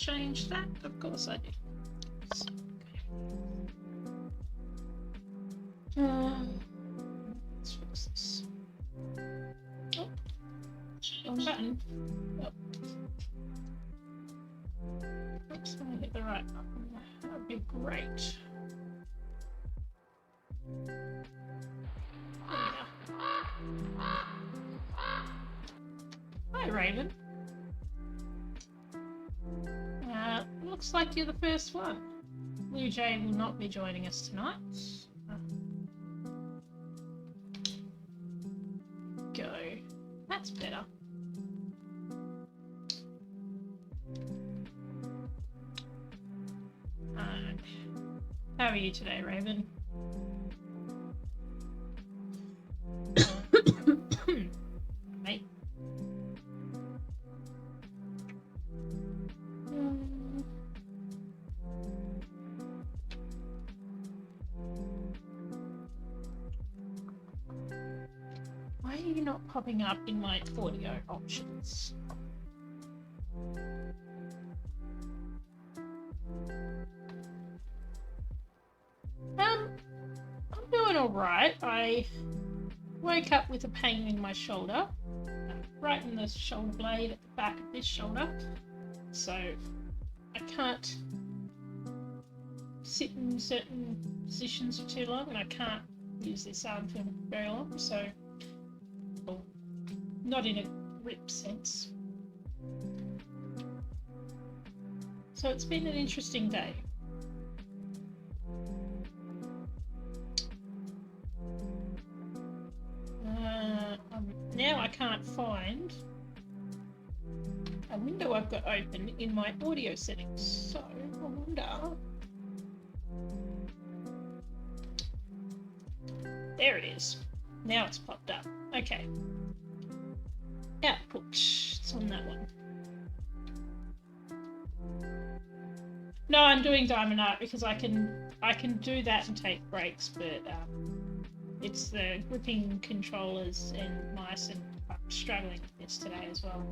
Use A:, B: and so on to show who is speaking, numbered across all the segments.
A: change that? Of course I did. Let's fix this. Oh, wrong button. Oh. Oops, I hit the right button. That would be great. Hi, Raven. Looks like you're the first one. Blue Jay will not be joining us tonight. Go. That's better. How are you today, Raven? Mate. Why are you not popping up in my audio options? I'm doing alright. I woke up with a pain in my shoulder, right in the shoulder blade at the back of this shoulder, so I can't sit in certain positions for too long, and I can't use this arm for very long, so well, not in a grip sense. So it's been an interesting day. Now I can't find a window I've got open in my audio settings, so I wonder... There it is. Now it's popped up. Okay. Output. It's on that one. No, I'm doing diamond art because I can do that and take breaks, but it's the gripping controllers and mice, and I'm struggling with this today as well.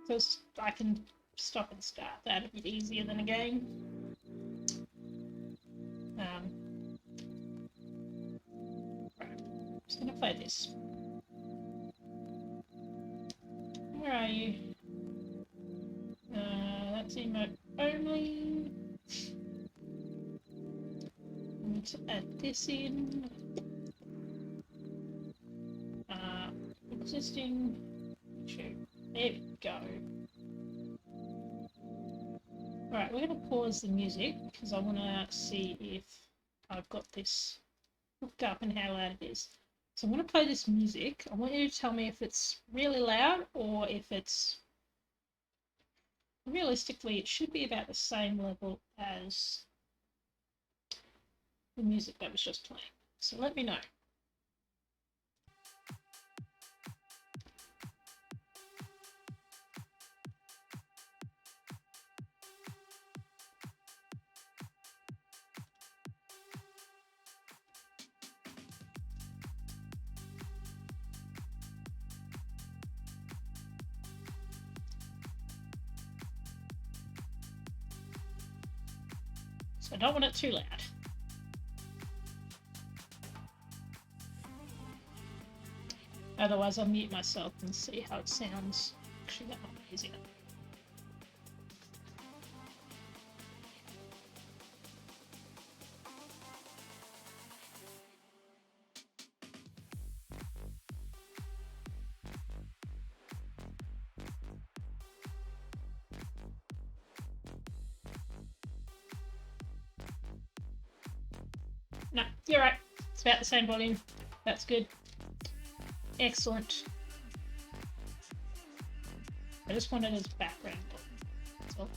A: Because I can stop and start that a bit easier than a game. Right, I'm just gonna play this. Where are you? That's emote only. Need to add this in. Existing. There we go. Alright, we're going to pause the music because I want to see if I've got this hooked up and how loud it is. So I'm going to play this music. I want you to tell me if it's really loud or if it's... Realistically, it should be about the same level as the music that was just playing. So let me know. So I don't want it too loud. Otherwise I'll mute myself and see how it sounds. Actually, that might be easier. No, you're right. It's about the same volume. That's good. Excellent. I just want it as background. That's all.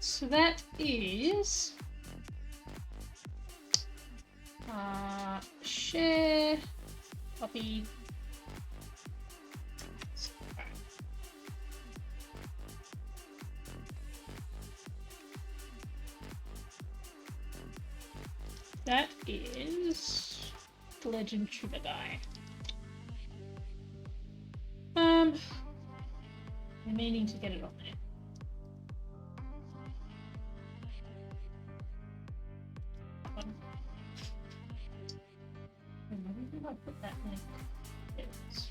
A: So that is share, copy. That is Legend Troubadour. I'm meaning to get it on there. Where did I put that link? There it is.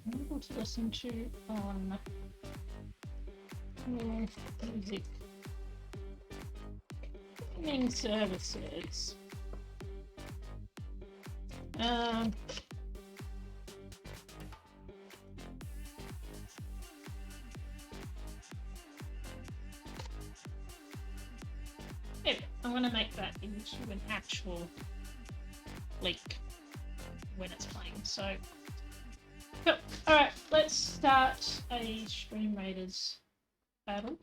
A: I'm able to listen to on music streaming services. Yeah, I'm going to make that into an actual link when it's playing. So, cool. Alright, let's start a Stream Raiders battle.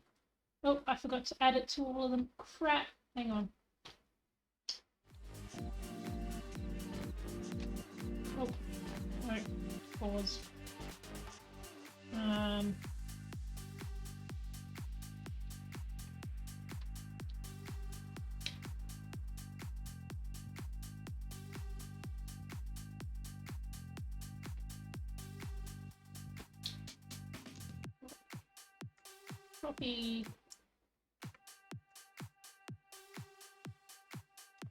A: Oh, I forgot to add it to all of them. Crap. Hang on. Oh, no. Pause. Copy.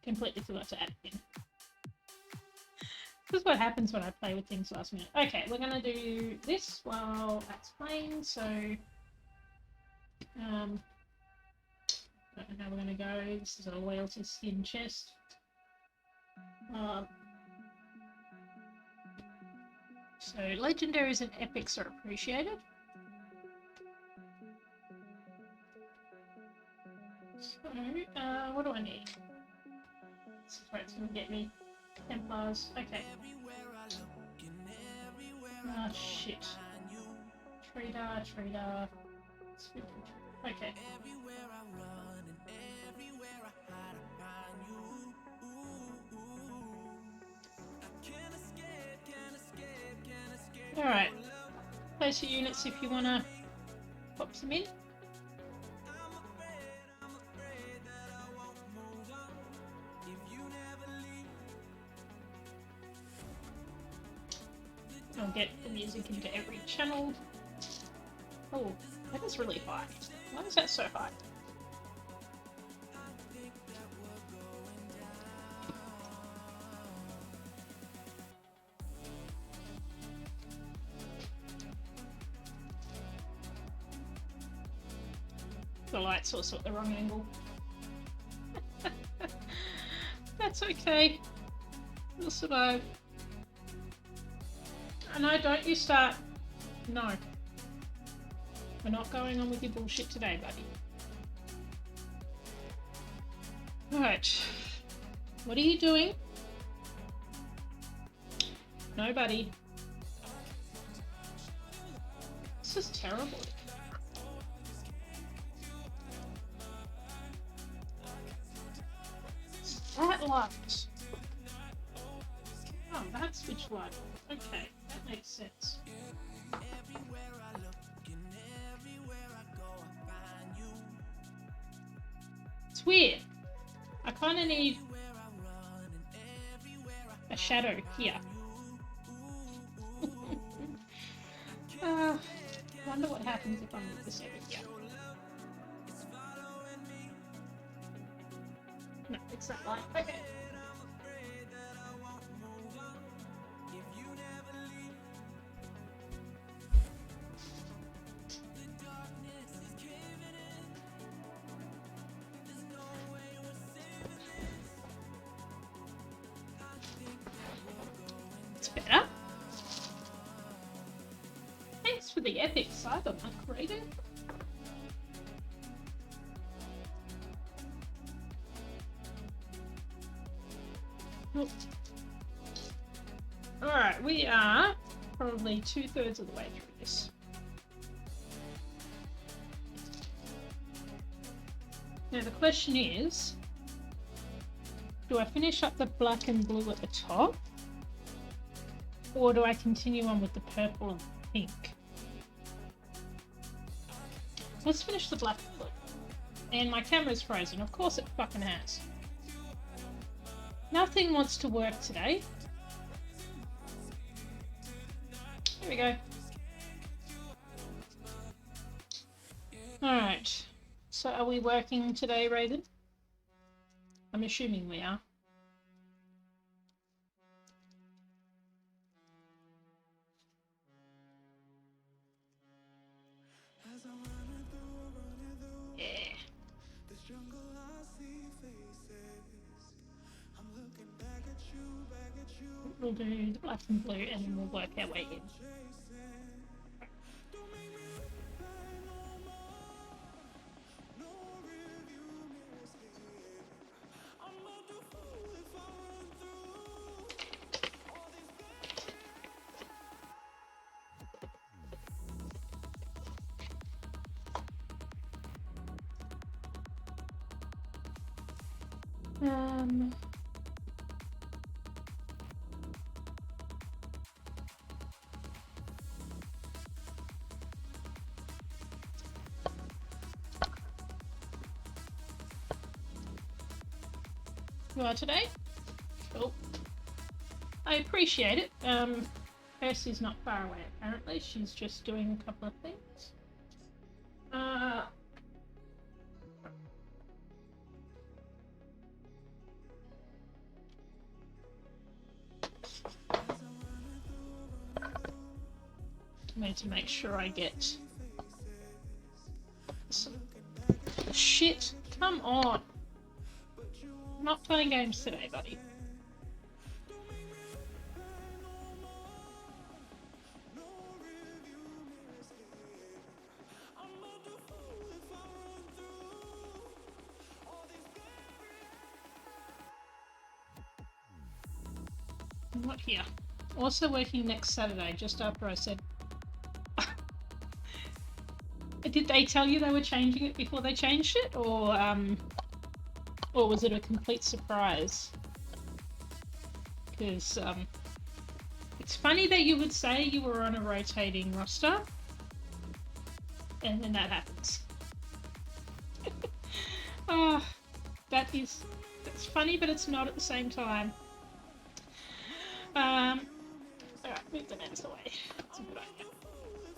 A: Completely forgot to add it in. This is what happens when I play with things last minute. Okay, we're gonna do this while that's playing, so don't know how we're gonna go. This is a loyalty skin chest. So legendaries and epics are appreciated. So, what do I need? This is where it's going to get me. Templars. Okay. Ah, shit. Trader. Okay. Alright. Place your units if you want to pop some in. I'll get the music into every channel. Oh, that is really high. Why is that so high? The light's also at the wrong angle. That's okay. We'll survive. No, don't you start. No. We're not going on with your bullshit today, buddy. Alright. What are you doing? No, buddy. This is terrible. That light. Oh, that's which light. Okay, that makes sense. It's weird. I kind of need a shadow here. Wonder what happens if I move this over here. No, it's that light. Okay. It's better. Thanks for the epic cyberpunk rating. Alright, we are probably 2/3 of the way through this. Now the question is, do I finish up the black and blue at the top? Or do I continue on with the purple and pink? Let's finish the black and blue. And my camera's frozen. Of course it fucking has. Nothing wants to work today. Here we go. Alright. So are we working today, Raven? I'm assuming we are. Yeah. We'll do the black and blue and then we'll work our way in. You are today? Cool. I appreciate it. Percy's not far away apparently. She's just doing a couple of things. I need to make sure I get some shit. Come on. I'm not playing games today, buddy. I'm not here. Also working next Saturday, just after I said... Did they tell you they were changing it before they changed it? Or was it a complete surprise? Because it's funny that you would say you were on a rotating roster and then that happens. That's funny, but it's not at the same time. Alright, move the mouse away. That's a good idea.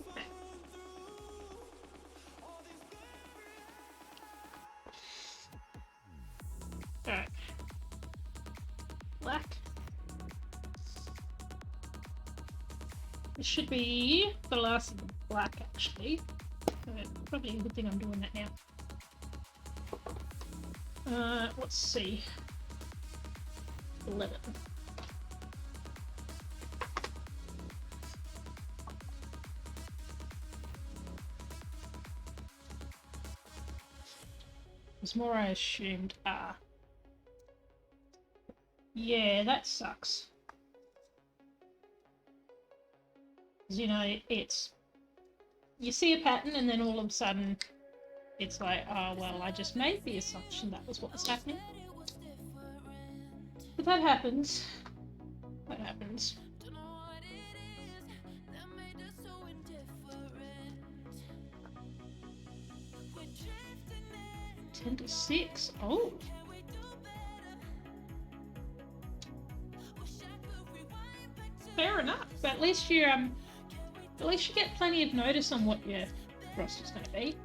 A: Okay. Alright. Black. This should be the last of the black, actually. Probably a good thing I'm doing that now. Let's see. 11. There's more I assumed. Yeah, that sucks. You know, you see a pattern and then all of a sudden it's like, oh well, I just made the assumption that was what was happening. But that happens. That happens. 10 to 6. Oh. Fair enough. But at least you get plenty of notice on what your roster's going to be.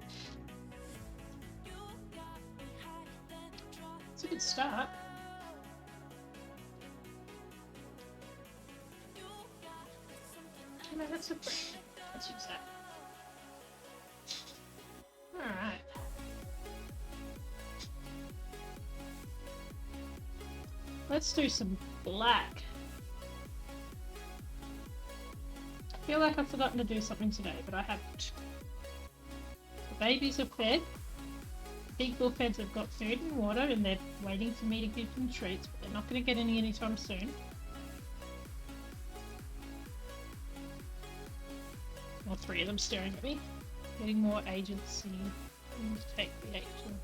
A: It's a good start. No, that's a break. Let's use that. Alright. Let's do some black. I feel like I've forgotten to do something today, but I haven't. The babies are fed. The big bullfeds have got food and water and they're waiting for me to give them treats, but they're not going to get any anytime soon. All 3 of them staring at me. Getting more agency. Take the action.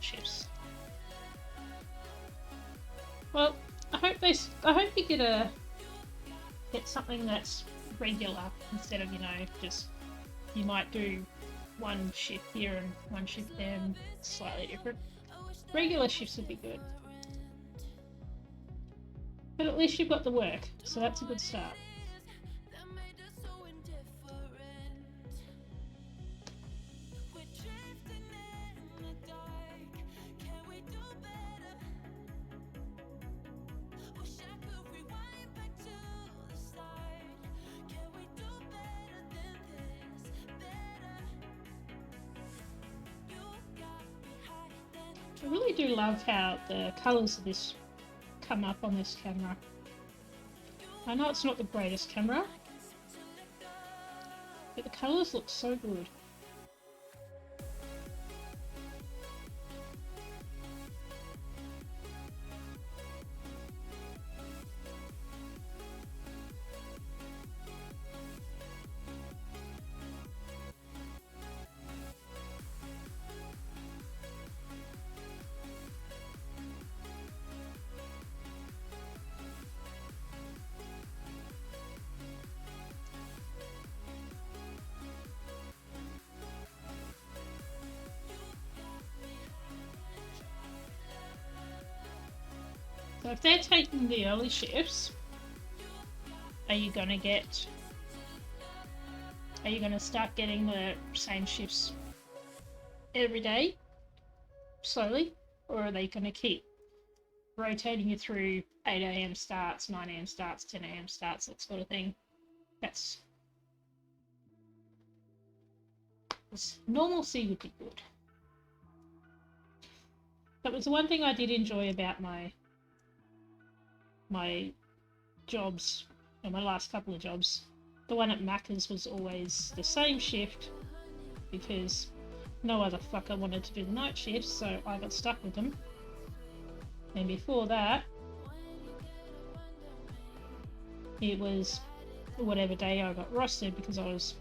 A: shifts. Well, I hope you get something that's regular instead of, you know, just you might do one shift here and one shift there and slightly different. Regular shifts would be good. But at least you've got the work, so that's a good start. I really do love how the colours of this come up on this camera. I know it's not the greatest camera, but the colours look so good. So if they're taking the early shifts, are you going to start getting the same shifts every day, slowly? Or are they going to keep rotating you through 8 AM starts, 9 AM starts, 10 AM starts, that sort of thing? That's... normalcy would be good. That was the one thing I did enjoy about my jobs, or my last couple of jobs. The one at Macca's was always the same shift because no other fucker wanted to do the night shifts, so I got stuck with them. And before that, it was whatever day I got rostered because I was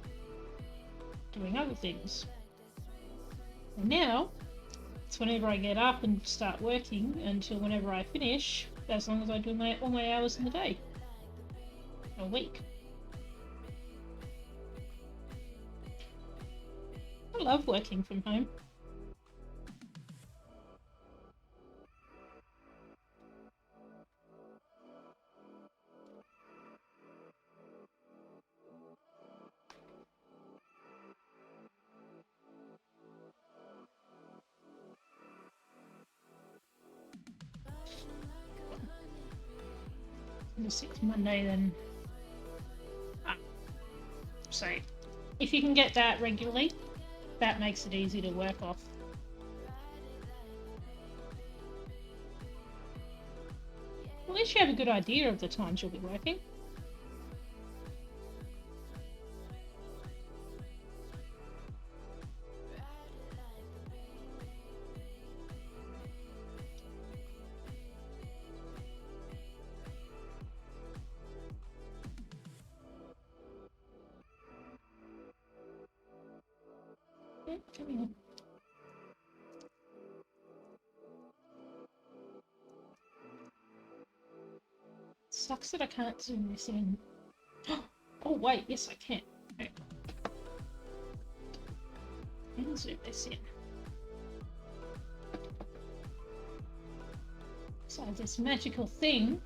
A: doing other things. And now, it's whenever I get up and start working until whenever I finish, as long as I do all my hours in the day. A week. I love working from home. The 6th Monday then. So if you can get that regularly, that makes it easy to work off. At least you have a good idea of the times you'll be working. Come here. Sucks that I can't zoom this in. Oh wait, yes I can. Okay. And zoom this in. So this magical thing.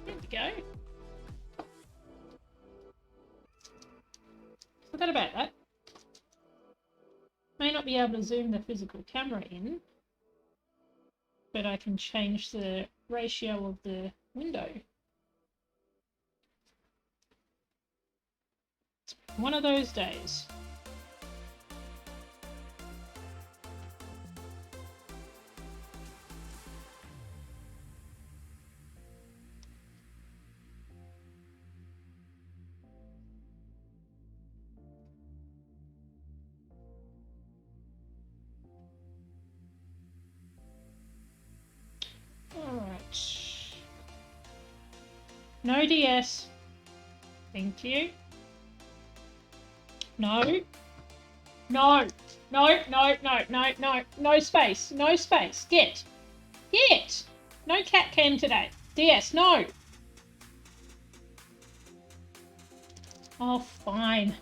A: There we go. Forgot about that. May not be able to zoom the physical camera in, but I can change the ratio of the window. It's one of those days. Alright. No DS. Thank you. No. No. No, no, no, no, no. No space. No space. Get. Get. No cat cam today. DS, no. Oh, fine.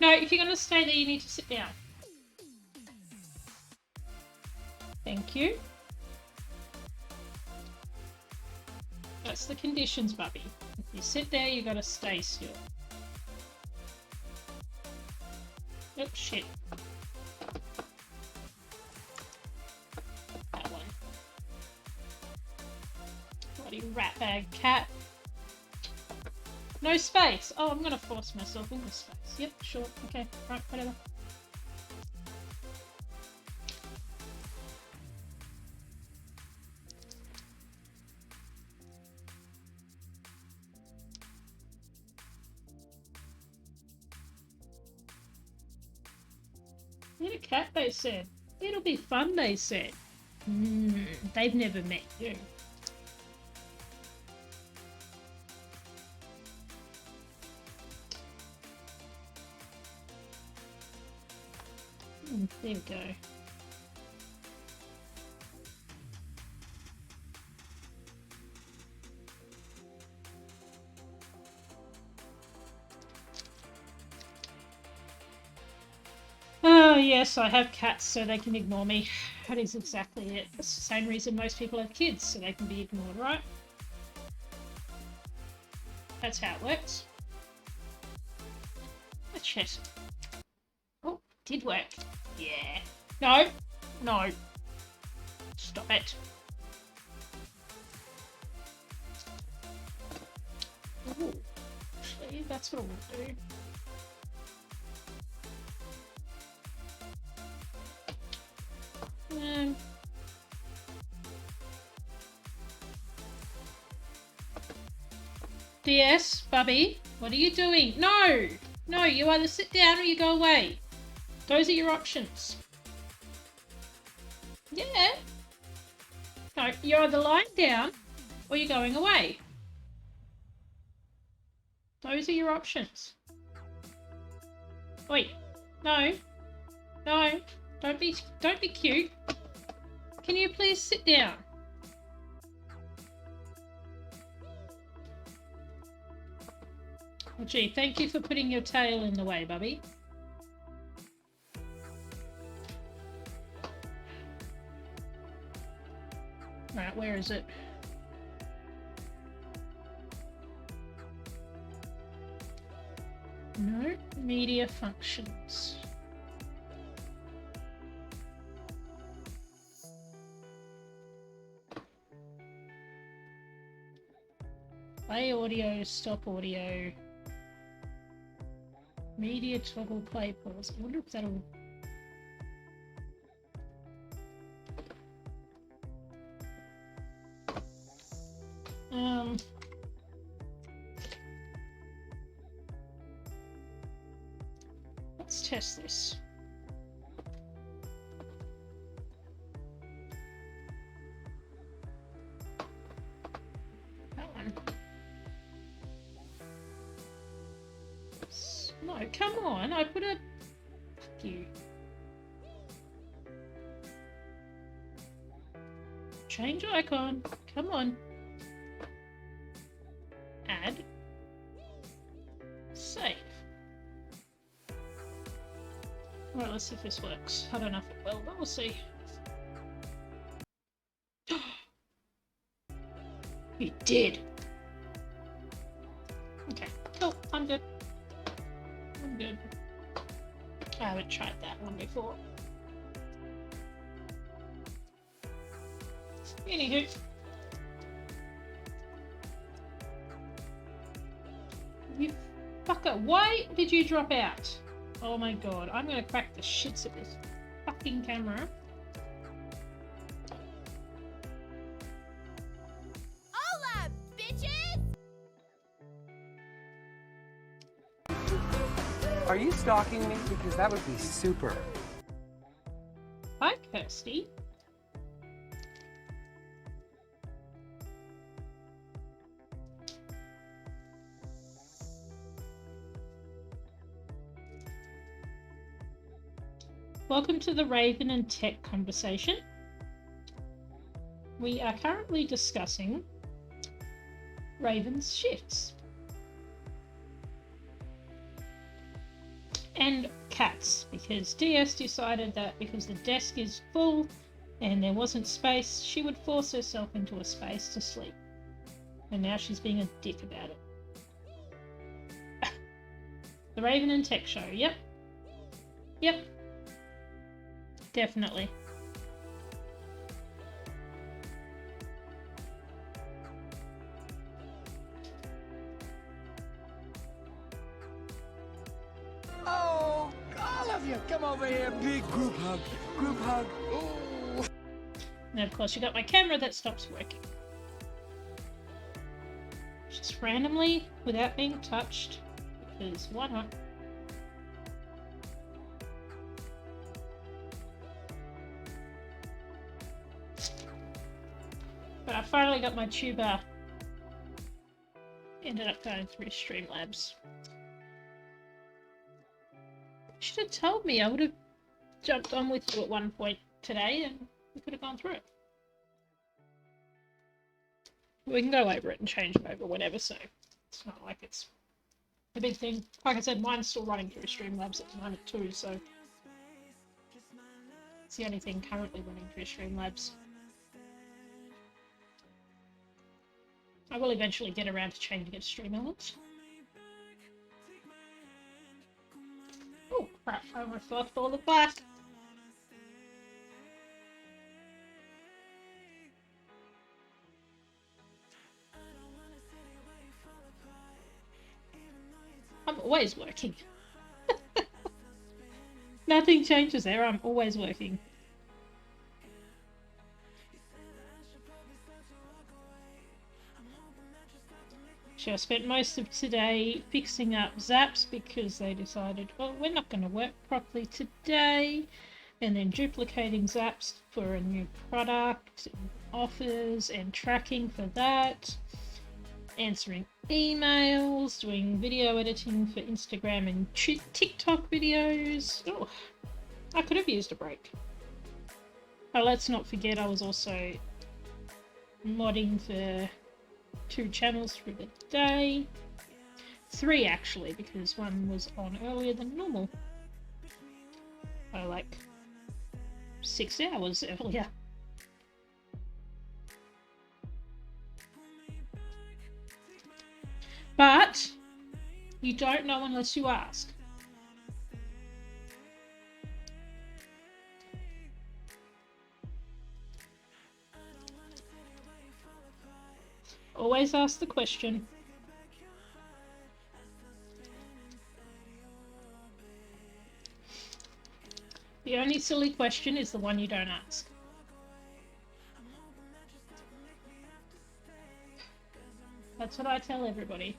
A: No, if you're going to stay there, you need to sit down. Thank you. That's the conditions, Bubby. If you sit there, you got to stay still. Oh, shit. That one. Bloody rat bag cat. No space. Oh, I'm going to force myself into space. Yep, sure. Okay, right, whatever. Get a cat, they said. It'll be fun, they said. They've never met you. There we go. Oh, yes, I have cats so they can ignore me. That is exactly it. It's the same reason most people have kids, so they can be ignored, right? That's how it works. A chest. Oh, did work. Yeah. No. No. Stop it. Ooh. Actually, that's what I want to do. DS, Bubby, what are you doing? No! No, you either sit down or you go away. Those are your options. Yeah. No, you're either lying down or you're going away. Those are your options. Wait. No. No. Don't be cute. Can you please sit down? Oh, gee, thank you for putting your tail in the way, Bubby. Right, where is it? No, media functions. Play audio, stop audio. Media toggle play pause. I wonder if that'll... Let's test this. That one. No, come on, I put a... Fuck you. Change icon. Come on. Add. Save. Alright, let's see if this works. I don't know if it will, but we'll see. You did! Okay, cool, I'm good. I'm good. I haven't tried that one before. Anywho. You fucker, why did you drop out? Oh my god, I'm gonna crack the shits at this fucking camera.
B: Hola, bitches!
C: Are you stalking me? Because that would be super.
A: Hi, Kirsty. Welcome to the Raven and Tech conversation. We are currently discussing Raven's shifts. And cats, because DS decided that because the desk is full and there wasn't space, she would force herself into a space to sleep. And now she's being a dick about it. The Raven and Tech show, yep. Yep. Definitely.
C: Oh, all of you, come over here. Big group hug. Group hug. Ooh.
A: And of course, you got my camera that stops working. Just randomly, without being touched, because why not? But I finally got my tuber. Ended up going through Streamlabs. Should have told me. I would have jumped on with you at one point today and we could have gone through it. We can go over it and change it over whenever, so it's not like it's a big thing. Like I said, mine's still running through Streamlabs at the moment too, so it's the only thing currently running through Streamlabs. I will eventually get around to changing it to Stream Elements. Oh crap, I almost lost all the glass. I'm always working. Nothing changes there, I'm always working. So I spent most of today fixing up zaps because they decided, well, we're not going to work properly today. And then duplicating zaps for a new product, and offers and tracking for that. Answering emails, doing video editing for Instagram and TikTok videos. Oh, I could have used a break. Oh, let's not forget I was also modding for 2 channels through the day. 3 actually, because one was on earlier than normal. By like 6 hours earlier. But you don't know unless you ask. Always ask the question. The only silly question is the one you don't ask. That's what I tell everybody.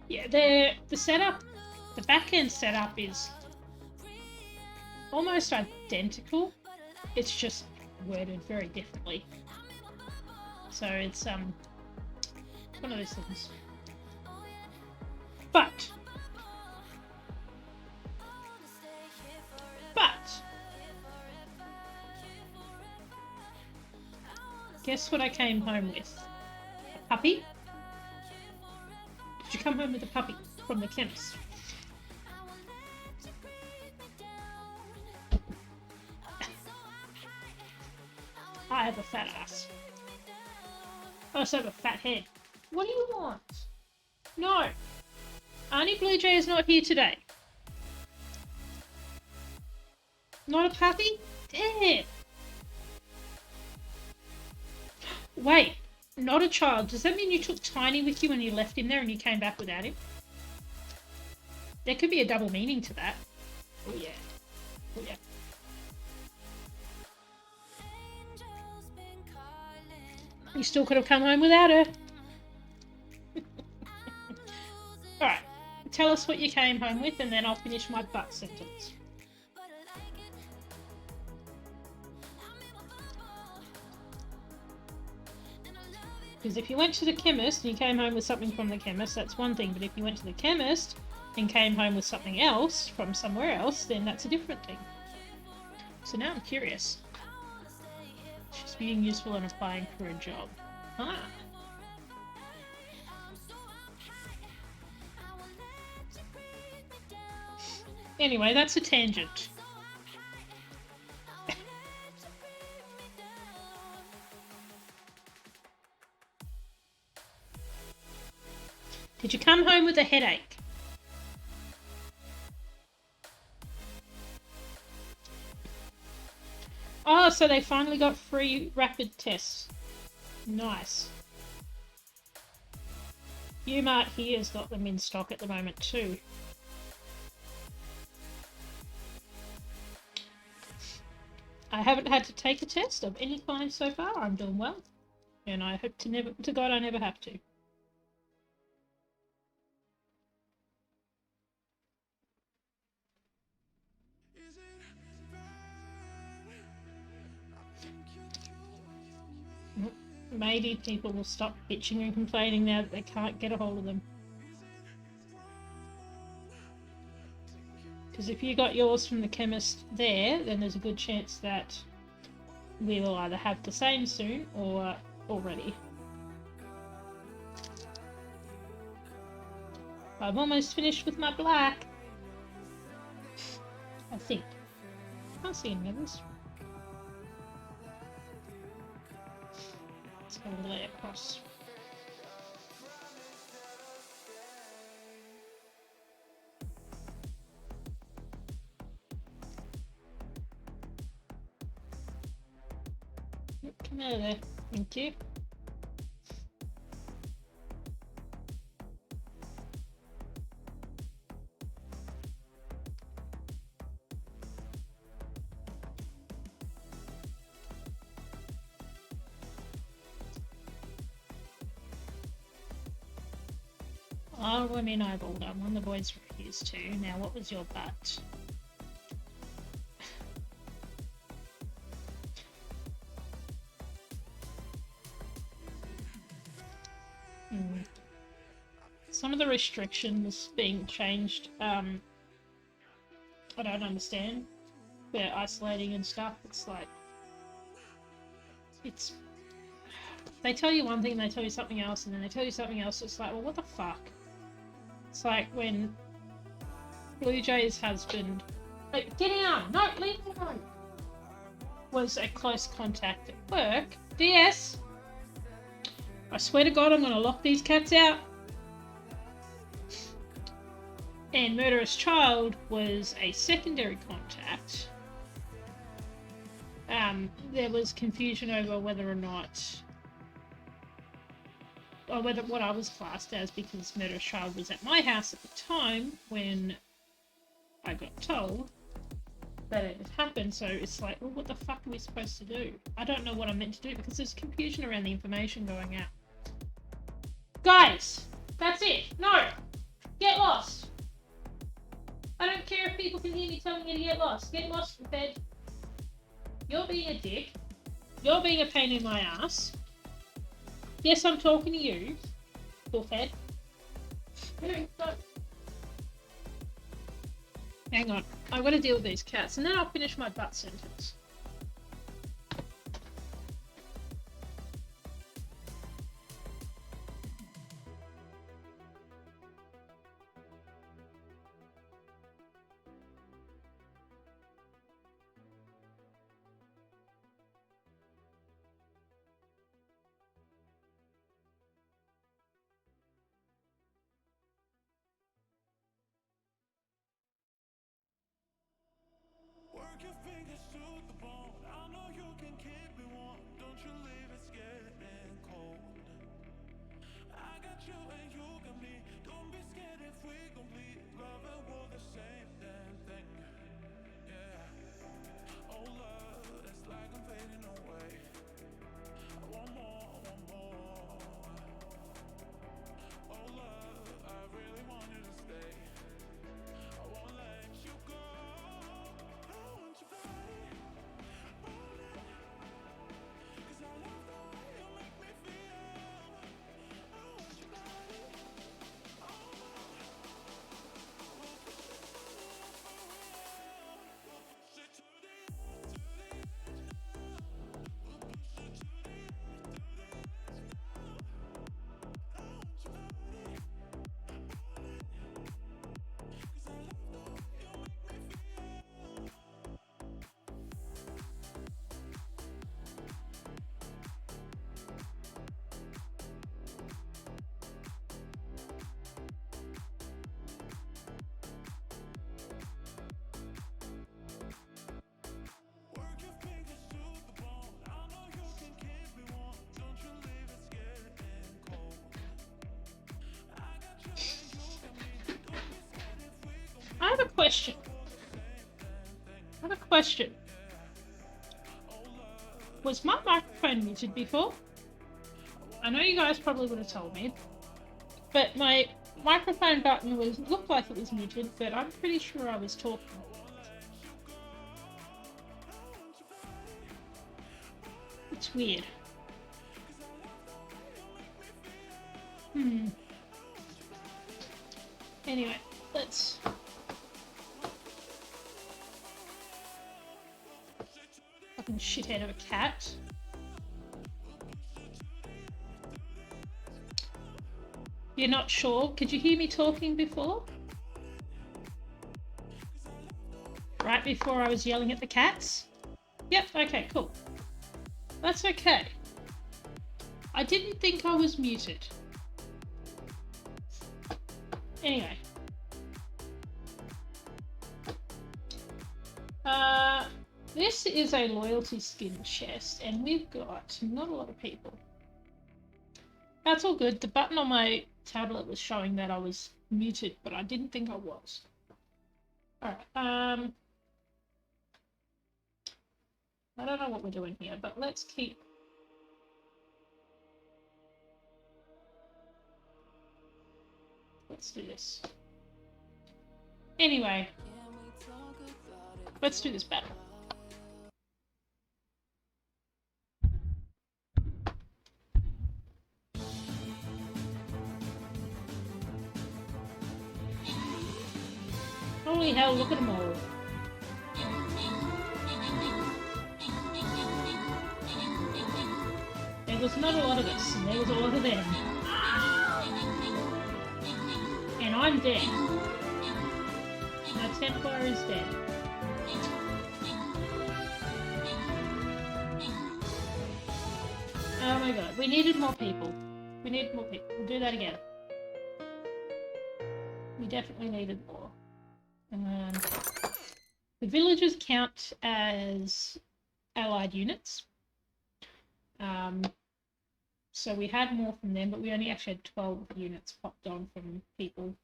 A: Yeah, the setup, the back-end setup is almost identical. It's just worded very differently. So it's one of those things. But guess what I came home with? A puppy? Did you come home with a puppy from the chemist? I have a fat ass. I also have a fat head. What do you want? No. Auntie Blue Jay is not here today. Not a puppy? Damn. Wait, not a child. Does that mean you took Tiny with you when you left him there and you came back without him? There could be a double meaning to that. Oh yeah. Oh yeah. You still could have come home without her. Alright, tell us what you came home with and then I'll finish my butt sentence. Because if you went to the chemist and you came home with something from the chemist, that's one thing. But if you went to the chemist and came home with something else from somewhere else, then that's a different thing. So now I'm curious. She's being useful and applying for a job. Ah. Anyway, that's a tangent. Did you come home with a headache? Oh, so they finally got free rapid tests. Nice. Umart here's got them in stock at the moment too. I haven't had to take a test of any kind so far. I'm doing well. And I hope to God I never have to. Maybe people will stop bitching and complaining now that they can't get a hold of them. Because if you got yours from the chemist there, then there's a good chance that we will either have the same soon or already. I've almost finished with my black. I think. Can't see any others. Let's go all the way across. Come out of there. Thank you. Oh, I mean, I've all done one. The boys refused to. Now, what was your butt? Some of the restrictions being changed, I don't understand. They're isolating and stuff. It's like, they tell you one thing, they tell you something else, and then they tell you something else. It's like, well, what the fuck? It's like when Blue Jay's husband, like, get down! No, leave me alone! Was a close contact at work. DS! I swear to God, I'm gonna lock these cats out. And Murderous Child was a secondary contact. There was confusion over whether or not, or whether what I was classed as, because Murderous Child was at my house at the time when I got told that it had happened. So it's like, well, what the fuck are we supposed to do? I don't know what I'm meant to do because there's confusion around the information going out. Guys, that's it. No, get lost. I don't care if people can hear me telling you to get lost. Get lost in bed. You're being a dick. You're being a pain in my ass. Yes, I'm talking to you, bullhead. Hang on. I've got to deal with these cats and then I'll finish my butt sentence. I have a question. Was my microphone muted before? I know you guys probably would have told me, but my microphone button looked like it was muted, but I'm pretty sure I was talking. It's weird. Anyway, let's... Fucking shithead of a cat. You're not sure? Could you hear me talking before? Right before I was yelling at the cats? Yep, okay, cool. That's okay. I didn't think I was muted. Anyway. This is a loyalty skin chest, and we've got not a lot of people. That's all good. The button on my tablet was showing that I was muted, but I didn't think I was. Alright, I don't know what we're doing here, but let's keep... Let's do this. Anyway, let's do this battle. Holy hell, look at them all. There was not a lot of us, and there was a lot of them. And I'm dead. My Templar is dead. Oh my god, we needed more people. We needed more people. We'll do that again. We definitely needed more. The villagers count as allied units. So we had more from them, but we only actually had 12 units popped on from people.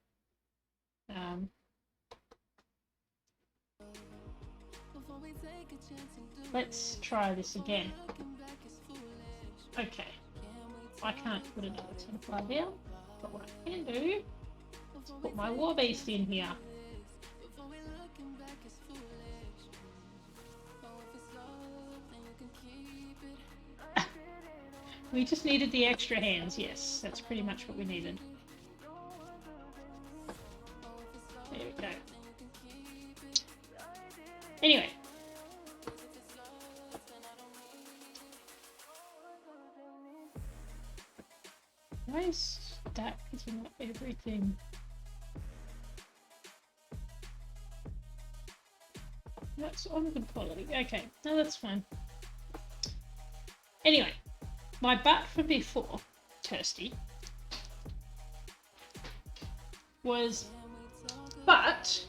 A: Let's try this again. Okay. I can't put another Templar down, but what I can do is put my war beast in here. We just needed the extra hands, yes. That's pretty much what we needed. There we go. Anyway. Nice stack is not everything. That's on good quality. Okay, no, that's fine. Anyway. My bat from before, Kirsty, was, but,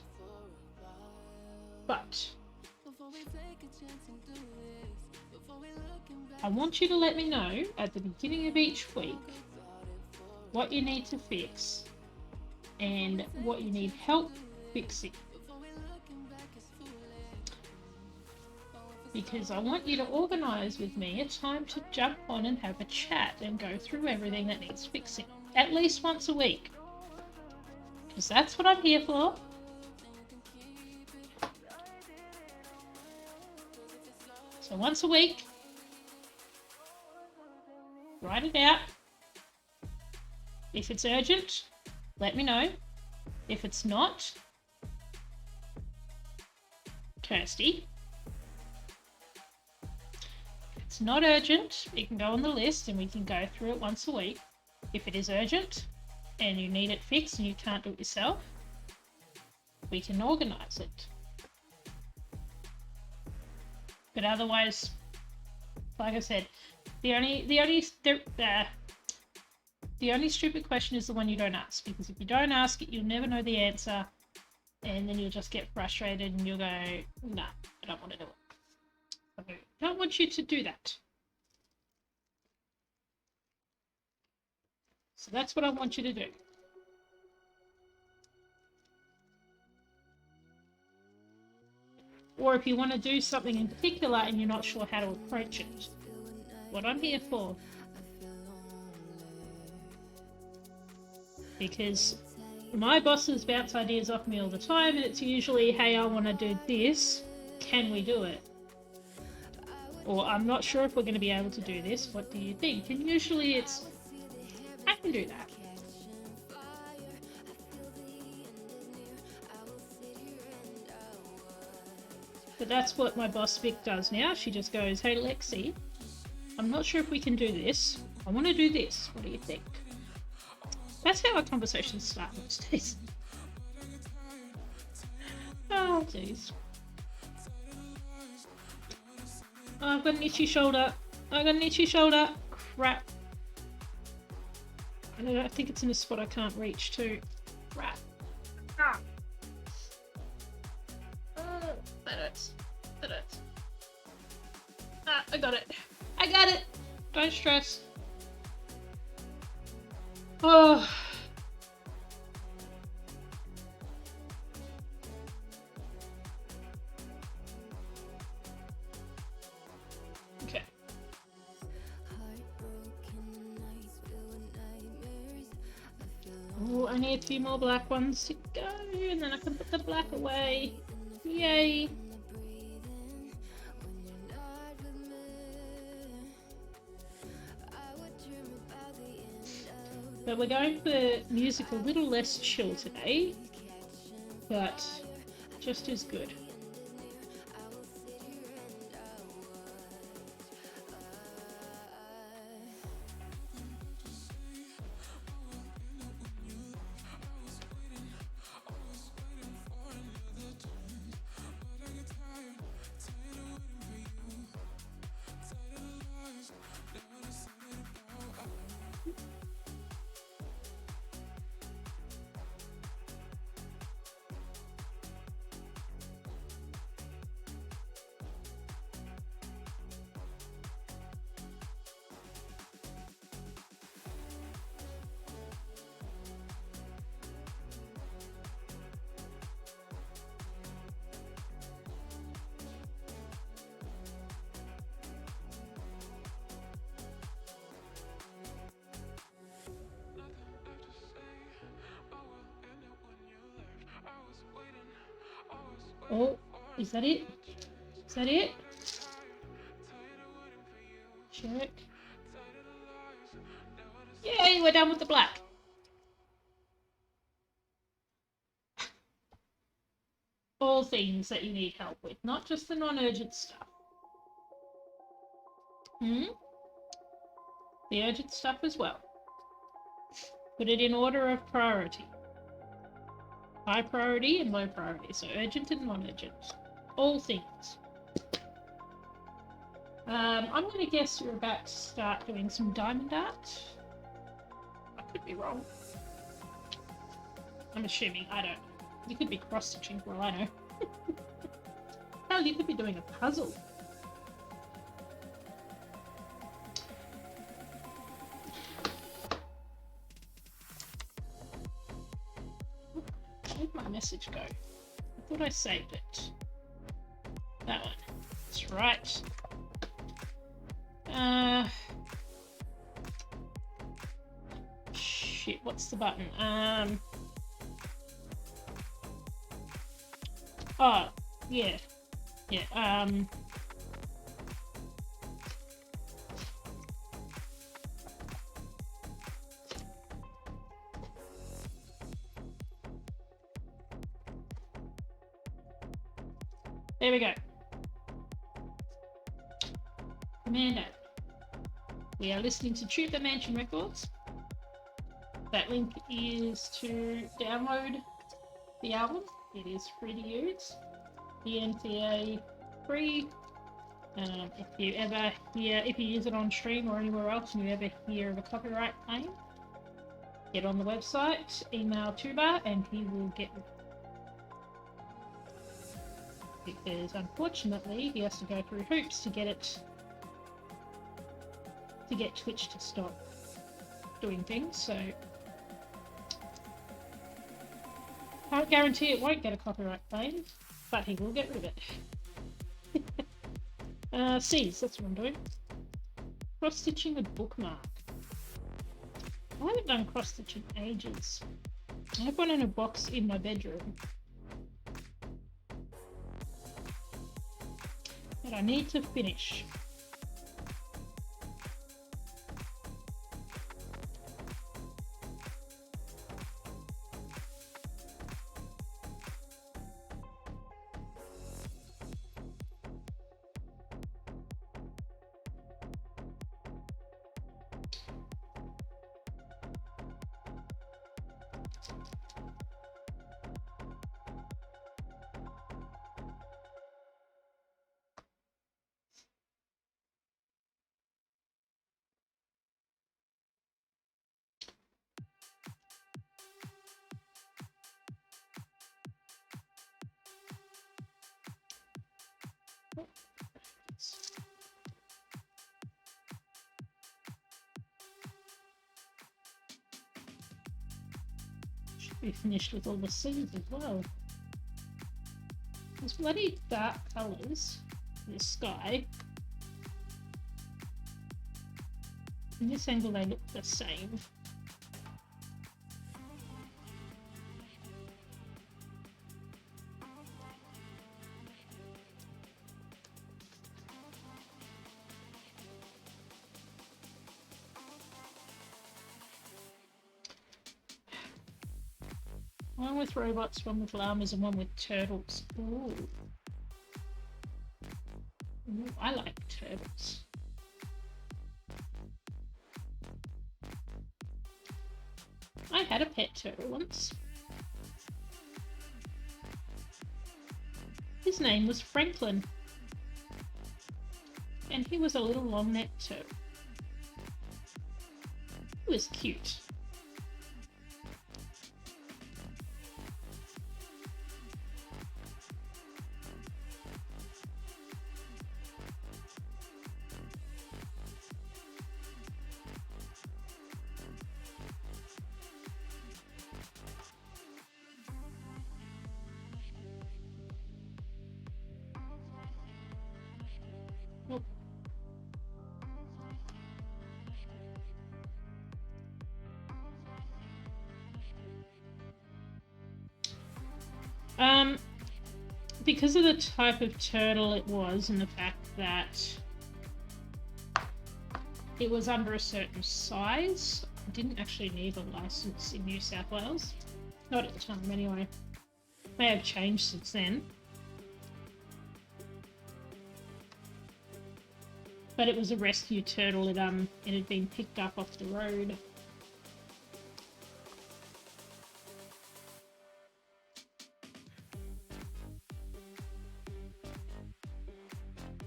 A: I want you to let me know at the beginning of each week what you need to fix and what you need help fixing. Because I want you to organise with me a time to jump on and have a chat and go through everything that needs fixing. At least once a week. Because that's what I'm here for. So once a week, write it out. If it's urgent, let me know. If it's not, Kirsty. If it's not urgent, it can go on the list and we can go through it once a week. If it is urgent and you need it fixed and you can't do it yourself, we can organise it. But otherwise, like I said, the only stupid question is the one you don't ask, because if you don't ask it, you'll never know the answer, and then you'll just get frustrated and you'll go, nah, I don't want to do it. I don't want you to do that. So that's what I want you to do. Or if you want to do something in particular and you're not sure how to approach it. What I'm here for. Because my bosses bounce ideas off me all the time, and it's usually, hey, I want to do this, can we do it? Or I'm not sure if we're going to be able to do this, what do you think? And usually it's, I can do that. But that's what my boss Vic does now. She just goes, hey Lexi, I'm not sure if we can do this. I want to do this. What do you think? That's how our conversations start most days. Oh, jeez. Oh, I've got an itchy shoulder. I've got an itchy shoulder. Crap. I think it's in a spot I can't reach too. Crap. Ah. That hurts. That hurts. Ah, I got it. I got it. Don't stress. Oh. Okay. Oh, I need a few more black ones to go, and then I can put the black away. Yay. But we're going for music a little less chill today, but just as good. Oh, is that it? Is that it? Check. Yay, we're done with the black. All things that you need help with, not just the non-urgent stuff. The urgent stuff as well. Put it in order of priority. High priority and low priority, so urgent and non-urgent. All things. I'm going to guess you're about to start doing some diamond art. I could be wrong. I'm assuming, I don't. You could be cross-stitching for all I know. Hell, you could be doing a puzzle. my message go? I thought I saved it. That one. That's right. Shit, what's the button? Oh, yeah. Yeah, there we go. Commando. We are listening to Trooper Mansion Records. That link is to download the album. It is free to use. DMCA free. If you use it on stream or anywhere else and you ever hear of a copyright claim, get on the website, email Tuba, and he will get it. Because unfortunately he has to go through hoops to get Twitch to stop doing things, so can't guarantee it won't get a copyright claim, but he will get rid of it. C's, that's what I'm doing. Cross-stitching a bookmark. I haven't done cross-stitching in ages. I have one in a box in my bedroom. That I need to finish. Should be finished with all the C's as well. Those bloody dark colours in the sky. In this angle they look the same. One with robots, one with llamas, and one with turtles. Ooh. Ooh, I like turtles. I had a pet turtle once. His name was Franklin. And he was a little long-necked turtle. He was cute. Because of the type of turtle it was and the fact that it was under a certain size, I didn't actually need a license in New South Wales. Not at the time anyway. May have changed since then. But it was a rescue turtle. It had been picked up off the road.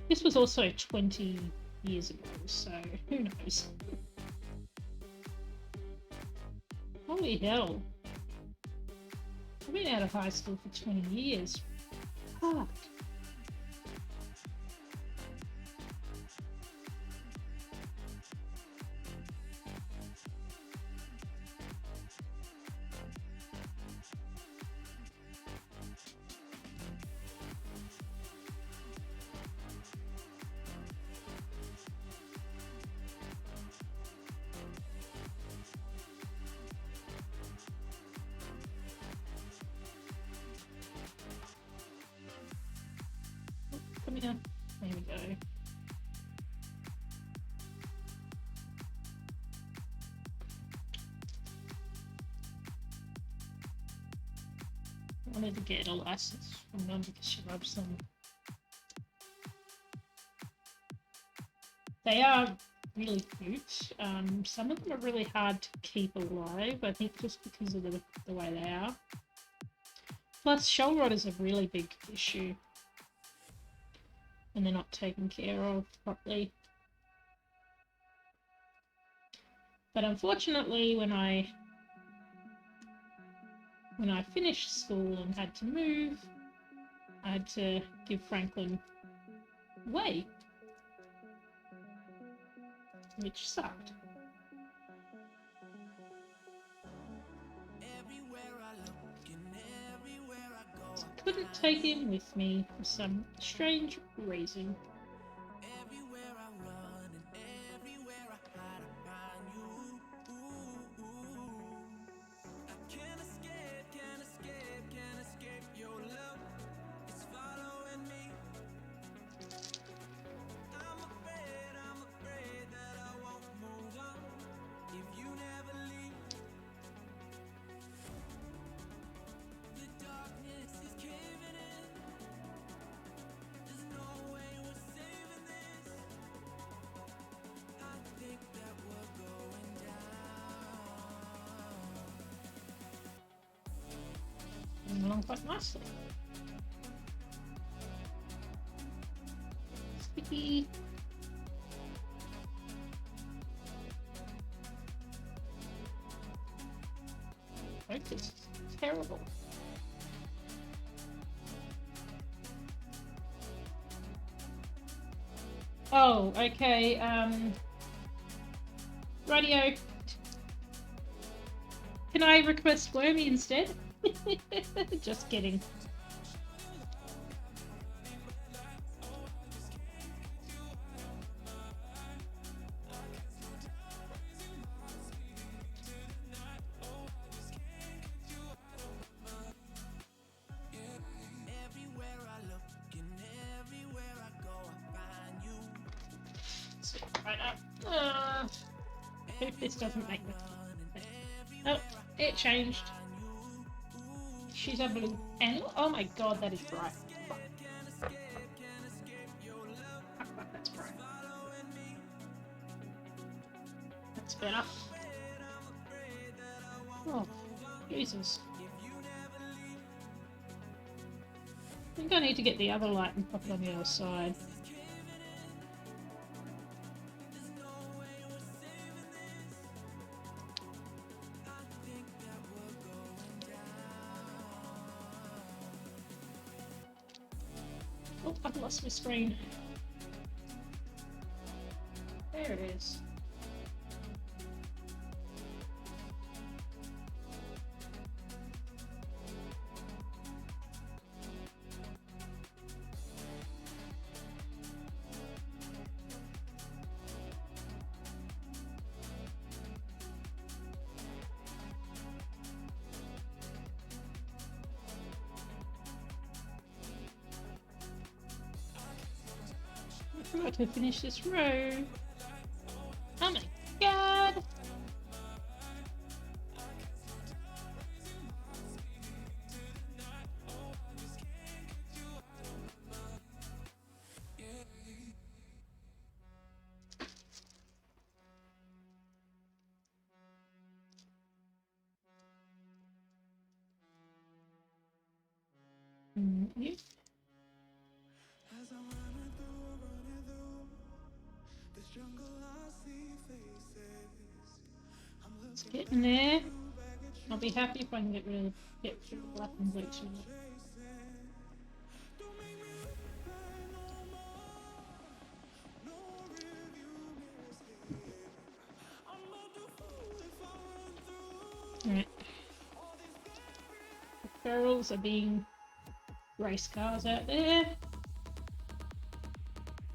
A: This was also 20 years ago, so who knows? Holy hell. I've been out of high school for 20 years. Fuck. here. There we go. I wanted to get a license from them because she loves them. They are really cute. Some of them are really hard to keep alive, I think just because of the way they are. Plus, shell rot is a really big issue. And they're not taken care of properly. But unfortunately, when I finished school and had to move, I had to give Franklin away, which sucked. So I couldn't take him with me for some strange reason. Along quite nicely. Sticky. Focus is terrible. Oh, okay, radio. Can I request Wormy instead? Just kidding. Right up. Hope this doesn't make me. Oh, it changed. She's a blue and oh my god, that is bright. Fuck, that's bright. That's better. Oh, Jesus. I think I need to get the other light and pop it on the other side. Oh, I've lost my screen. There it is. I forgot to finish this row. Oh my god! Yeah. It's getting there. I'll be happy if I can get through the black and blue soon. Alright. The ferals are being race cars out there.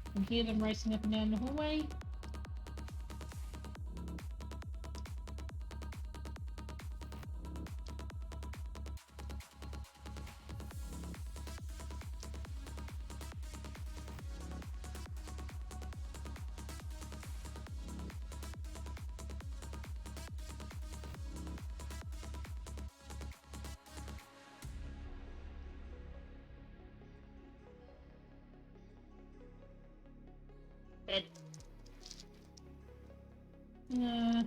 A: I can hear them racing up and down the hallway. dead. Uh,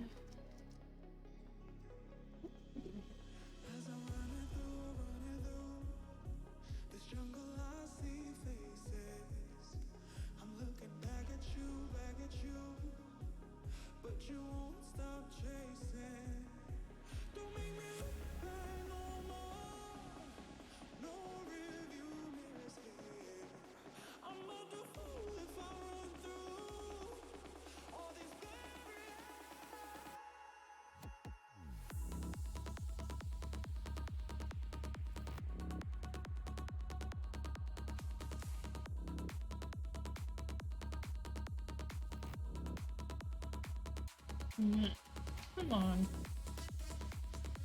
A: Come on.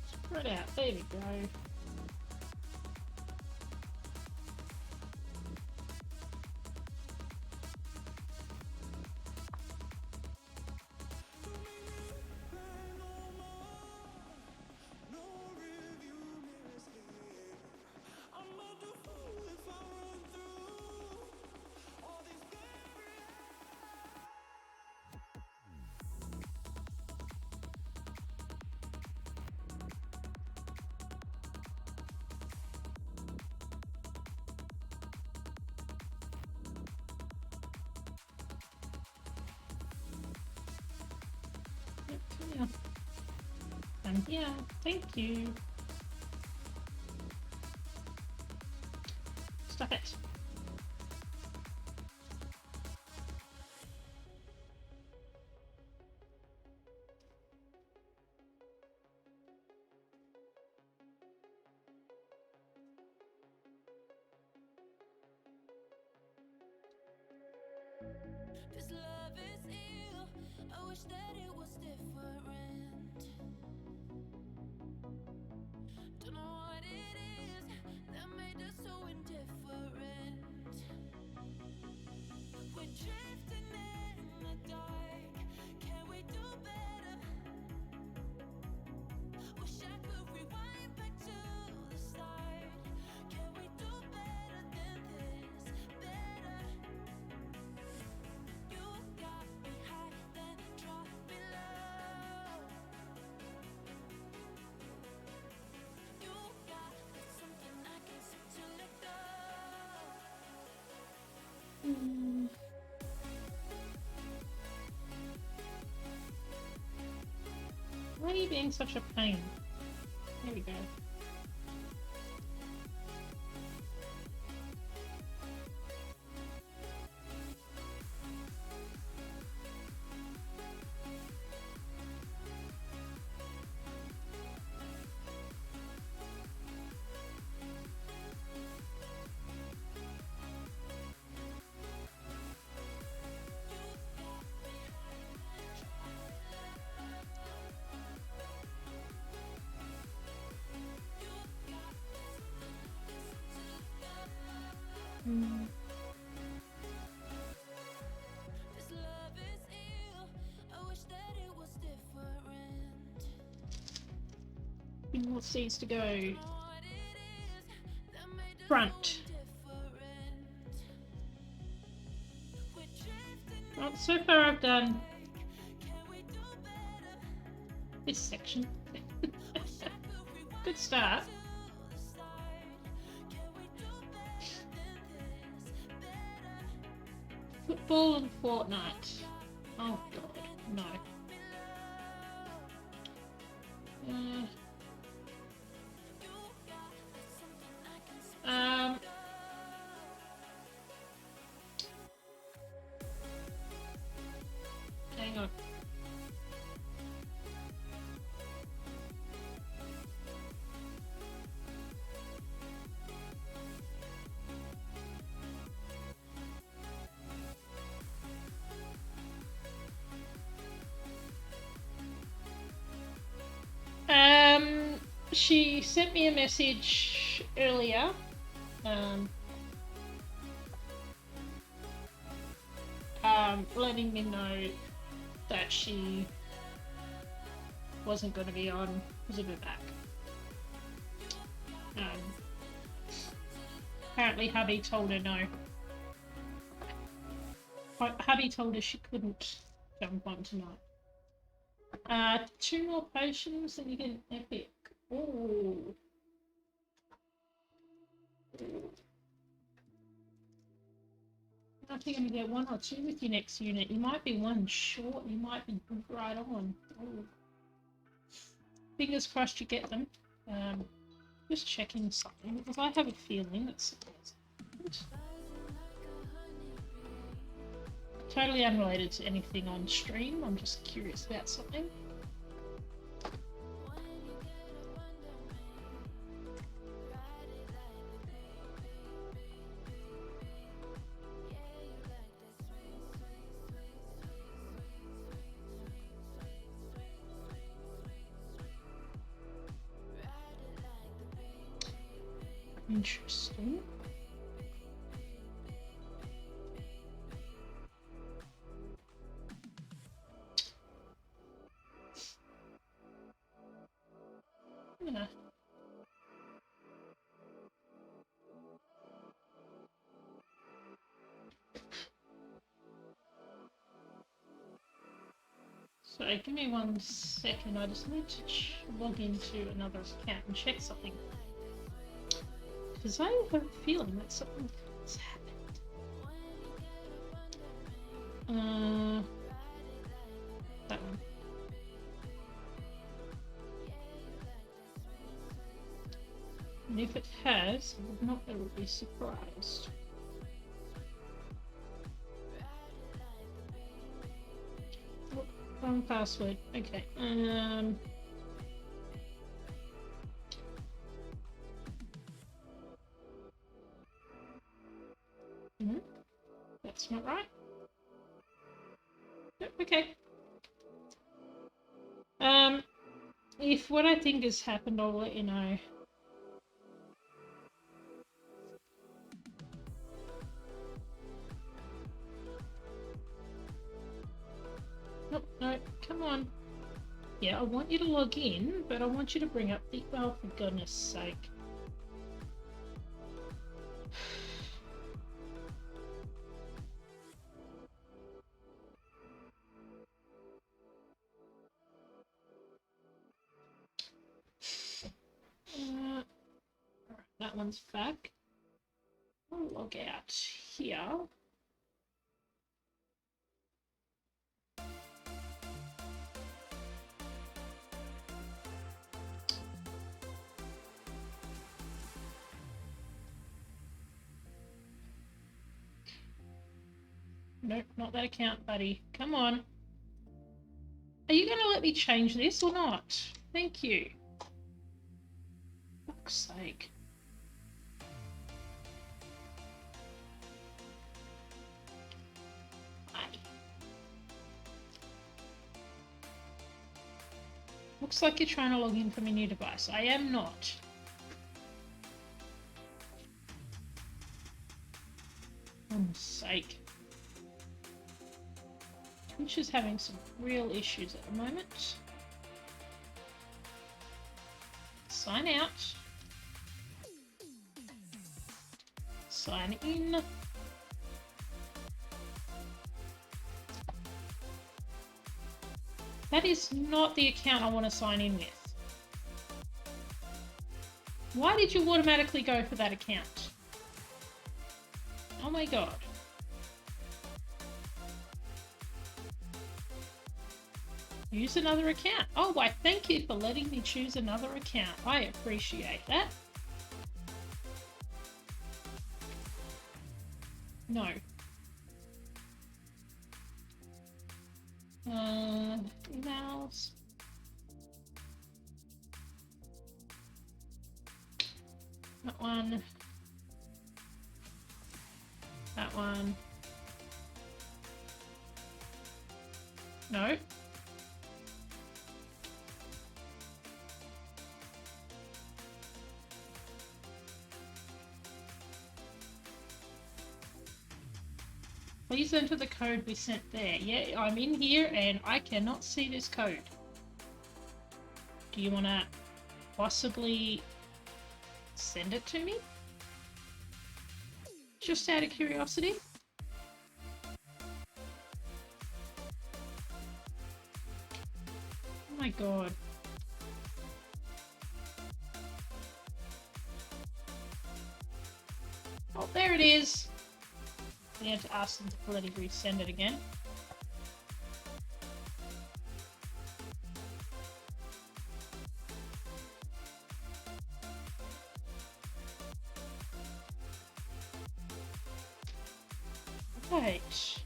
A: Spread out. There we go. Yeah. And yeah, thank you. Stop it.
B: This love is ill. I wish that it was different. Don't know what it is that made us so indifferent. We're drifting in the dark. Can we do better? Wish I could rewind back to the start. Can we do better than this? Better. You got me high, then drop me low. You got something I can't seem to let go.
A: Why are you being such a pain? There we go.
B: This love is ill. I wish that it was different.
A: What needs to go?
B: Know what it is that made us
A: Front.
B: so indifferent. We're drifting
A: Well, so far I've done
B: Can we do better?
A: this section.
B: Wish I could rewind
A: Good start.
B: to the start. Can we do better than this? Better.
A: Football and Fortnite. Oh god, no. Um. Hang on. She sent me a message earlier. Letting me know that she wasn't going to be on because of her back. Apparently hubby told her no. Hubby told her she couldn't jump on tonight. 2 more potions and you get an epic. Ooh. I think I'm gonna get 1 or 2 with your next unit. You might be 1 short, you might be right on. Ooh. Fingers crossed you get them. Just checking something because I have a feeling that something's happened. Totally unrelated to anything on stream. I'm just curious about something. Interesting. Yeah. So give me 1 second, I just need to log into another account and check something. Because I have a feeling that something has happened. That one. And if it has, I would not ever be surprised. Oh, wrong password. Okay. That's not right. Yep, okay. If what I think has happened, I'll let you know. Nope, no, come on. Yeah, I want you to log in, but I want you to bring up the... Oh, for goodness sake. That one's back. I'll log out here. Nope, not that account, buddy. Come on. Are you going to let me change this or not? Thank you. For fuck's sake. Looks like you're trying to log in from a new device. I am not. For goodness sake. Twitch is having some real issues at the moment. Sign out. Sign in. That is not the account I want to sign in with. Why did you automatically go for that account? Oh my god. Use another account. Oh, why, thank you for letting me choose another account. I appreciate that. No. Emails. That one. That one. No. Please enter the code we sent there. Yeah, I'm in here and I cannot see this code. Do you want to possibly send it to me? Just out of curiosity. god. Oh, there it is. We have to ask them to bloody resend it again. Right.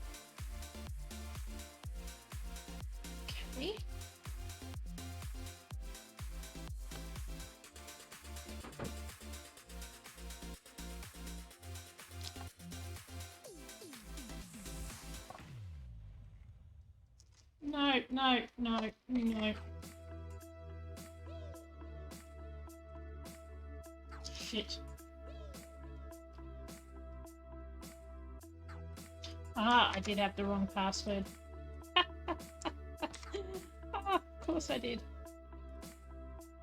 A: Okay. No, no, no, no. Shit. Ah, I did have the wrong password. Ah, of course I did.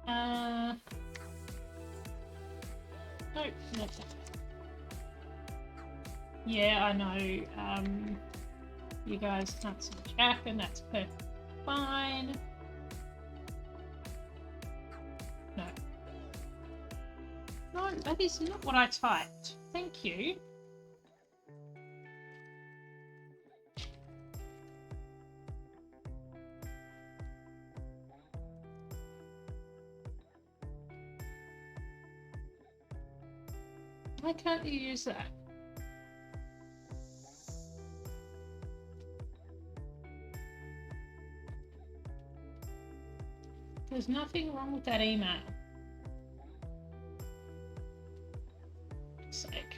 A: No, no. Yeah, I know. You guys can't see Jack, and that's perfect. Fine. No. No, that is not what I typed. Thank you. Why can't you use that? There's nothing wrong with that email. For God's sake.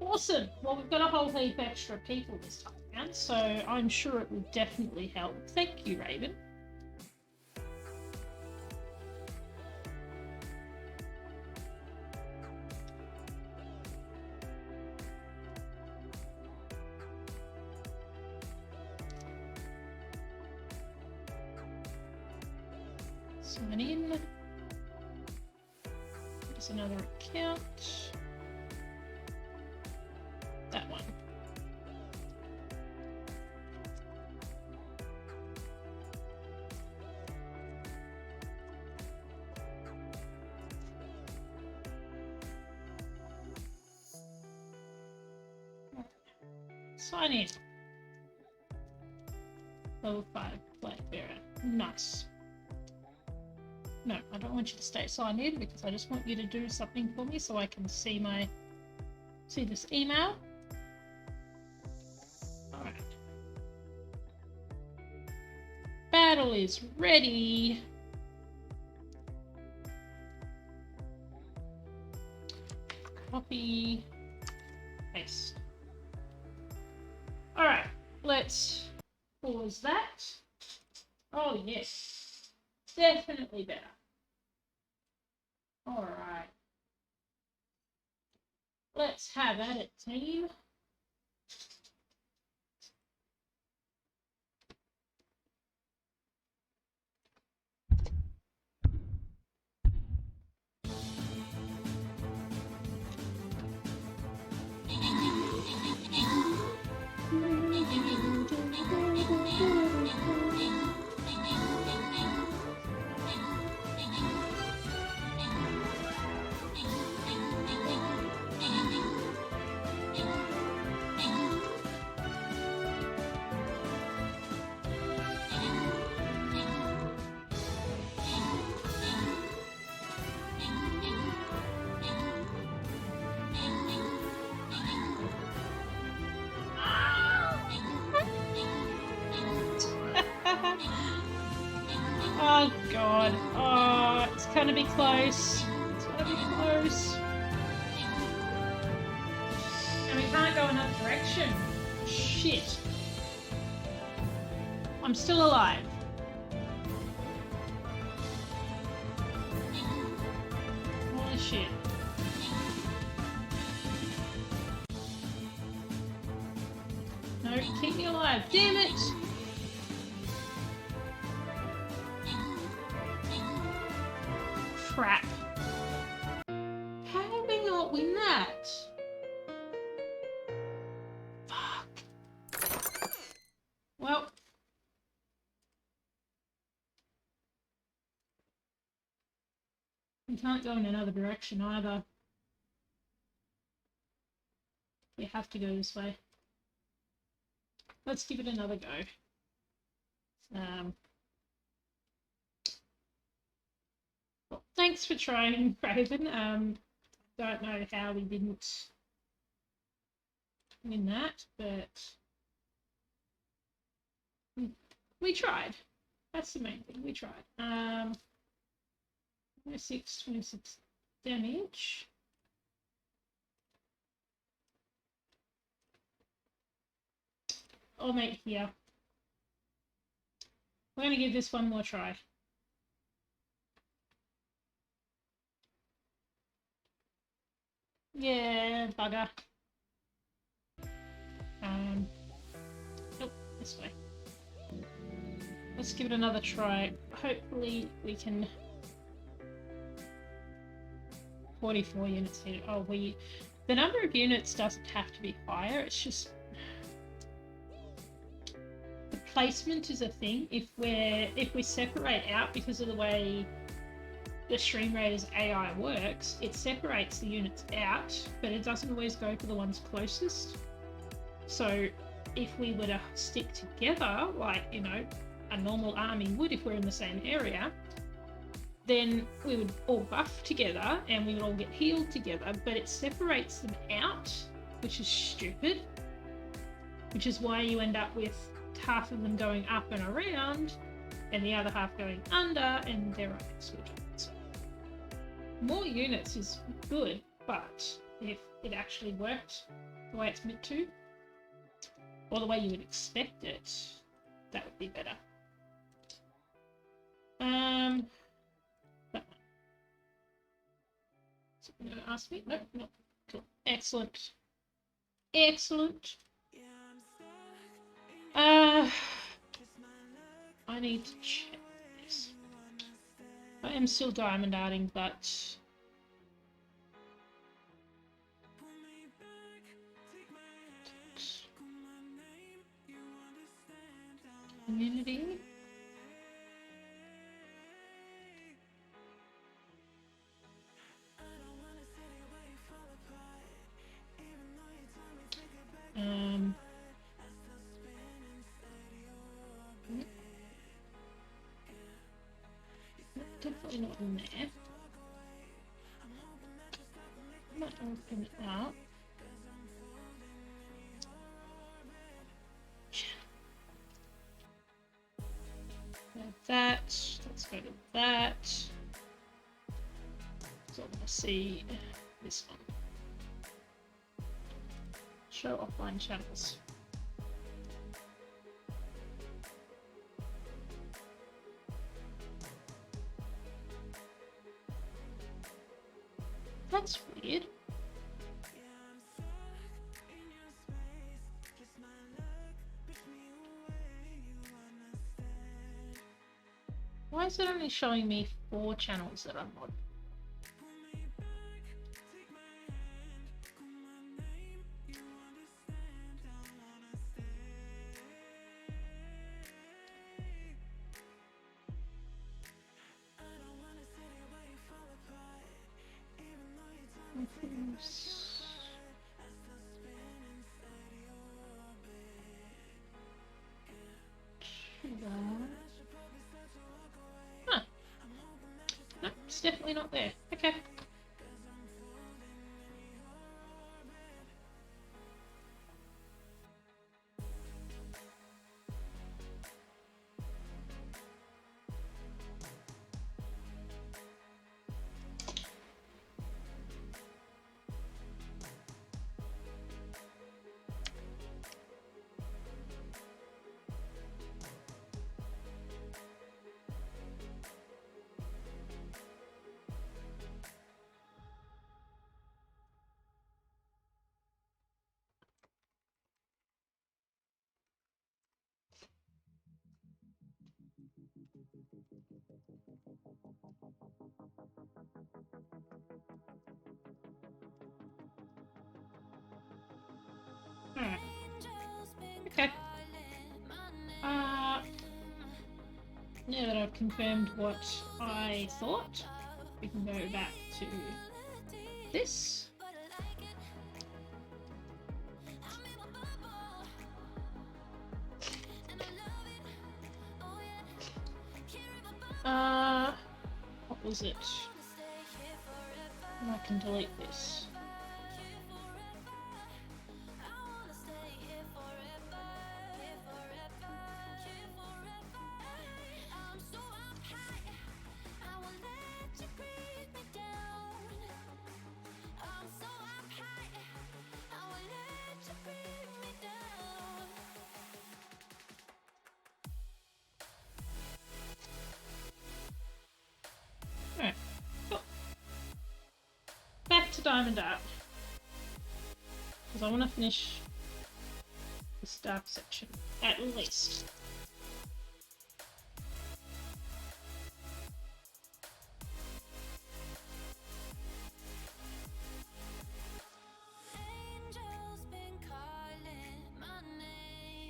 A: Awesome. Well, we've got a whole heap extra people this time around, so I'm sure it will definitely help. Thank you, Raven. Sign in. There's another account. That one. Sign in. Level 5, flag bearer. Nice. No, I don't want you to stay signed in because I just want you to do something for me so I can see this email. Alright. Battle is ready. Copy. Paste. Alright, let's pause that. Oh yes. Definitely better. Alright. Let's have at it, team. Oh god. Oh, it's gonna be close. It's gonna be close. And we can't go another direction. Shit. I'm still alive. Holy shit. No, keep me alive. Damn it! can't go in another direction either. We have to go this way. Let's give it another go. Well, thanks for trying, Raven. Don't know how we didn't win that, but we tried. That's the main thing. We tried. 26 damage. I'll make here. We're going to give this one more try. Yeah, bugger. Nope, this way. Let's give it another try. Hopefully we can... 44 units needed. Oh, the number of units doesn't have to be higher, it's just... The placement is a thing. If we separate out because of the way the Stream Raiders AI works, it separates the units out, but it doesn't always go for the ones closest. So if we were to stick together, like, you know, a normal army would if we're in the same area, then we would all buff together and we would all get healed together, but it separates them out, which is stupid. Which is why you end up with half of them going up and around and the other half going under, and there are explosions. More units is good, but if it actually worked the way it's meant to, or the way you would expect it, that would be better. That one. Something gonna ask me? Nope, not cool. Excellent. Excellent. I need to check this. I am still diamond arting, but community. Definitely not in there. I might open it up. That. Let's go to that. So I want to see this one. Show offline channels. That's weird. Why is it only showing me 4 channels that I'm on? Huh. No, it's definitely not there. Okay. Okay. Now that I've confirmed what I thought, We can go back to this. What was it? And I can delete this. Alright, cool. Back to Diamond Art. Because I want to finish this dark section, at least.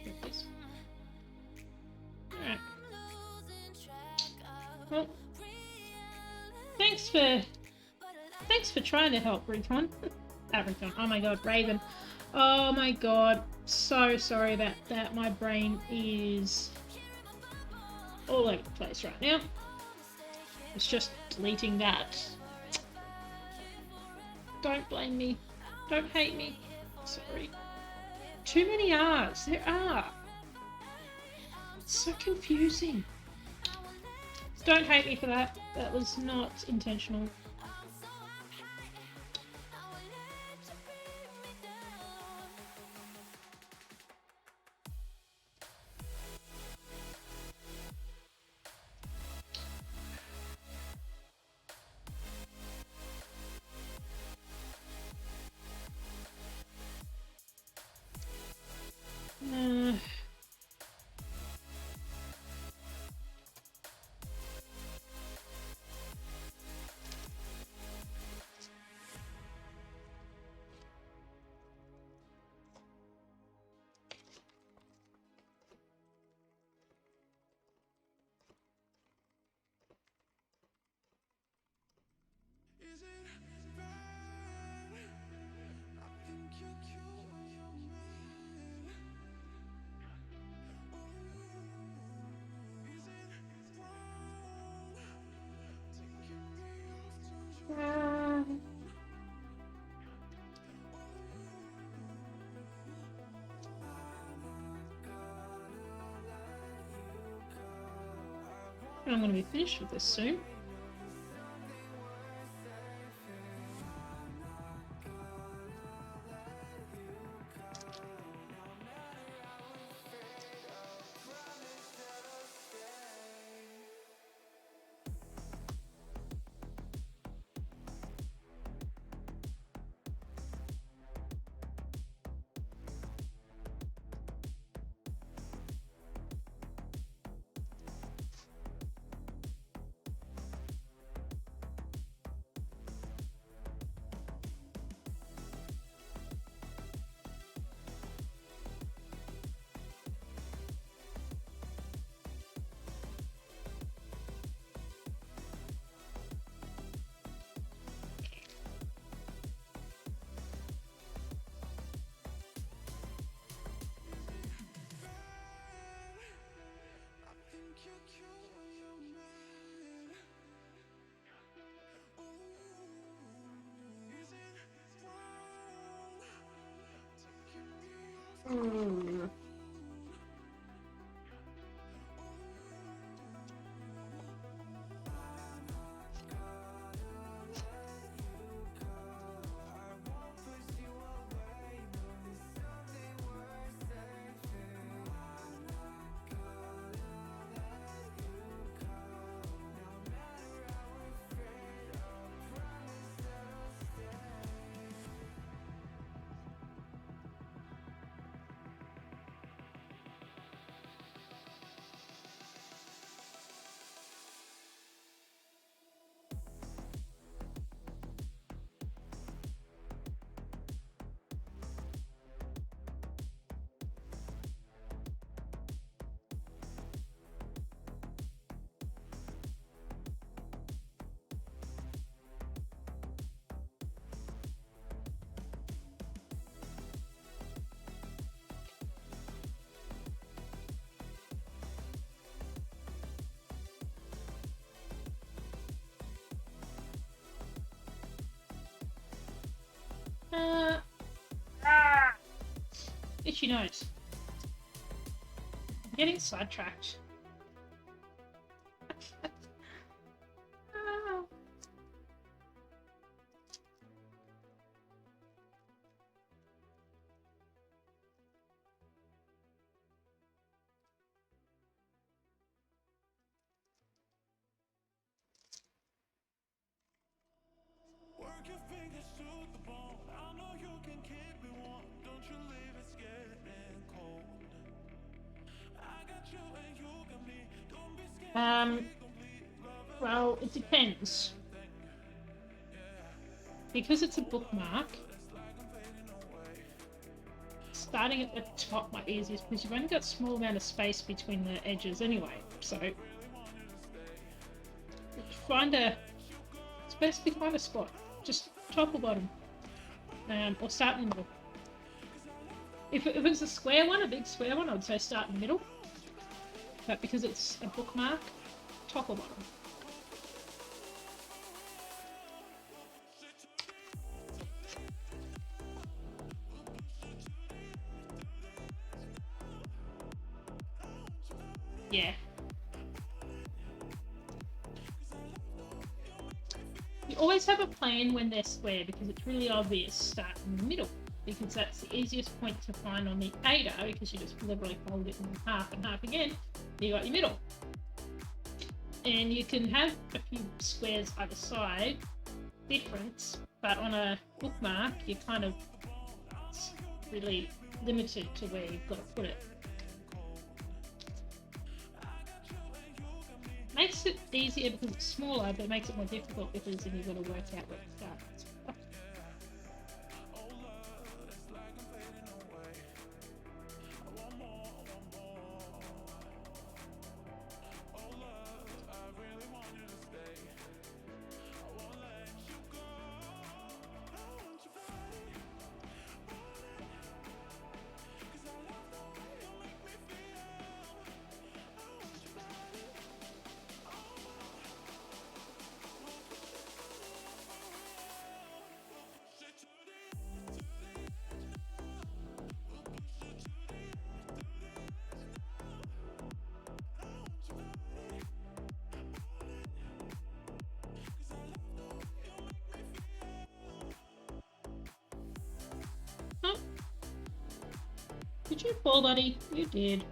A: There it is. Alright. Well, thanks for trying to help, Recon. Recon. Oh my god, Raven. Oh my god. So sorry about that. My brain is all over the place right now. It's just deleting that. Don't blame me. Don't hate me. Sorry. Too many R's. There are. It's so confusing. Don't hate me for that. That was not intentional. I'm going to be finished with this soon. Uh, itchy nose. I'm getting sidetracked. Ah.
B: Work your fingers to the bone. I know you can keep it warm. Don't you leave, it's getting cold. I got you and you got me. Don't be scared.
A: Well, it depends. Because it's a bookmark, starting at the top might be easiest because you've only got a small amount of space between the edges anyway. So it's best to find a spot, just top or bottom, or start in the middle. If it was a square one, a big square one, I'd say start in the middle. But because it's a bookmark, top or bottom. Yeah. You always have a plan when they're square because it's really obvious. Start in the middle because that's the easiest point to find on the Ada because you just literally fold it in half and half again. You got your middle. And you can have a few squares either side, different, but on a bookmark you're kind of really limited to where you've got to put it. Makes it easier because it's smaller, but it makes it more difficult because then you've got to work out where it starts. Oh. Did you fall, buddy? You did.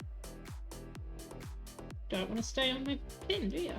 A: Don't want to stay on my pin, do you?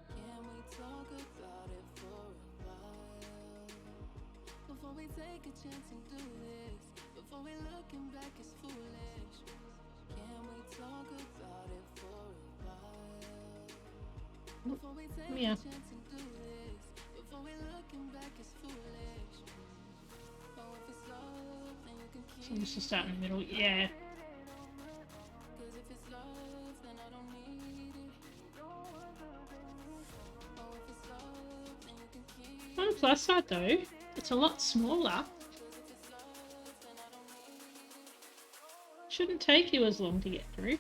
B: Can we talk about it for a while? Before we take a chance and do this, before we looking back is foolish. Can we talk about it for a while? Before we take
A: Yeah.
B: a chance and do this, before we looking back is foolish. Oh, if it's love, then you can
A: So
B: keep
A: just to start in the middle, yeah.
B: it. 'Cause if it's love, then I don't need it. Oh, if it's love, then you can keep it.
A: On the plus side though, it's a lot smaller. Shouldn't take you as long to get through.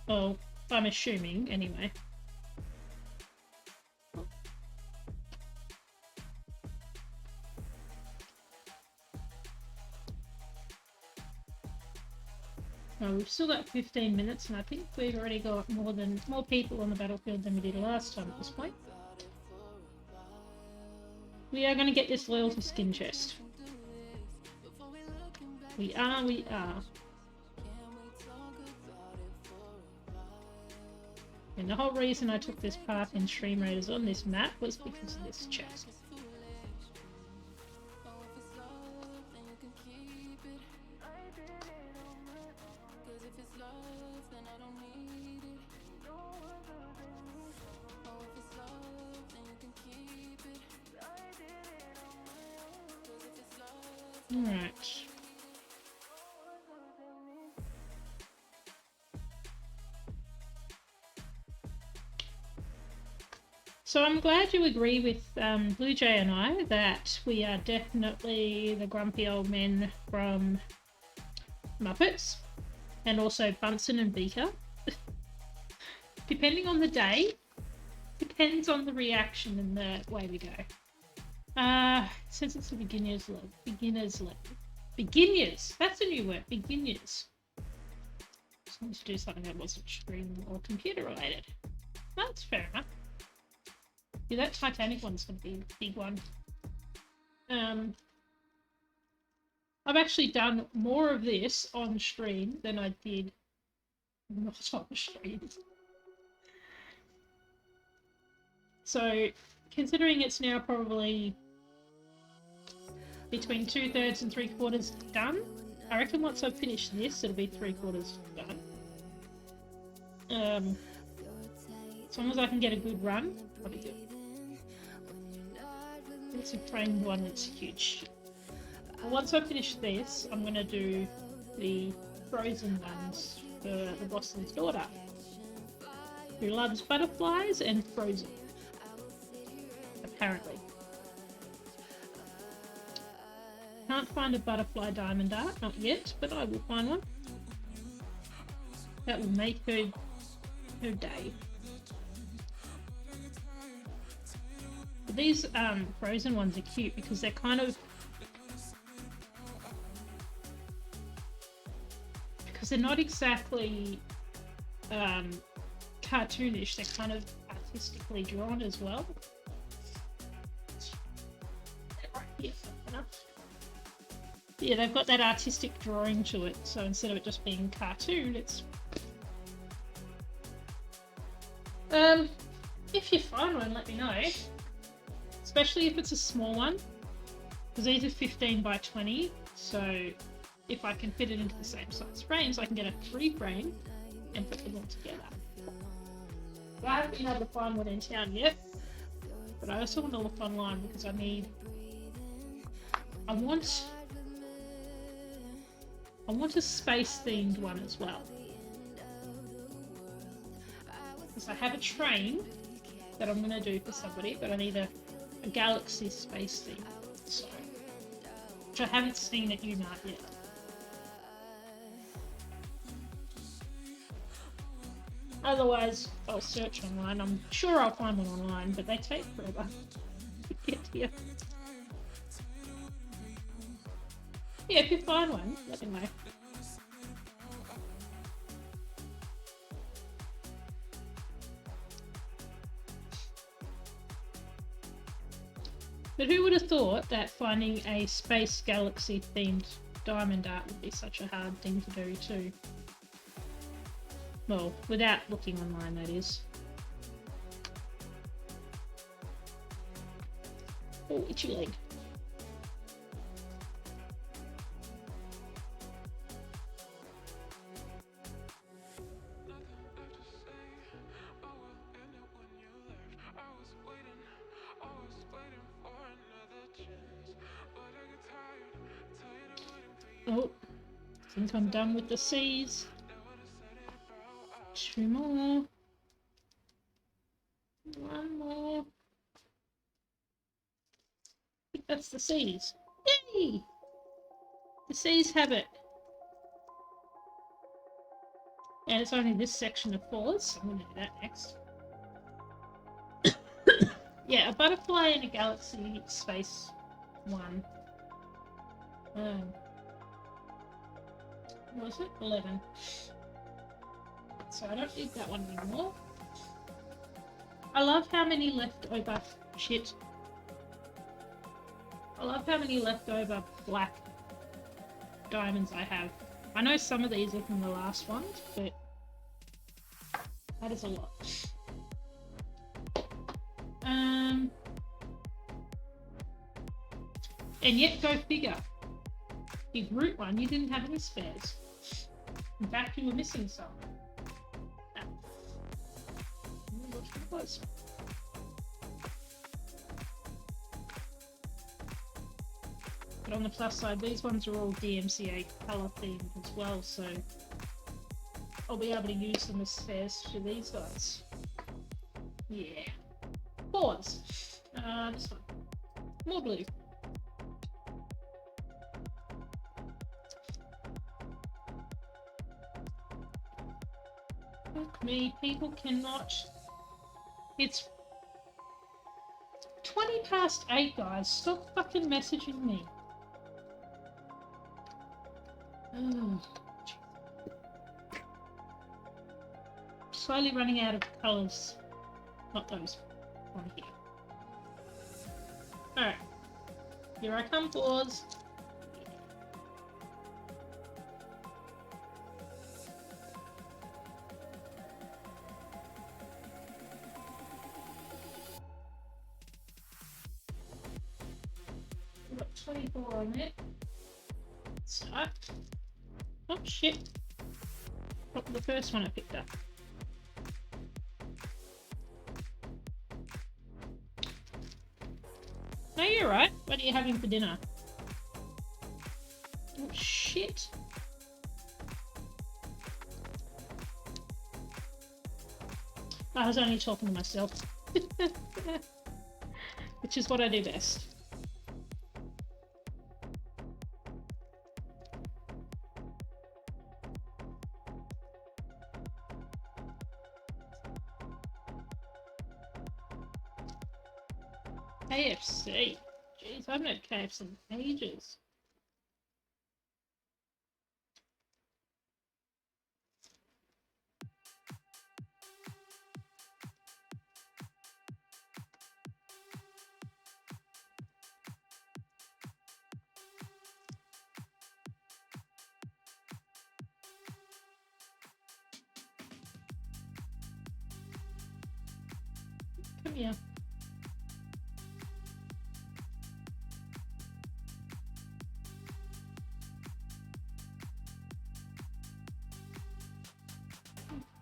A: Well, I'm assuming anyway. Well, we've still got 15 minutes, and I think we've already got more people on the battlefield than we did last time at this point. We are going to get this loyalty skin chest. We are. And the whole reason I took this path in Stream Raiders on this map was because of this chest. Alright. So I'm glad you agree with Blue Jay and I that we are definitely the grumpy old men from Muppets, and also Bunsen and Beaker. Depending on the day, depends on the reaction and the way we go. Since it's a beginner's level. Beginners! That's a new word, beginners. Just wanted to do something that wasn't stream or computer related. That's fair enough. Yeah, that Titanic one's going to be a big one. I've actually done more of this on stream than I did not on stream. So, considering it's now probably between 2/3 and 3/4 done, I reckon once I've finished this, it'll be 3/4 done. As long as I can get a good run, I'll be good. It's a framed one that's huge. But once I finish this, I'm going to do the Frozen ones for the Boston's daughter, who loves butterflies and Frozen, apparently. Can't find a butterfly diamond art, not yet, but I will find one. That will make her day. But these Frozen ones are cute because they're kind of... because they're not exactly cartoonish, they're kind of artistically drawn as well. Right here, enough. Yeah, they've got that artistic drawing to it, so instead of it just being cartoon, it's... if you find one, let me know. Especially if it's a small one, because these are 15 by 20, so if I can fit it into the same size frames, I can get a 3 frame and put them all together. But I haven't been able to find one in town yet, but I also want to look online because I want a space themed one as well. Because I have a train that I'm going to do for somebody, but I need a galaxy space theme, so, which I haven't seen at UMart yet. Otherwise, I'll search online. I'm sure I'll find one online, but they take forever to get here. Yeah, if you find one, let me know. But who would have thought that finding a space galaxy themed diamond art would be such a hard thing to do too? Well, without looking online, that is. Oh, itchy leg. Oh, I think I'm done with the C's. 2 more. 1 more. I think that's the C's. Yay! The C's have it. And it's only this section of 4s, so I'm going to do that next. Yeah, a butterfly in a galaxy space one. What was it? 11. So I don't need that one anymore. I love how many leftover shit. I love how many leftover black diamonds I have. I know some of these are from the last ones, but that is a lot. And yet, go figure. Big root one, you didn't have any spares. In fact, you were missing some. Close. But on the plus side, these ones are all DMCA colour themed as well, so I'll be able to use them as spares for these guys. Yeah. Pause. This one. More blue. Fuck me, people cannot. It's 20 past 8, guys. Stop fucking messaging me. Oh. Slowly running out of colours. Not those. On here. Alright. Here I come, pause. We've got 24 on it. Start. Oh shit. What the first one I picked up? No, you're right. What are you having for dinner? Oh shit. I was only talking to myself. Which is what I do best. KFC. Jeez, I haven't had KFC in ages. Come here.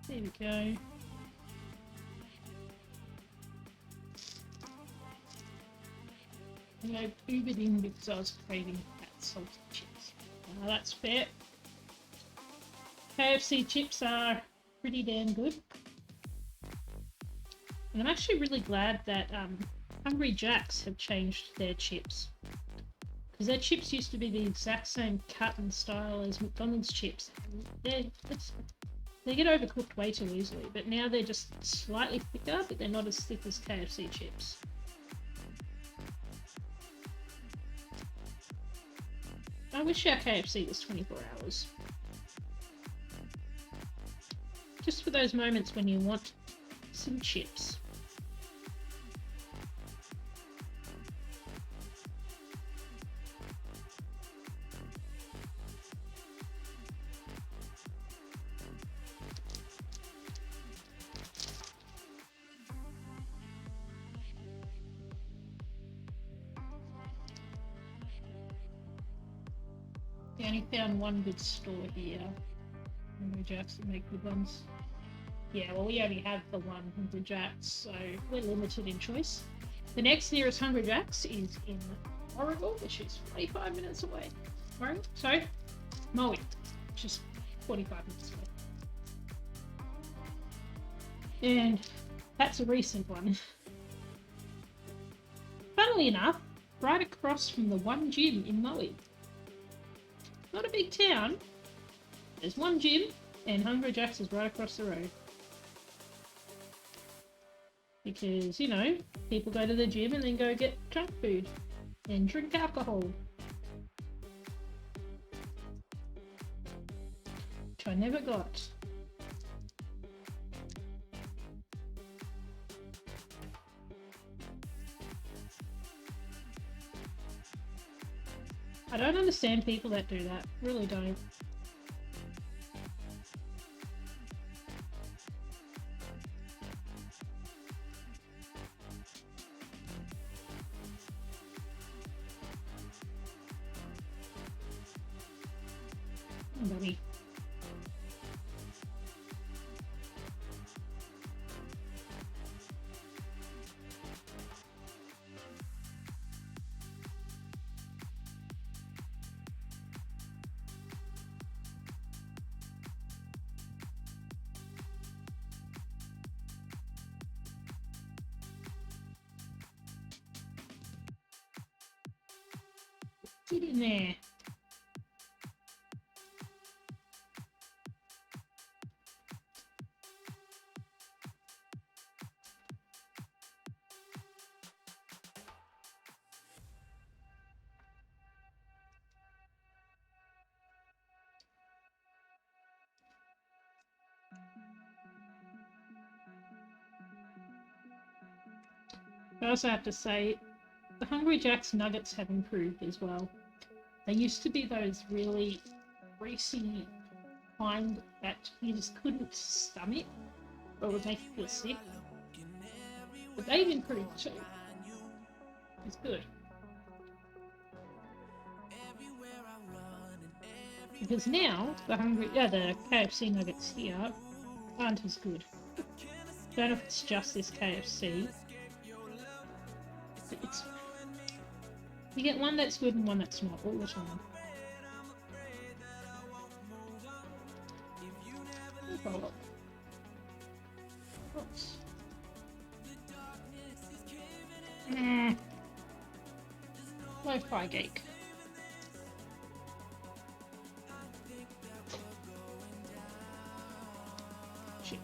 A: There we go. I Ubered in because I was craving that salty chips. That's fair. KFC chips are pretty damn good. And I'm actually really glad that Hungry Jack's have changed their chips. Because their chips used to be the exact same cut and style as McDonald's chips. They get overcooked way too easily, but now they're just slightly thicker, but they're not as thick as KFC chips. I wish our KFC was 24 hours. Just for those moments when you want some chips. I only found one good store here. Hungry Jack's that make good ones. Yeah, well, we only have the one Hungry Jack's, so we're limited in choice. The next nearest Hungry Jack's is in Warragul, which is 45 minutes away. Warragul? Sorry? Maui, which is 45 minutes away. And that's a recent one. Funnily enough, right across from the one gym in Maui. Not a big town. There's one gym, and Hungry Jack's is right across the road. Because, you know, people go to the gym and then go get junk food and drink alcohol. Which I never got. I don't understand people that do that. Really don't. Buddy. Get in there. I also have to say, the Hungry Jack's nuggets have improved as well. They used to be those really greasy kind that you just couldn't stomach or would make you feel sick. But they've improved too. It's good. Because now the KFC nuggets here aren't as good. Don't know if it's just this KFC. But you get one that's good and one that's not all the time. Oops. Lo-fi geek. Shit.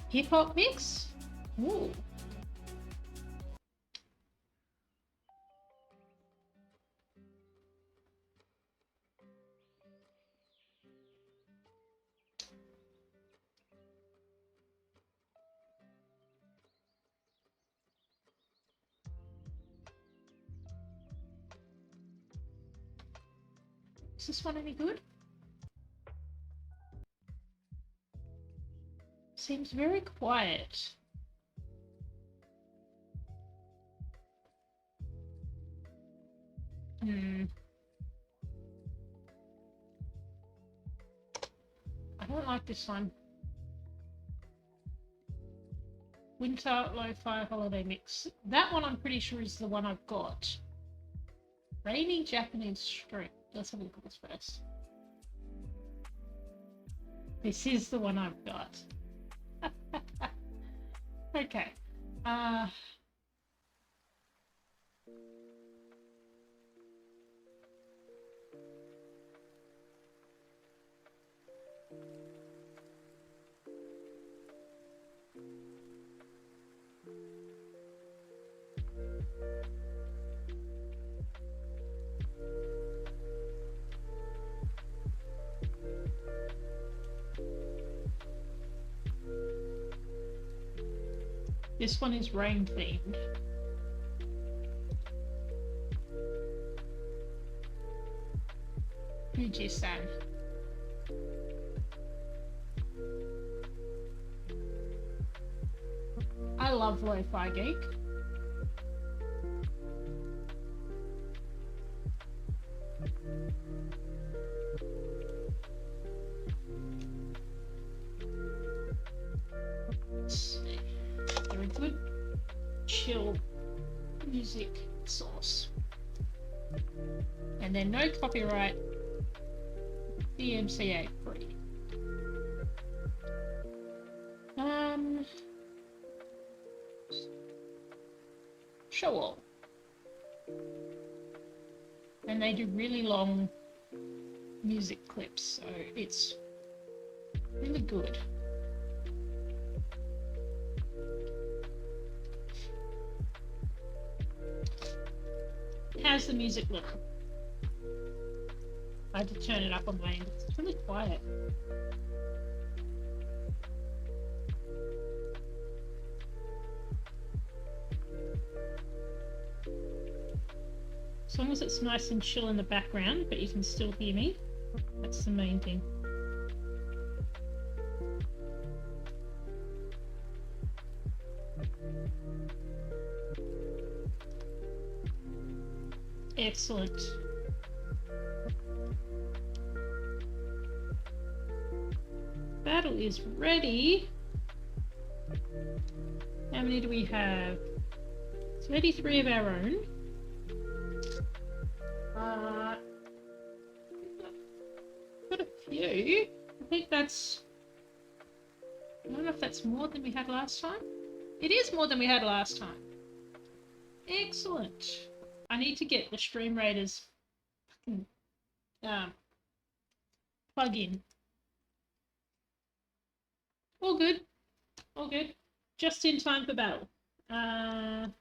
A: Hip hop mix? Ooh. Is this one any good? Seems very quiet. I don't like this one. Winter Lo-Fi Holiday Mix. That one I'm pretty sure is the one I've got. Rainy Japanese Street. Let's have a look at this first. This is the one I've got. Okay. This one is rain themed. Fuji-san. I love Lo-Fi Geek. Very good chill music source. And then no copyright, DMCA free. Show all. And they do really long music clips, so it's really good. How's the music look? I had to turn it up on my end. It's really quiet. As long as it's nice and chill in the background, but you can still hear me, that's the main thing. Excellent. Battle is ready. How many do we have? 33 of our own. Got a few. I think that's... I don't know if that's more than we had last time. It is more than we had last time. Excellent. I need to get the Stream Raiders plug in. All good. All good. Just in time for battle. At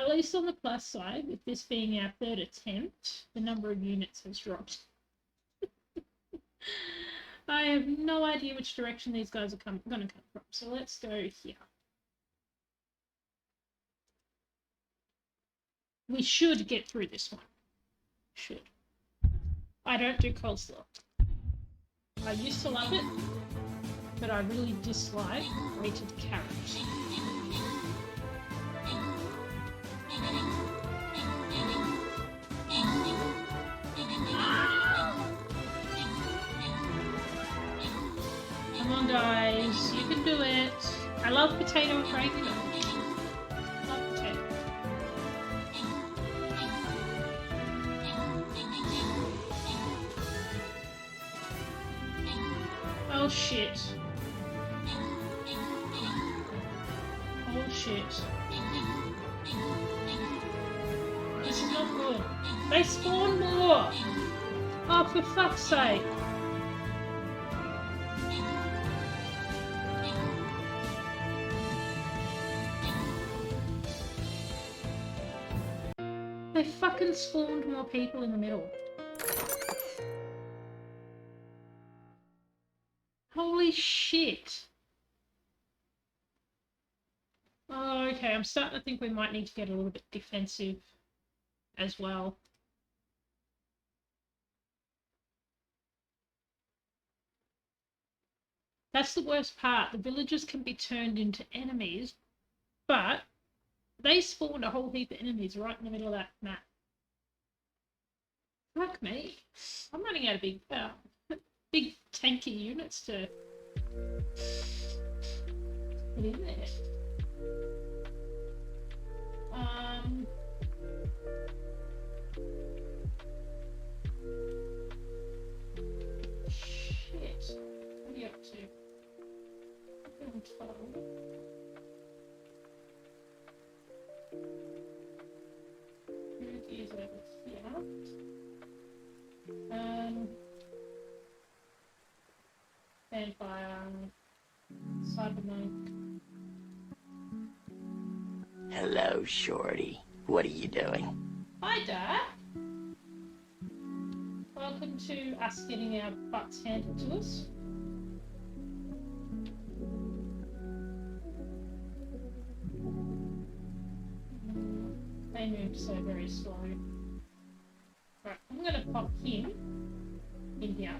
A: least on the plus side, with this being our third attempt, the number of units has dropped. I have no idea which direction these guys are going to come from. So let's go here. We should get through this one. Should. I don't do coleslaw. I used to love it, but I really dislike grated carrot. Come on, guys, you can do it. I love potato and gravy though. Love potato. Oh shit. Oh shit. This is not good. They spawn more! Oh, for fuck's sake. They fucking spawned more people in the middle. Holy shit. Oh, okay, I'm starting to think we might need to get a little bit defensive as well. That's the worst part. The villagers can be turned into enemies, but they spawned a whole heap of enemies right in the middle of that map. Fuck me. I'm running out of big tanky units to put in there. Shit. What are you up to? I'm feeling 12. Who is over here? Vampire, Cybermonk.
D: Hello, Shorty. What are you doing?
A: Hi, Dad. Welcome to us getting our butts handed to us. They move so very slow. Right, I'm going to pop him in here.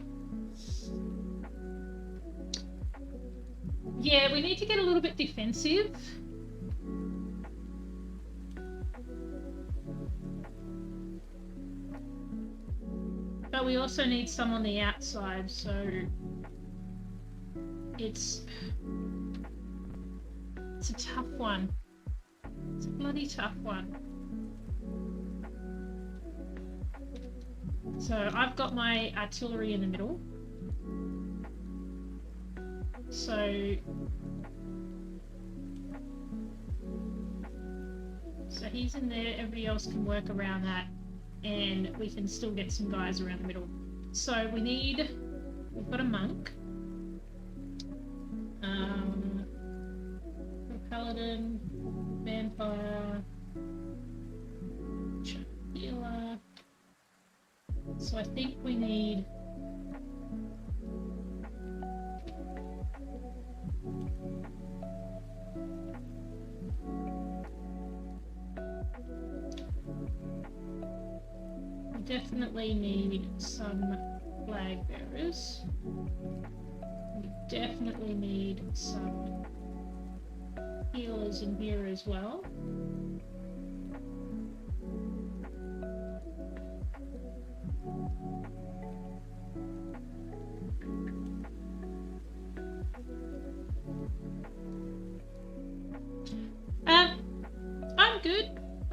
A: Yeah, we need to get a little bit defensive. But we also need some on the outside, so it's a tough one. It's a bloody tough one. So I've got my artillery in the middle. So he's in there, everybody else can work around that, and we can still get some guys around the middle. So we've got a monk, a paladin, vampire, healer. So I think we need definitely need some flag bearers. We definitely need some healers in here as well.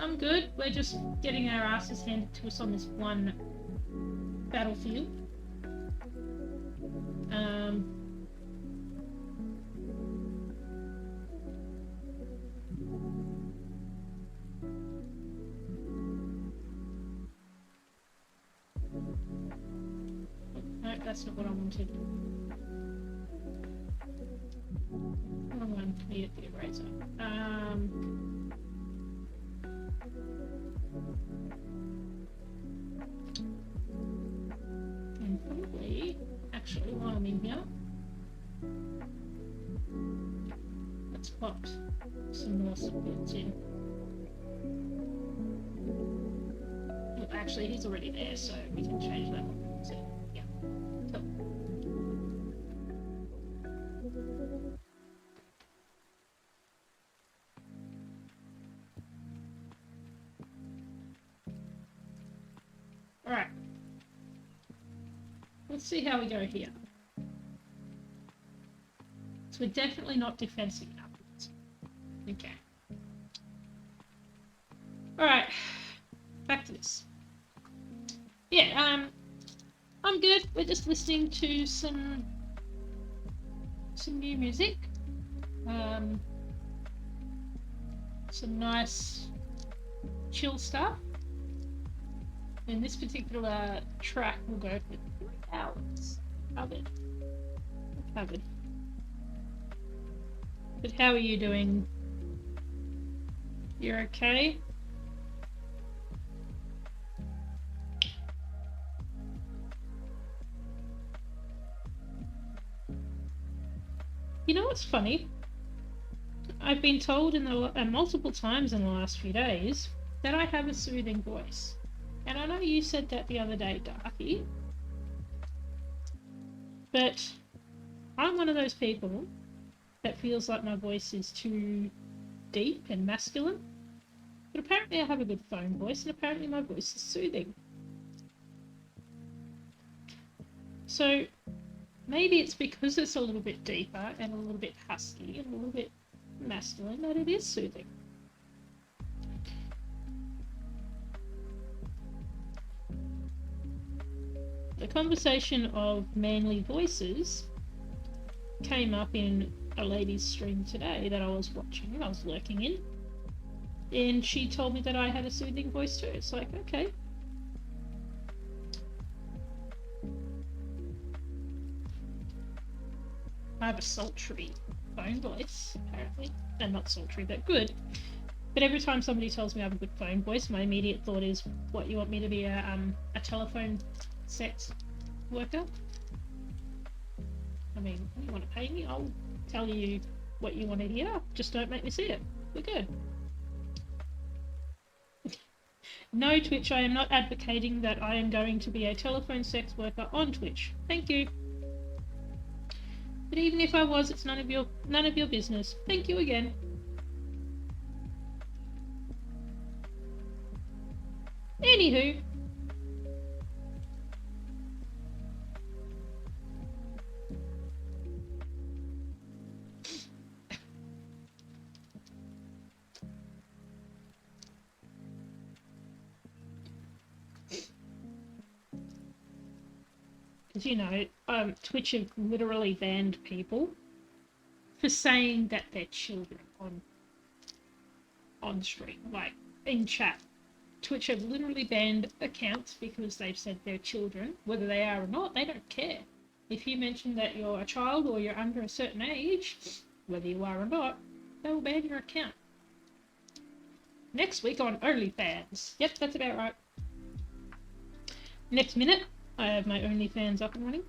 A: I'm good. We're just getting our asses handed to us on this one battlefield. that's not what I wanted. Wrong one. Needed the eraser. And probably, actually, while I'm in here, let's pop some more supports in. Well, actually, he's already there, so we can change that one. So, yeah. Cool. Alright. Let's see how we go here. So we're definitely not defensive enough. Okay. Alright. Back to this. Yeah, I'm good. We're just listening to some new music. Some nice chill stuff. And this particular track will go for 3 hours. Covered. Covered. But how are you doing? You're okay? You know what's funny? I've been told multiple times in the last few days that I have a soothing voice. And I know you said that the other day, Darky. But I'm one of those people that feels like my voice is too deep and masculine. But apparently I have a good phone voice, and apparently my voice is soothing. So maybe it's because it's a little bit deeper and a little bit husky and a little bit masculine that it is soothing. The conversation of manly voices came up in a lady's stream today that I was watching, I was lurking in, and she told me that I had a soothing voice too. It's like, okay. I have a sultry phone voice, apparently. And not sultry, but good. But every time somebody tells me I have a good phone voice, my immediate thought is, what, you want me to be a telephone sex worker? I mean, you want to pay me? I'll tell you what you want to hear. Just don't make me see it. We're good. No, Twitch, I am not advocating that I am going to be a telephone sex worker on Twitch. Thank you. But even if I was, it's none of your business. Thank you again. Anywho. Because, you know, Twitch have literally banned people for saying that they're children on stream, like in chat. Twitch have literally banned accounts because they've said they're children. Whether they are or not, they don't care. If you mention that you're a child or you're under a certain age, whether you are or not, they will ban your account. Next week on OnlyFans. Yep, that's about right. Next minute, I have my OnlyFans up and running.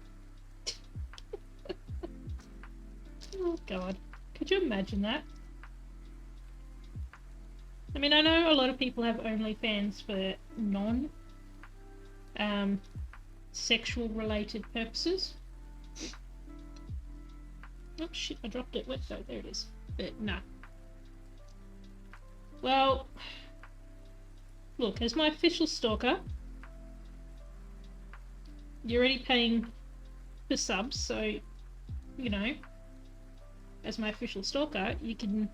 A: Oh god, could you imagine that? I mean, I know a lot of people have OnlyFans for sexual related purposes. Oh shit, I dropped it. Where'd it go? There it is. But no. Well, look, as my official stalker, you're already paying for subs, so, you know, as my official stalker, you can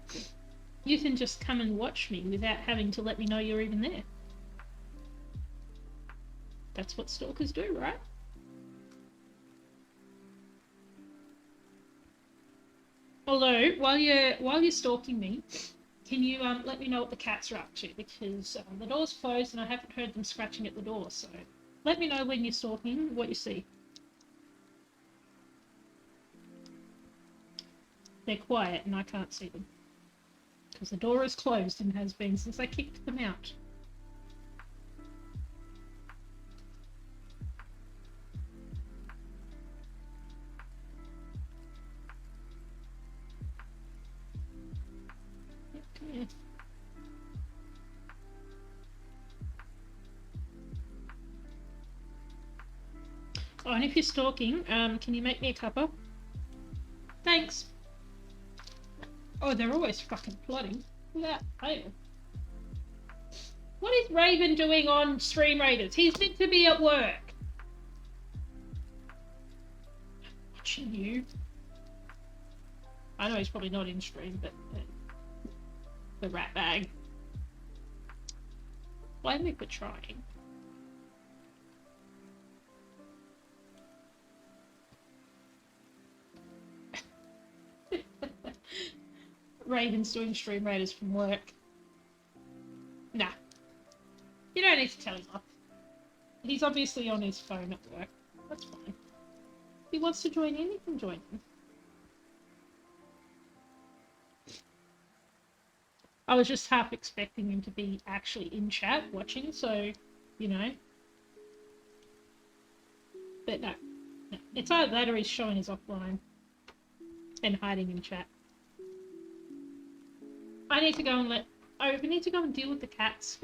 A: just come and watch me without having to let me know you're even there. That's what stalkers do, right? Although, while you're stalking me, can you let me know what the cats are up to? Because the door's closed and I haven't heard them scratching at the door, so let me know when you're stalking what you see. they're quiet and I can't see them. Because the door is closed and has been since I kicked them out. Okay. Oh, and if you're stalking, can you make me a cuppa? Thanks. Oh, they're always fucking plotting. Without fail. What is Raven doing on Stream Raiders? He's meant to be at work. Watching you. I know he's probably not in stream, but the rat bag. Blame me for trying. Raven's doing Stream Raiders from work. Nah. You don't need to tell him off. He's obviously on his phone at work. That's fine. If he wants to join in, he can join in. I was just half expecting him to be actually in chat watching, so, you know. But no. It's either that or he's showing his offline and hiding in chat. I need to go and we need to go and deal with the cats.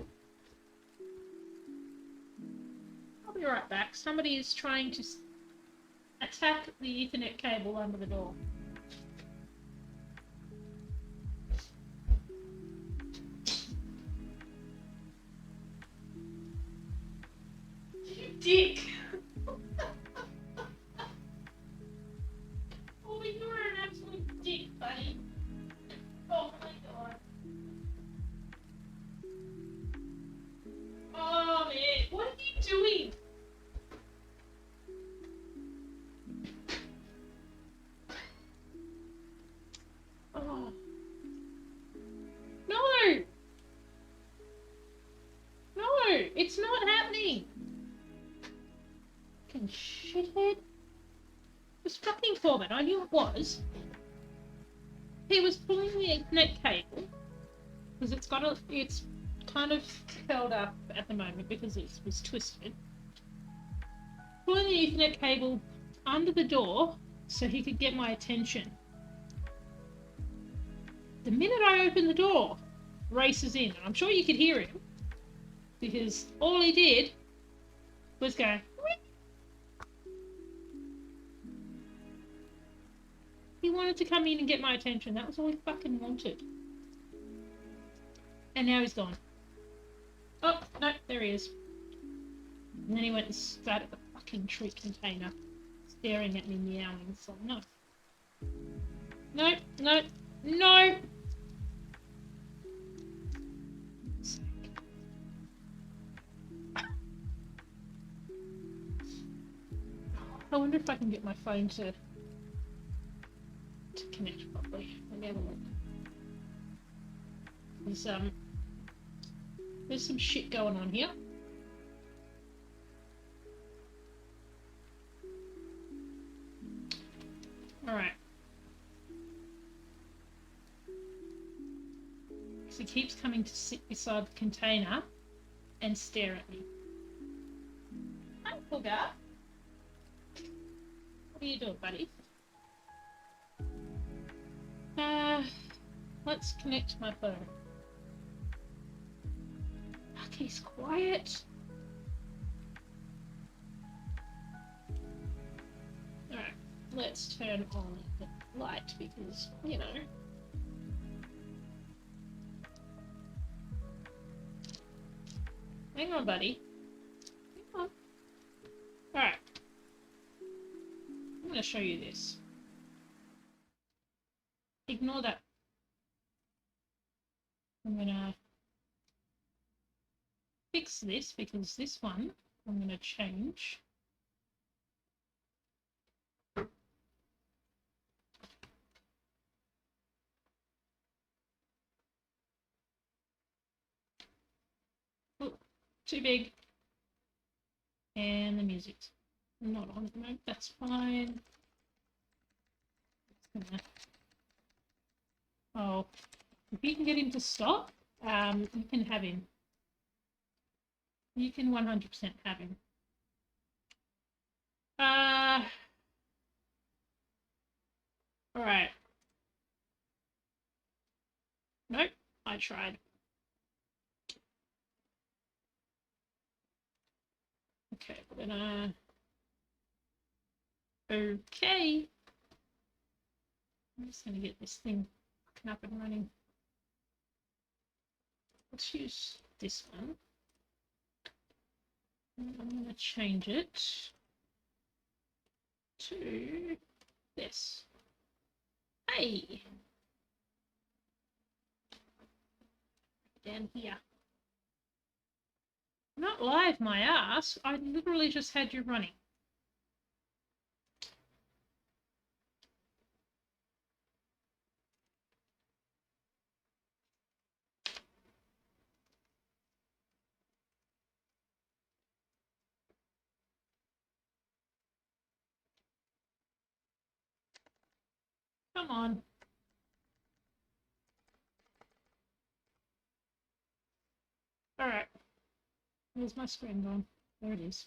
A: I'll be right back. Somebody is trying to attack the Ethernet cable under the door. You dick! Oh, you're an absolute dick, buddy. Oh my god. Oh man, what are you doing? Oh. No! No, it's not happening. Fucking shithead. This fucking Corbin, I knew it was. He was pulling the Ethernet cable because it's kind of curled up at the moment because it was twisted. Pulling the Ethernet cable under the door so he could get my attention. The minute I opened the door, races in. I'm sure you could hear him because all he did was go. He wanted to come in and get my attention. That was all he fucking wanted. And now he's gone. Oh, no, there he is. And then he went and sat at the fucking treat container, staring at me, meowing. So, no. No, no, no! I wonder if I can get my phone to connect properly. Let me have a look. There's some shit going on here. Alright. So he keeps coming to sit beside the container and stare at me. Hi, Booger. What are you doing, buddy? Let's connect my phone. Fuck, he's quiet. Alright, let's turn on the light because, you know. Hang on, buddy. Hang on. Alright. I'm going to show you this. Ignore that. I'm going to fix this because this one I'm going to change. Oh, too big. And the music's not on at the moment. That's fine. Just gonna Oh, if you can get him to stop, you can have him. You can 100% have him. Alright. Nope, I tried. Okay, we're gonna... Okay. I'm just gonna get this thing up and running. Let's use this one. And I'm gonna change it to this. Hey! Down here. Not live, my ass. I literally just had you running. Come on. Alright. Where's my screen gone? There it is.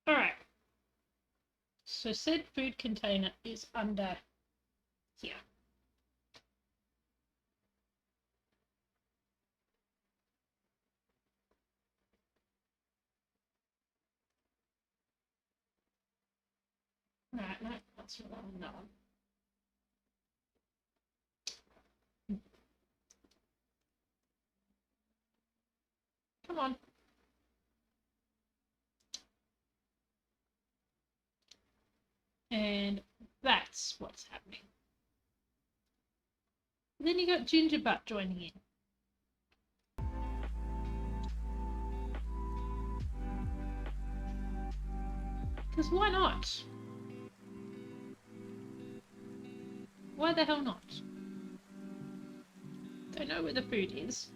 A: Alright. So said food container is under here. Right, no, that's the wrong one. Come on. And that's what's happening. And then you got Ginger Butt joining in. Because why not? Why the hell not? They know where the food is.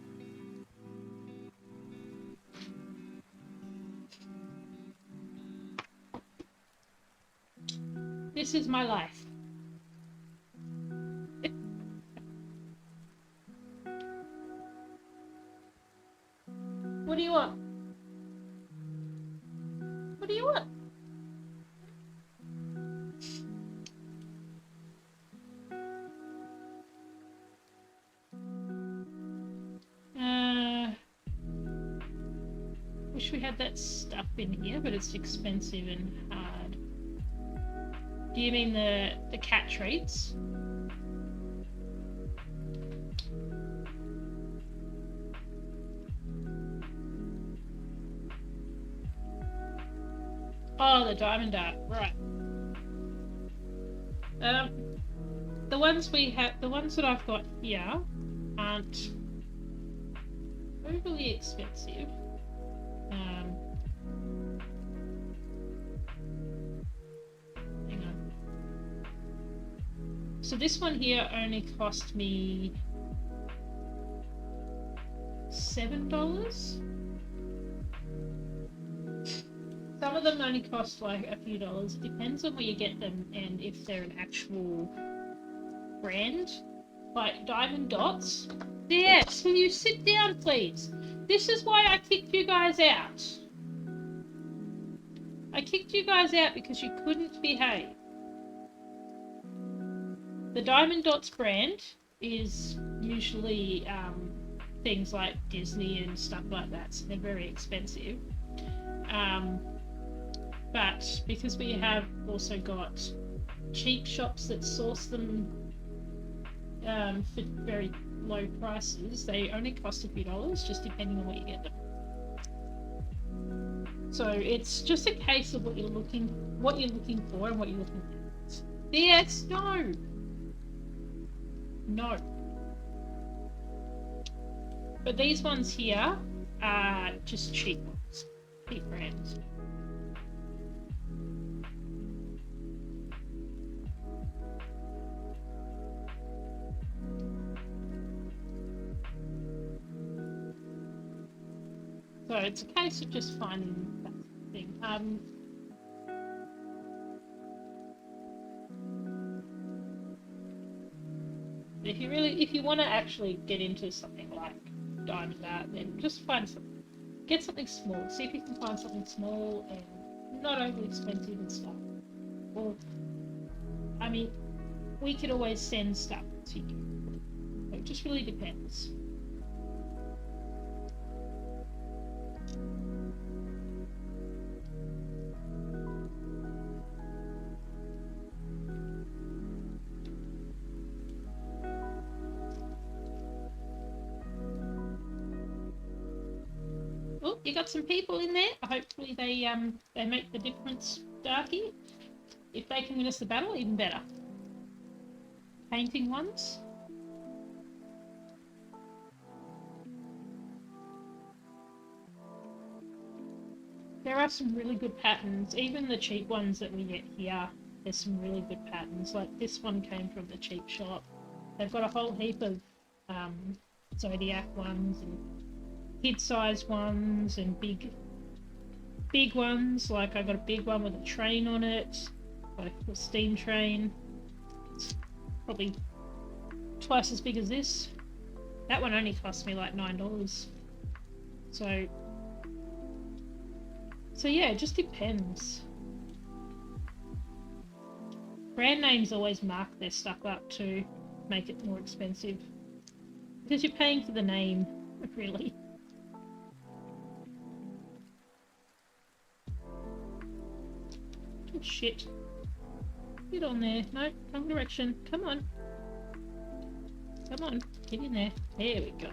A: This is my life. What do you want? What do you want? Wish we had that stuff in here, but it's expensive and hard. Do you mean the cat treats? Oh, the diamond dart, right. The ones we have, the ones that I've got here aren't overly expensive. Hang on. So this one here only cost me $7. Some of them only cost like a few dollars. It depends on where you get them and if they're an actual brand. Like Diamond Dots. Yes, will you sit down please? This is why I kicked you guys out. I kicked you guys out because you couldn't behave. The Diamond Dots brand is usually things like Disney and stuff like that, so they're very expensive. But because we have also got cheap shops that source them for very low prices, they only cost a few dollars, just depending on where you get them. So it's just a case of what you're looking for and what you're looking at. Yes, no. No. But these ones here are just cheap ones. Cheap brands. So it's a case of just finding that thing. But if you want to actually get into something like diamond art, then just get something small. See if you can find something small and not overly expensive and stuff. Or, I mean, we could always send stuff to you. So it just really depends. Oh, you got some people in there. Hopefully they make the difference, Darky. If they can win us the battle, even better. Painting ones. There are some really good patterns. Even the cheap ones that we get here, there's some really good patterns. Like this one came from the cheap shop. They've got a whole heap of Zodiac ones and kid-sized ones and big ones. Like I got a big one with a train on it, like a steam train. It's probably twice as big as this. That one only cost me like $9. So yeah, it just depends. Brand names always mark their stuff up to make it more expensive. Because you're paying for the name, really. Oh shit. Get on there. No, wrong direction. Come on. Come on. Get in there. There we go.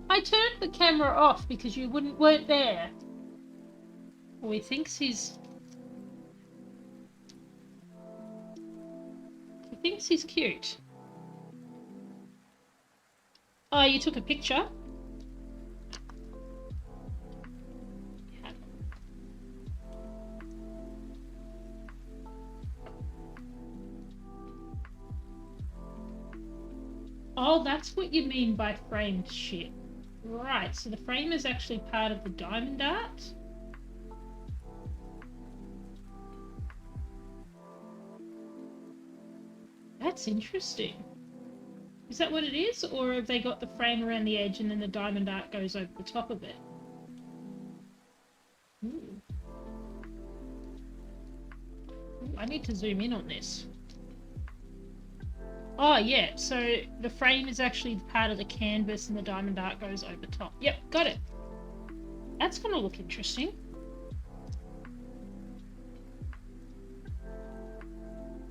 A: I turned the camera off because you weren't there. Well, he thinks he's cute. Oh, you took a picture? Oh, that's what you mean by framed shit. Right, so the frame is actually part of the diamond art. That's interesting. Is that what it is? Or have they got the frame around the edge and then the diamond art goes over the top of it? Ooh. Ooh, I need to zoom in on this. Oh yeah, so the frame is actually part of the canvas and the diamond art goes over top. Yep, got it. That's gonna look interesting.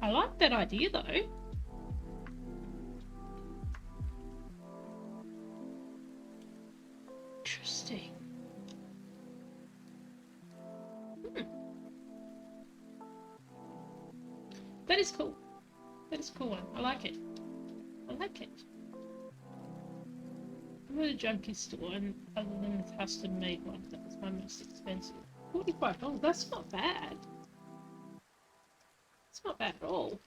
A: I like that idea though. Interesting. That is cool. That is a cool one. I like it. I like it. I'm at a junkie store, and other than the custom-made one, that was my most expensive. $45. That's not bad. It's not bad at all.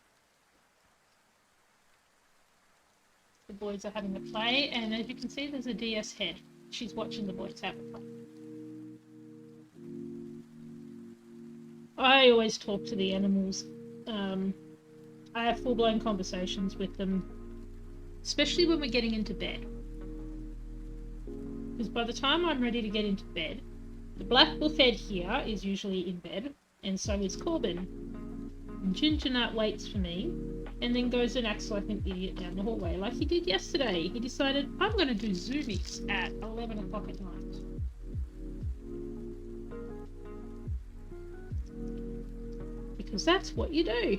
A: The boys are having a play, and as you can see, there's a DS head. She's watching the boys have a play. I always talk to the animals. I have full-blown conversations with them, especially when we're getting into bed. Because by the time I'm ready to get into bed, the black bullfed here is usually in bed, and so is Corbin. And Ginger Nut waits for me, and then goes and acts like an idiot down the hallway, like he did yesterday. He decided, I'm going to do zoomies at 11 o'clock at night. Because that's what you do.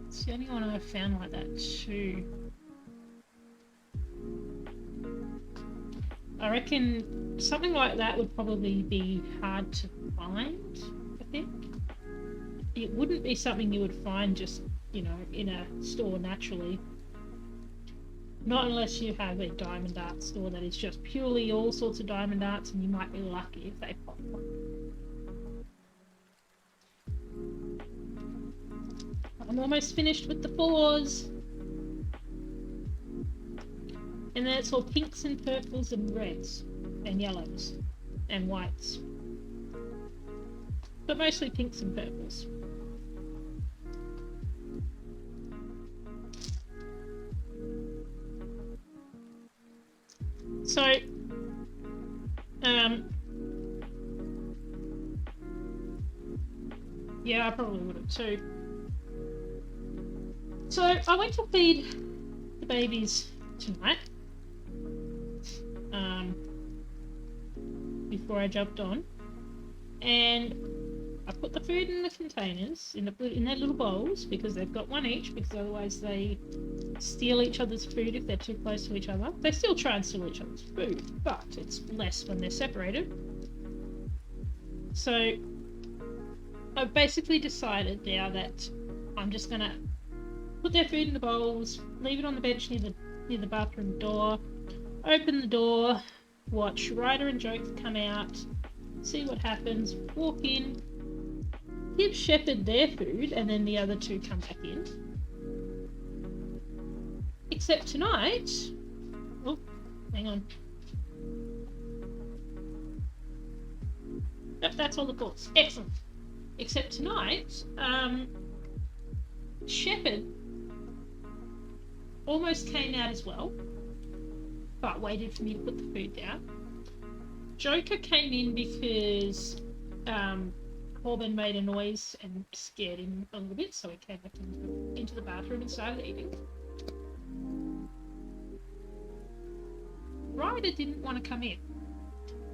A: It's the only one I've found like that too. I reckon something like that would probably be hard to find, I think. It wouldn't be something you would find just, you know, in a store naturally. Not unless you have a diamond art store that is just purely all sorts of diamond arts, and you might be lucky if they pop up. I'm almost finished with the 4s. And then it's all pinks and purples and reds and yellows and whites. But mostly pinks and purples. So, yeah, I probably would have too. So I went to feed the babies tonight, before I jumped on, and I put the food in the containers, in their little bowls, because they've got one each, because otherwise they steal each other's food if they're too close to each other. They still try and steal each other's food, but it's less when they're separated. So I've basically decided now that I'm just going to put their food in the bowls, leave it on the bench near the bathroom door, open the door, watch Ryder and Joker come out, see what happens, walk in, give Shepherd their food, and then the other two come back in. Except tonight... Oh, hang on. Yep, that's all the thoughts. Excellent. Except tonight, Shepherd almost came out as well, but waited for me to put the food down. Joker came in because Corbin made a noise and scared him a little bit, so he came back into the bathroom and started eating. Ryder didn't want to come in.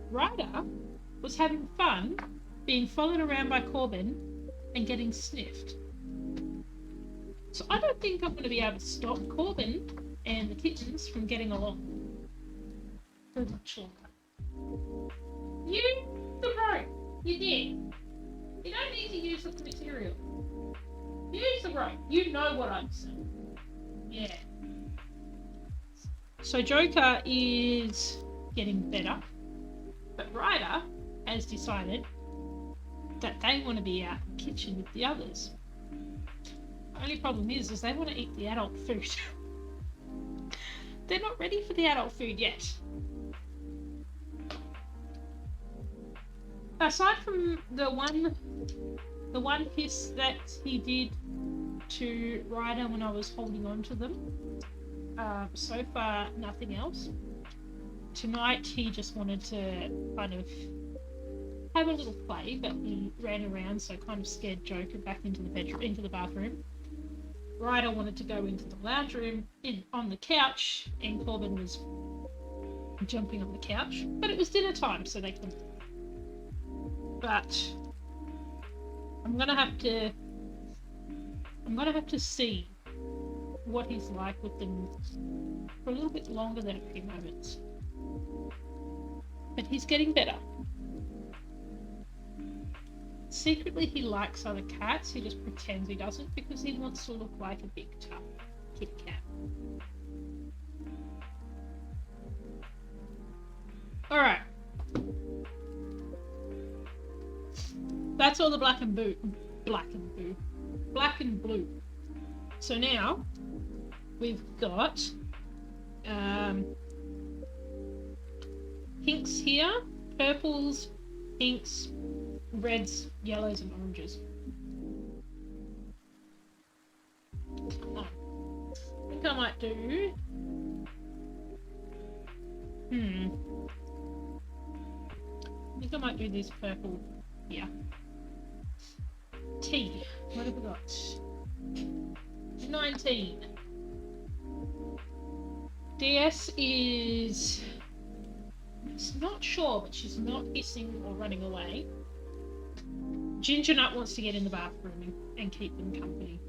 A: Ryder was having fun being followed around by Corbin and getting sniffed. So I don't think I'm going to be able to stop Corbin and the kittens from getting along for much longer. You, the rope, you did. You don't need to use the material. Use the rope. You know what I'm saying. Yeah. So Joker is getting better, but Ryder has decided that they want to be out in the kitchen with the others. The only problem is they want to eat the adult food. They're not ready for the adult food yet. Aside from the one piss that he did to Ryder when I was holding on to them, so far nothing else. Tonight he just wanted to kind of have a little play, but he ran around, so kind of scared Joker back into the bathroom. Ryder wanted to go into the lounge room on the couch, and Corbin was jumping on the couch, but it was dinner time, so they couldn't. But I'm gonna have to see what he's like with them for a little bit longer than a few moments. But he's getting better. Secretly he likes other cats, he just pretends he doesn't because he wants to look like a big tough kitty cat. Alright. That's all the black and blue. So now we've got pinks here, purples, pinks, reds, yellows and oranges. Come on. I think I might do... I think I might do this purple here. T. What have we got? 19. DS is... It's not sure, but she's not hissing or running away. Ginger Nut wants to get in the bathroom and keep them company.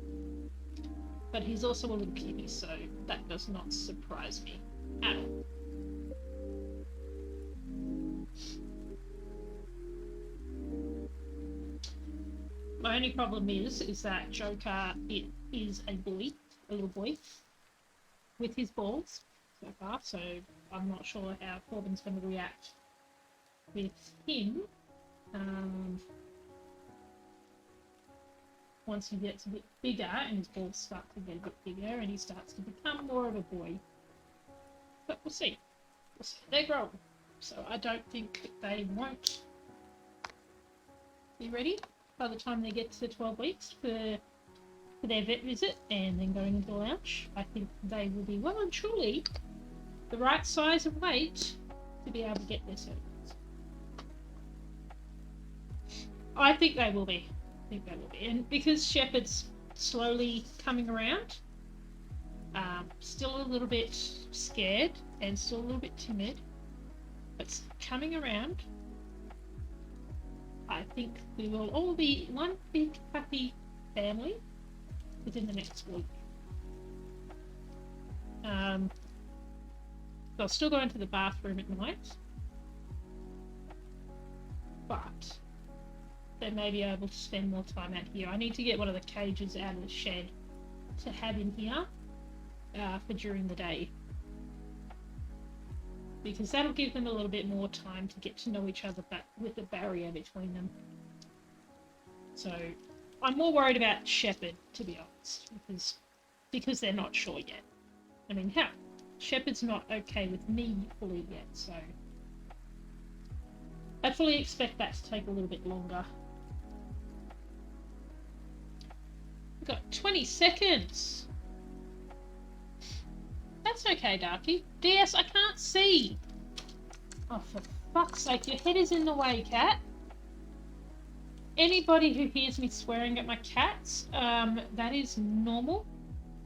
A: But he's also a little kitty, so that does not surprise me at all. My only problem is that Joker is a little boy, with his balls so far, so I'm not sure how Corbin's going to react with him. once he gets a bit bigger and his balls start to get a bit bigger and he starts to become more of a boy. But we'll see. We'll see. They're growing. So I don't think they won't be ready by the time they get to 12 weeks for their vet visit and then going into the lounge. I think they will be well and truly the right size and weight to be able to get their certificates. I think they will be. And because Shepherd's slowly coming around, still a little bit scared and still a little bit timid, but coming around, I think we will all be one big happy family within the next week. They'll still go into the bathroom at night, but they may be able to spend more time out here. I need to get one of the cages out of the shed to have in here for during the day, because that'll give them a little bit more time to get to know each other, but with a barrier between them. So I'm more worried about Shepherd, to be honest, because they're not sure yet. I mean, hell, Shepherd's not okay with me fully yet, so I fully expect that to take a little bit longer. We've got 20 seconds. That's okay, Darky. DS, I can't see. Oh, for fuck's sake, your head is in the way, cat. Anybody who hears me swearing at my cats, that is normal.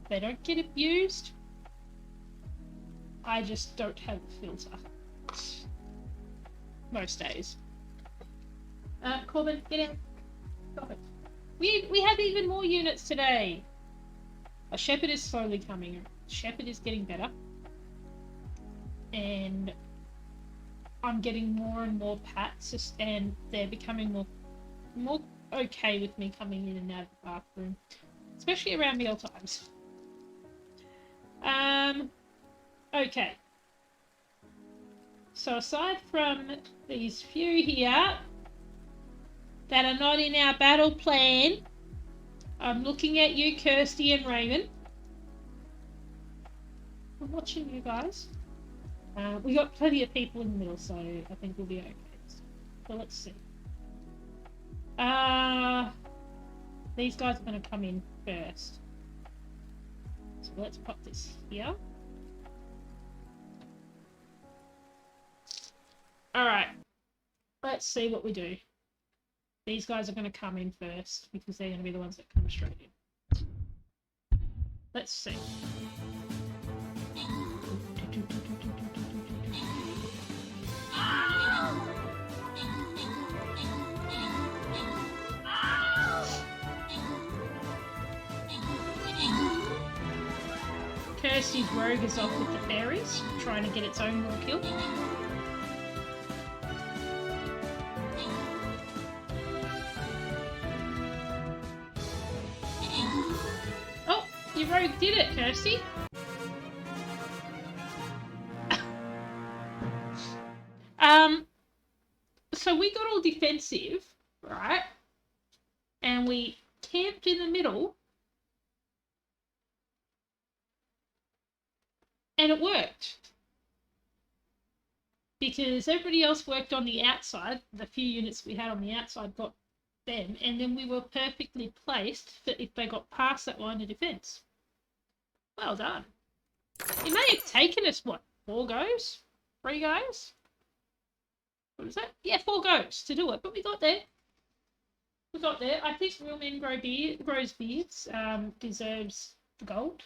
A: They don't get abused. I just don't have a filter. Most days. Corbin, get out. Stop it. We have even more units today. A Shepherd is slowly coming. Shepherd is getting better. And I'm getting more and more pats, and they're becoming more okay with me coming in and out of the bathroom. Especially around meal times. Okay. So aside from these few here that are not in our battle plan, I'm looking at you, Kirsty and Raymond. I'm watching you guys. We got plenty of people in the middle, so I think we'll be okay. So let's see. These guys are going to come in first. So let's pop this here. Alright. Let's see what we do. These guys are going to come in first because they're going to be the ones that come straight in. Let's see. Kirsty's rogue is off with the fairies, trying to get its own little kill. Oh, your rogue did it, Kirsty. So we got all defensive, right? And we camped in the middle. And it worked. Because everybody else worked on the outside. The few units we had on the outside got them. And then we were perfectly placed for if they got past that line of defence. Well done. It may have taken us, what, 4 goes? 3 goes? What is that? Yeah, 4 goes to do it. But we got there. We got there. I think Real Men Grows Beards deserves the gold.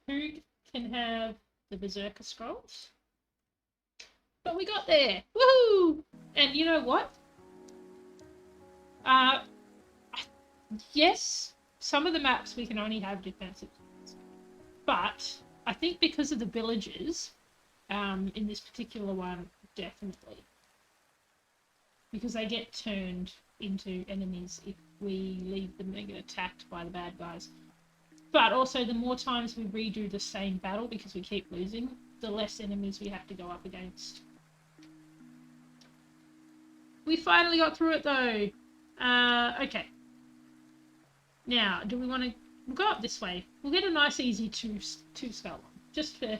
A: Who can have the Berserker Scrolls? But we got there! Woohoo! And you know what? Yes, some of the maps we can only have defensive ones. But I think because of the villages, in this particular one, definitely. Because they get turned into enemies if we leave them and get attacked by the bad guys. But also, the more times we redo the same battle, because we keep losing, the less enemies we have to go up against. We finally got through it, though. Okay. Now, do we want to... We'll go up this way. We'll get a nice, easy two skull one. Just for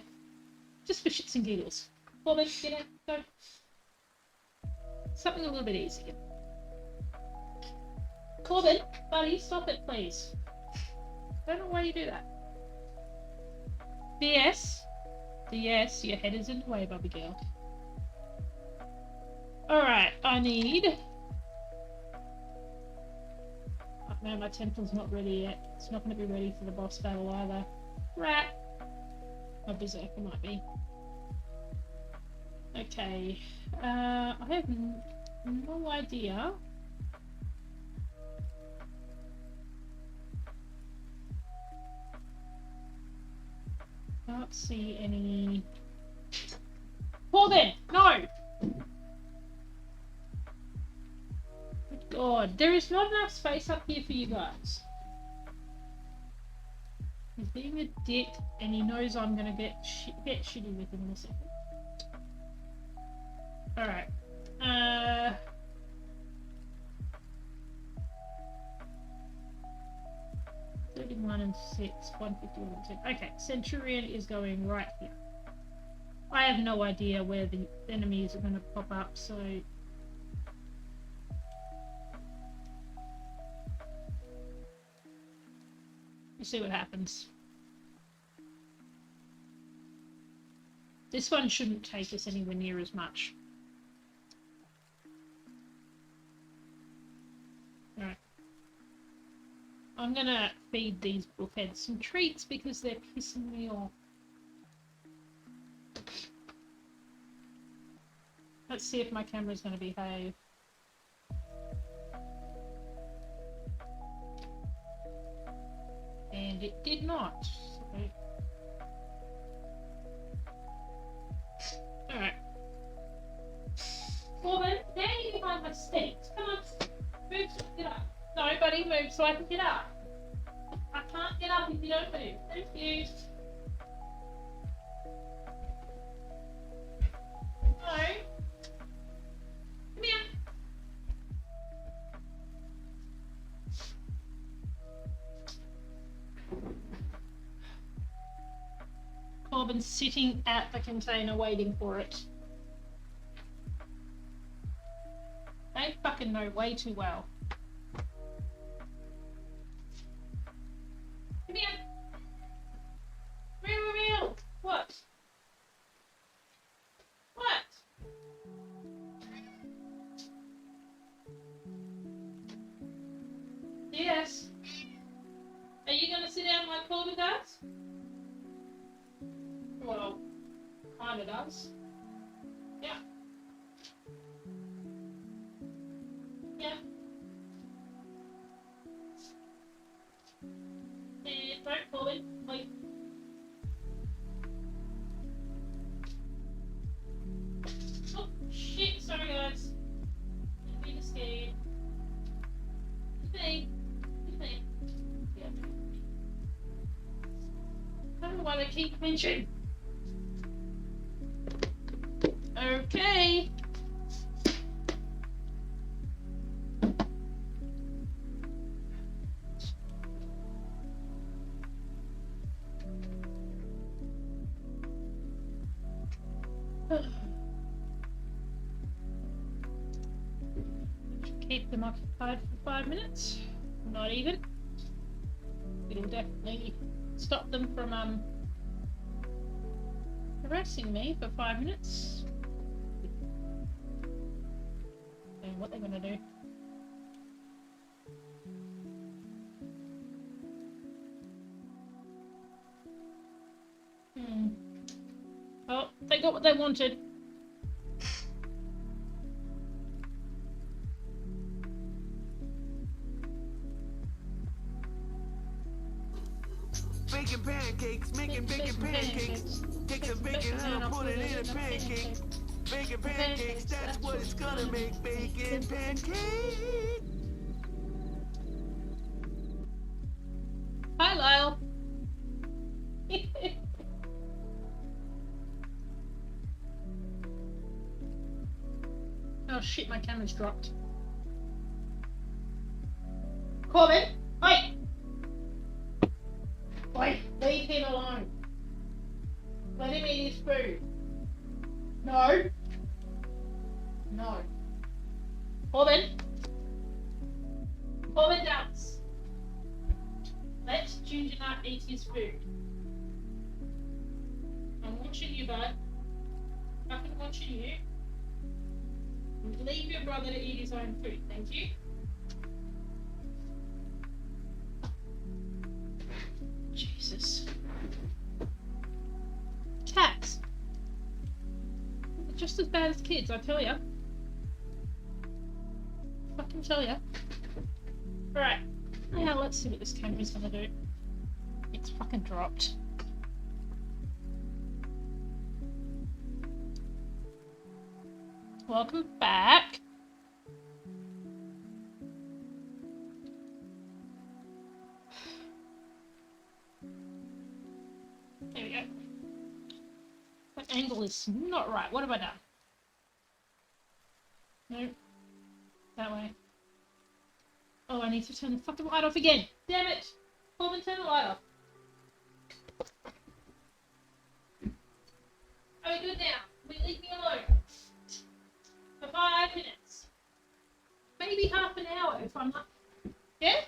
A: shits and giggles. Corbin, get in. Go. Something a little bit easier. Corbin, buddy, stop it, please. I don't know why you do that. DS. DS, your head is in the way, Bobby girl. Alright, I need... Oh, no, my temple's not ready yet. It's not going to be ready for the boss battle either. Rat! Oh, Berserker might be. Okay. I have no idea. Can't see any... Corbin! No! Good God, there is not enough space up here for you guys. He's being a dick, and he knows I'm gonna get shitty with him in a second. Alright. 31 and 6, 151 and 10. Okay, Centurion is going right here. I have no idea where the enemies are going to pop up, so... We'll see what happens. This one shouldn't take us anywhere near as much. Alright. I'm gonna feed these bullheads some treats because they're pissing me off. Let's see if my camera's gonna behave. And it did not. So... Alright. Corbin, now you behind my stakes. Come on. Move, get up. No, buddy, move so I can get up. I can't get up if you don't move. Thank you. No. Come here. Corbin's sitting at the container waiting for it. They fucking know way too well. Come here. Real. What? What? Yes. Are you gonna sit down like Corbin does? Well, kinda does. Yeah. Yeah. And don't pull it. Wait. Oh, shit. Sorry, guys. Didn't mean to scare you. It's me. It's me. Yeah. I don't know why they keep mentioning. Okay. Keep them occupied for 5 minutes. Not even. It'll definitely stop them from harassing me for 5 minutes. And what they're gonna do. Oh, they got what they wanted.
C: Baking pancakes, making bacon pancakes. Take some bacon and I'll put it in a pancake. Bacon pancakes, that's what it's gonna make. Bacon pancakes.
A: Hi, Lyle. Oh shit, my camera's dropped. Corbin, wait! Wait, leave him alone. Let him eat his food. No. No. Corbin. Corbin Dance. Let Ginger Nut eat his food. I'm watching you, bud. Fucking watching you. Leave your brother to eat his own food, thank you. Jesus. Cats. They're just as bad as kids, I tell ya. Fucking tell ya. Alright. Now let's see what this camera's gonna do. It's fucking dropped. Welcome back. There we go. That angle is not right. What have I done? No. That way. Oh, I need to turn the fucking light off again. Damn it! Corbin, turn the light off. Are we good now? Will you leave me alone? For 5 minutes. Maybe half an hour if I'm not... Yeah?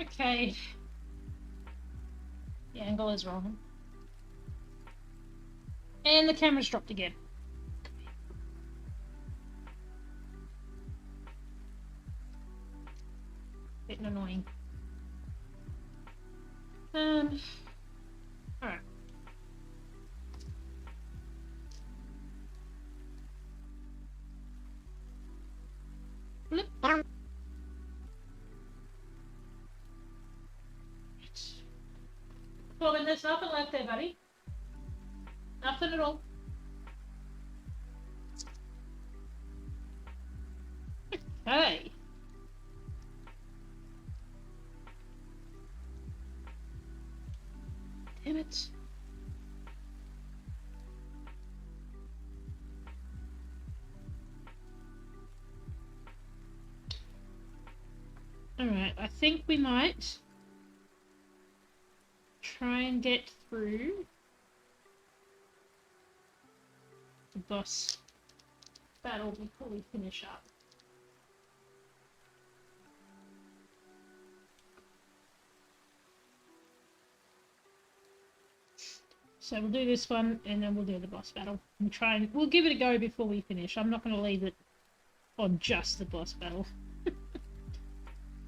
A: Okay. The angle is wrong. And the camera's dropped again. Bit annoying. Alright. Flip. Corbin, there's nothing left there, buddy. Nothing at all. Okay. Damn it. Alright, I think we might try and get through the boss battle before we finish up. So we'll do this one and then we'll do the boss battle and we'll give it a go before we finish. I'm not going to leave it on just the boss battle.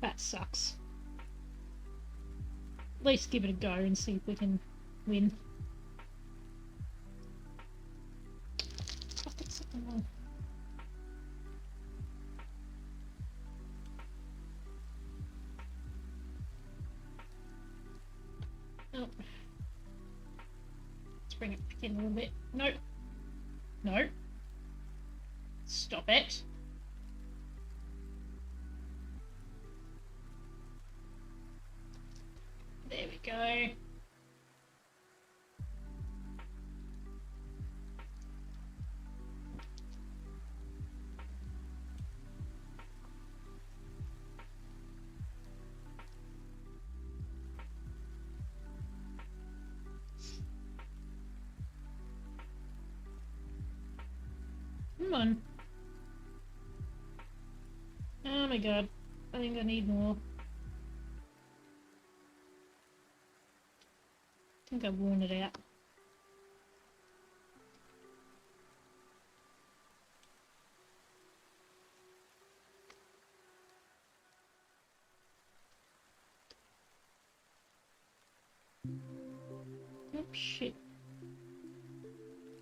A: That sucks. At least give it a go and see if we can win. I've got something wrong. Oh. Let's bring it back in a little bit. Nope. No. Stop it. There we go. Come on. Oh my god. I think I need more. I think I've worn it out. Oh shit.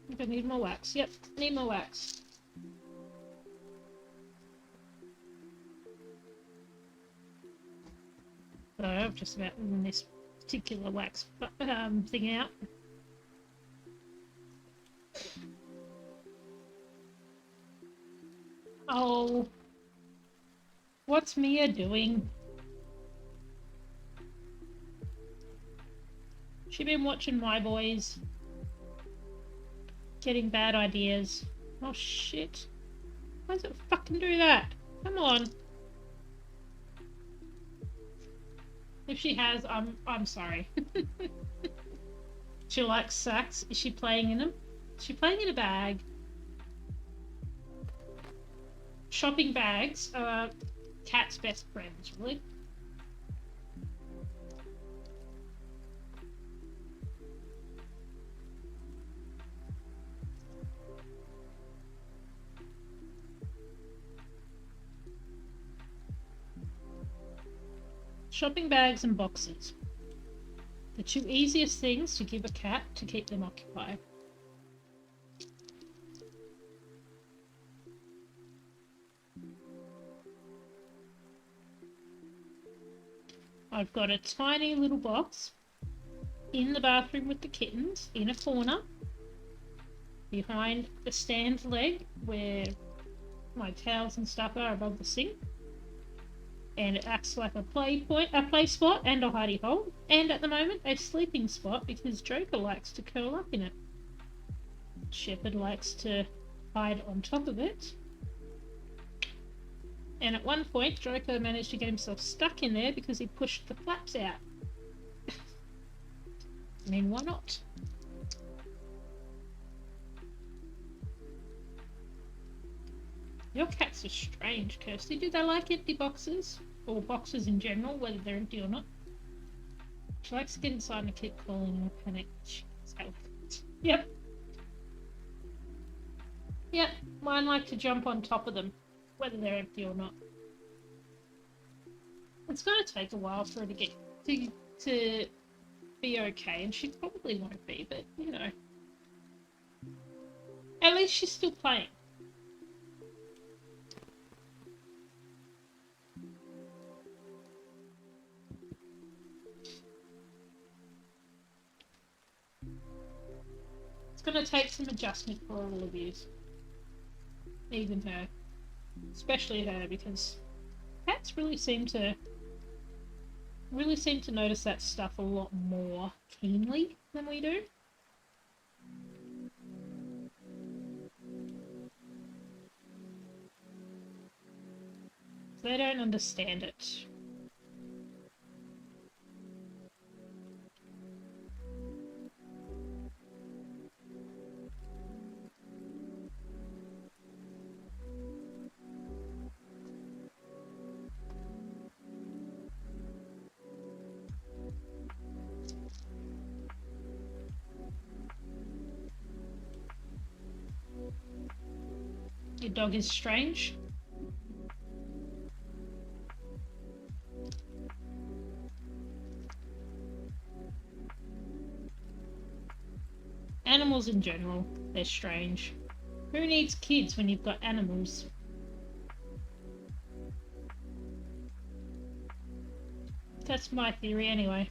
A: I think I need more wax. Yep, need more wax. So I've just about worn this particular wax thing out. Oh, what's Mia doing? She been watching My Boys, getting bad ideas. Oh shit. Why does it fucking do that? Come on. If she has, I'm sorry. She likes sacks. Is she playing in them? Is she playing in a bag? Shopping bags are cat's best friends, really. Shopping bags and boxes. The two easiest things to give a cat to keep them occupied. I've got a tiny little box in the bathroom with the kittens in a corner behind the stand leg where my towels and stuff are above the sink. And it acts like a play spot and a hidey hole, and at the moment a sleeping spot because Joker likes to curl up in it. Shepherd likes to hide on top of it. And at one point Joker managed to get himself stuck in there because he pushed the flaps out. I mean, why not? Your cats are strange, Kirsty. Do they like empty boxes? Or boxes in general, whether they're empty or not? She likes to get inside and keep calling and panic. Yep. Yep, mine like to jump on top of them, whether they're empty or not. It's going to take a while for her to get to be okay, and she probably won't be, but, you know. At least she's still playing. It's going to take some adjustment for all of you. Even her. Especially her, because cats really seem to notice that stuff a lot more keenly than we do. They don't understand it. Your dog is strange. Animals in general, they're strange. Who needs kids when you've got animals? That's my theory anyway.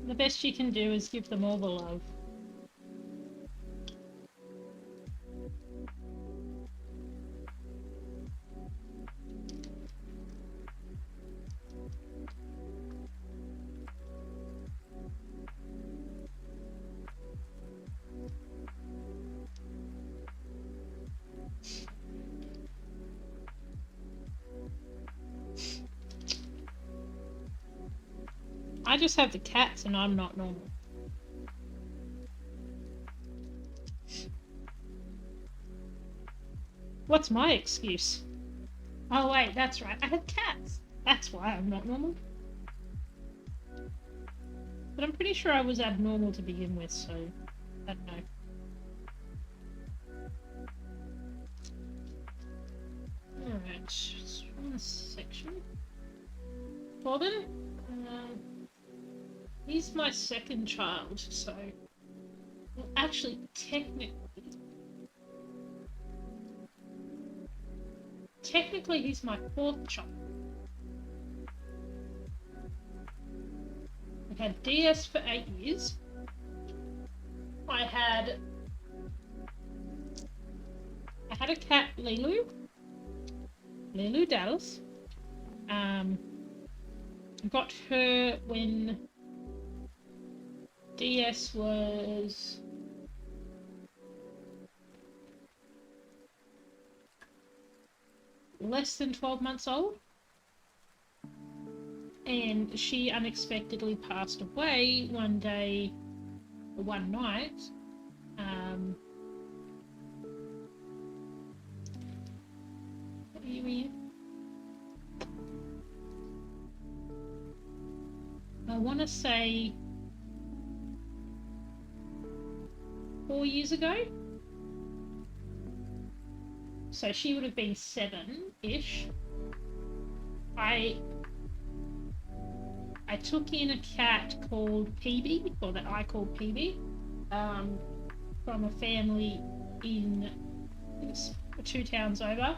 A: The best you can do is give them all the love. I just have the cats and I'm not normal. What's my excuse? Oh wait, that's right, I have cats. That's why I'm not normal. But I'm pretty sure I was abnormal to begin with, so I don't know. Alright, so in this section. Corbin? He's my second child, so... Well, actually technically he's my fourth child. I had DS for 8 years. I had a cat, Lilu Dallas. I got her when DS was less than 12 months old, and she unexpectedly passed away one day, or one night. What are you in? I want to say 4 years ago. So she would have been 7-ish. I took in a cat called PB, or that I called PB, from a family in 2 towns over,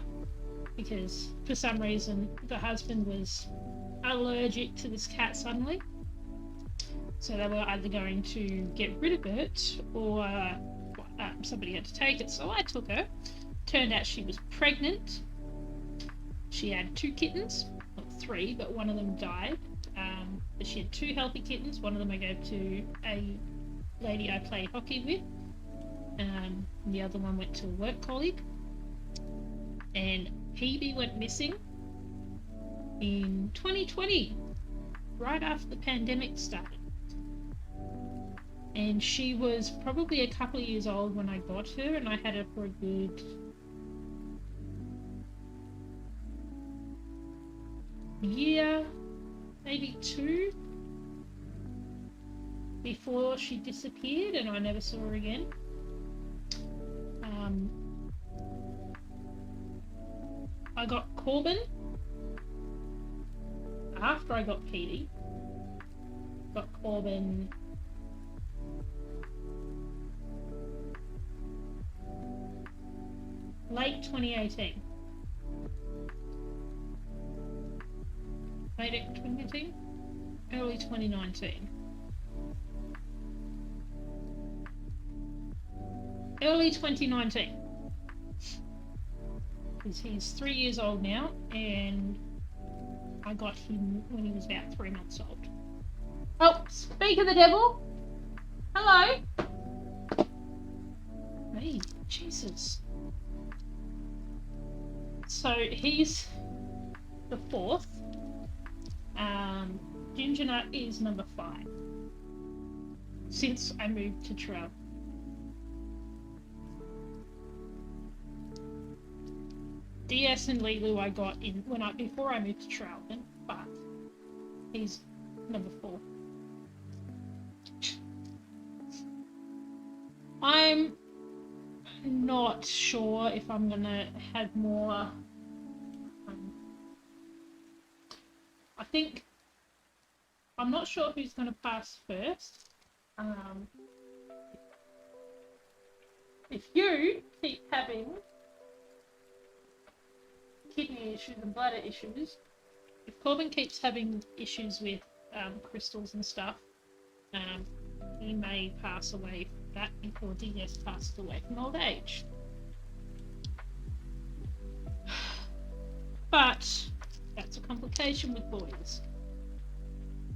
A: because for some reason the husband was allergic to this cat suddenly. So they were either going to get rid of it or somebody had to take it. So I took her. Turned out she was pregnant. She had 2 kittens, not 3, but one of them died. But she had 2 healthy kittens. One of them I gave to a lady I play hockey with. And the other one went to a work colleague. And PB went missing in 2020, right after the pandemic started. And she was probably a couple of years old when I got her, and I had her for a good year, maybe 2, before she disappeared, and I never saw her again. I got Corbin after I got Petey. Got Corbin late 2018. Late 2018? Early 2019. Early 2019. Because he's 3 years old now, and I got him when he was about 3 months old. Oh, speak of the devil! Hello! Me, Jesus. So he's the 4th. Ginger Nut is number 5. Since I moved to Trell. DS and Lilu I got in before I moved to Trowden, but he's number 4. I'm not sure if I'm gonna have more. I think I'm not sure who's gonna pass first. If you keep having kidney issues and bladder issues, if Corbin keeps having issues with crystals and stuff, he may pass away from that before DS passes away from old age. But that's a complication with boys.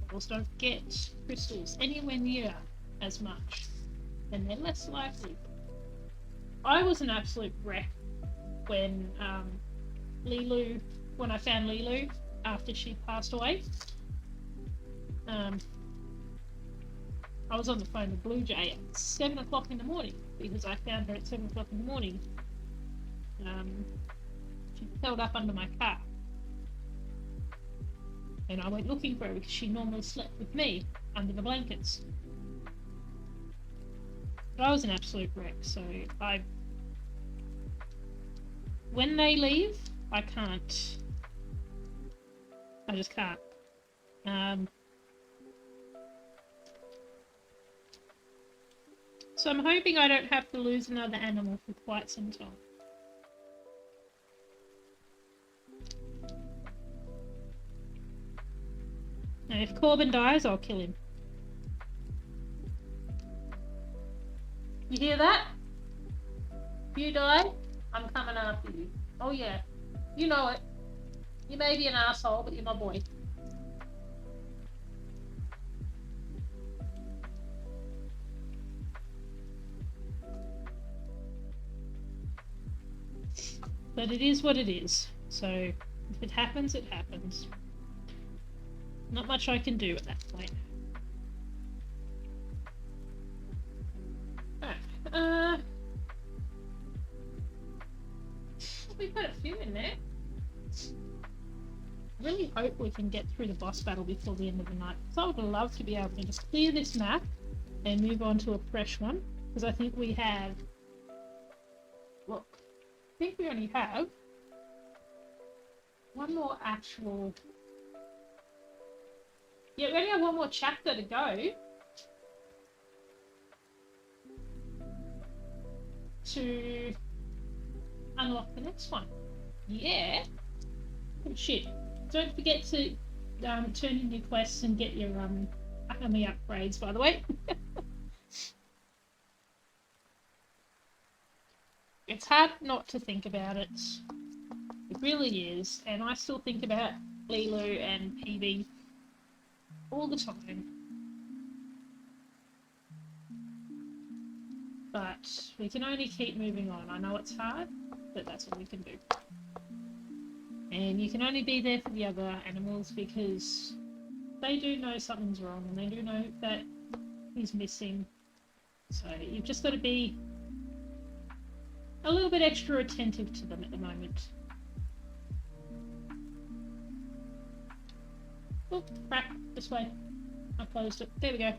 A: Girls don't get crystals anywhere near as much, and they're less likely. I was an absolute wreck when when I found Lilu after she passed away. I was on the phone with Blue Jay at 7 o'clock in the morning because I found her at 7 o'clock in the morning. She held up under my car. And I went looking for her because she normally slept with me under the blankets. But I was an absolute wreck, so when they leave, I can't. I just can't. So So I'm hoping I don't have to lose another animal for quite some time. Now, if Corbin dies, I'll kill him. You hear that? If you die, I'm coming after you. Oh yeah, you know it. You may be an asshole, but you're my boy. But it is what it is. So if it happens, it happens. Not much I can do at that point. Alright, we've got a few in there. I really hope we can get through the boss battle before the end of the night. So I would love to be able to just clear this map and move on to a fresh one. Because I think we have... Look, I think we only have one more actual... Yeah, we only have one more chapter to go to unlock the next one. Yeah. Oh shit. Don't forget to turn in your quests and get your army upgrades, by the way. It's hard not to think about it. It really is. And I still think about Lilu and PB all the time. But we can only keep moving on. I know it's hard, but that's what we can do. And you can only be there for the other animals because they do know something's wrong and they do know that he's missing. So you've just got to be a little bit extra attentive to them at the moment. Oh, crap. This way. I closed it. There we go.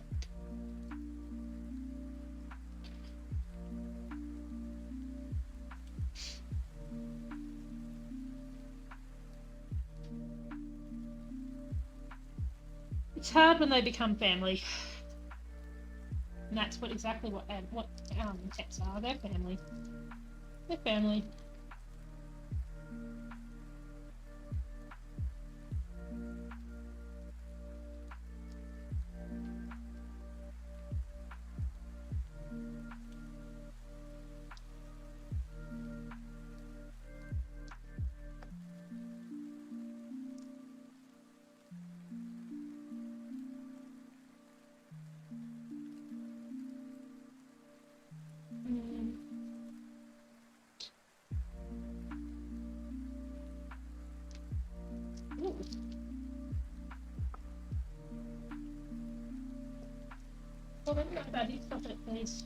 A: It's hard when they become family. And that's exactly what pets are. They're family. They're family. Stop it, please.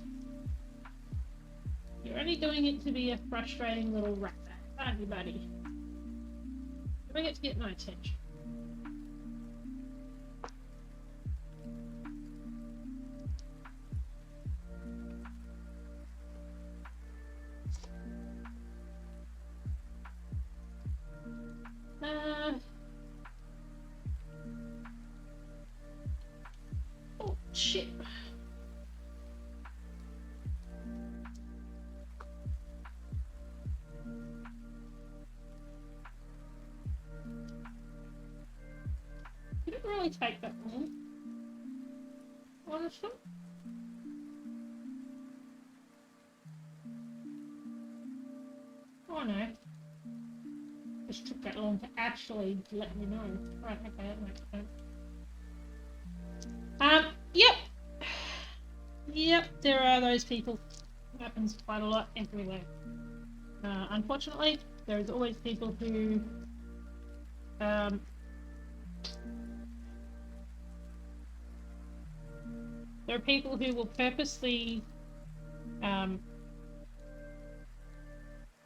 A: You're only doing it to be a frustrating little rat, aren't you, buddy? You don't get to get my attention. Oh, shit. Didn't really take that long, honestly. Oh no. Just took that long to actually let me know. Right, okay, that makes sense. Yep. Yep, there are those people. It happens quite a lot everywhere. Unfortunately, there's always people who there are people who will purposely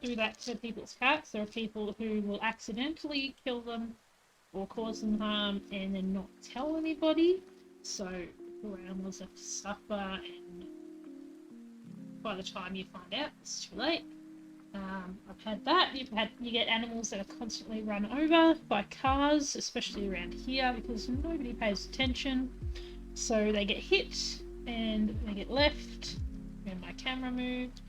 A: do that to people's cats. There are people who will accidentally kill them or cause them harm and then not tell anybody. So poor animals have to suffer, and by the time you find out, it's too late. I've had that. You get animals that are constantly run over by cars, especially around here, because nobody pays attention. So they get hit and they get left, camera moved.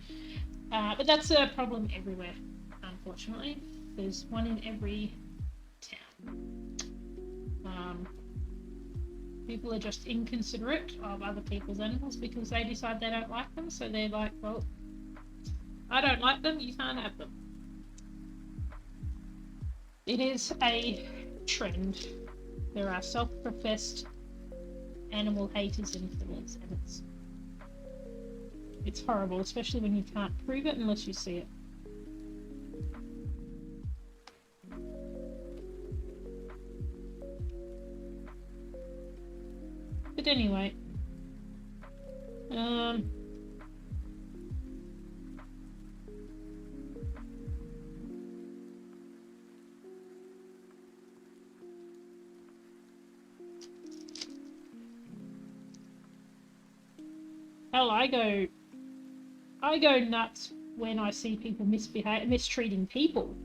A: But that's a problem everywhere, unfortunately. There's one in every town. People are just inconsiderate of other people's animals because they decide they don't like them, so they're like, well, I don't like them, you can't have them. It is a trend. There are self-professed animal haters and killers, and it's horrible, especially when you can't prove it unless you see it. But anyway, hell, I go nuts when I see people mistreating people.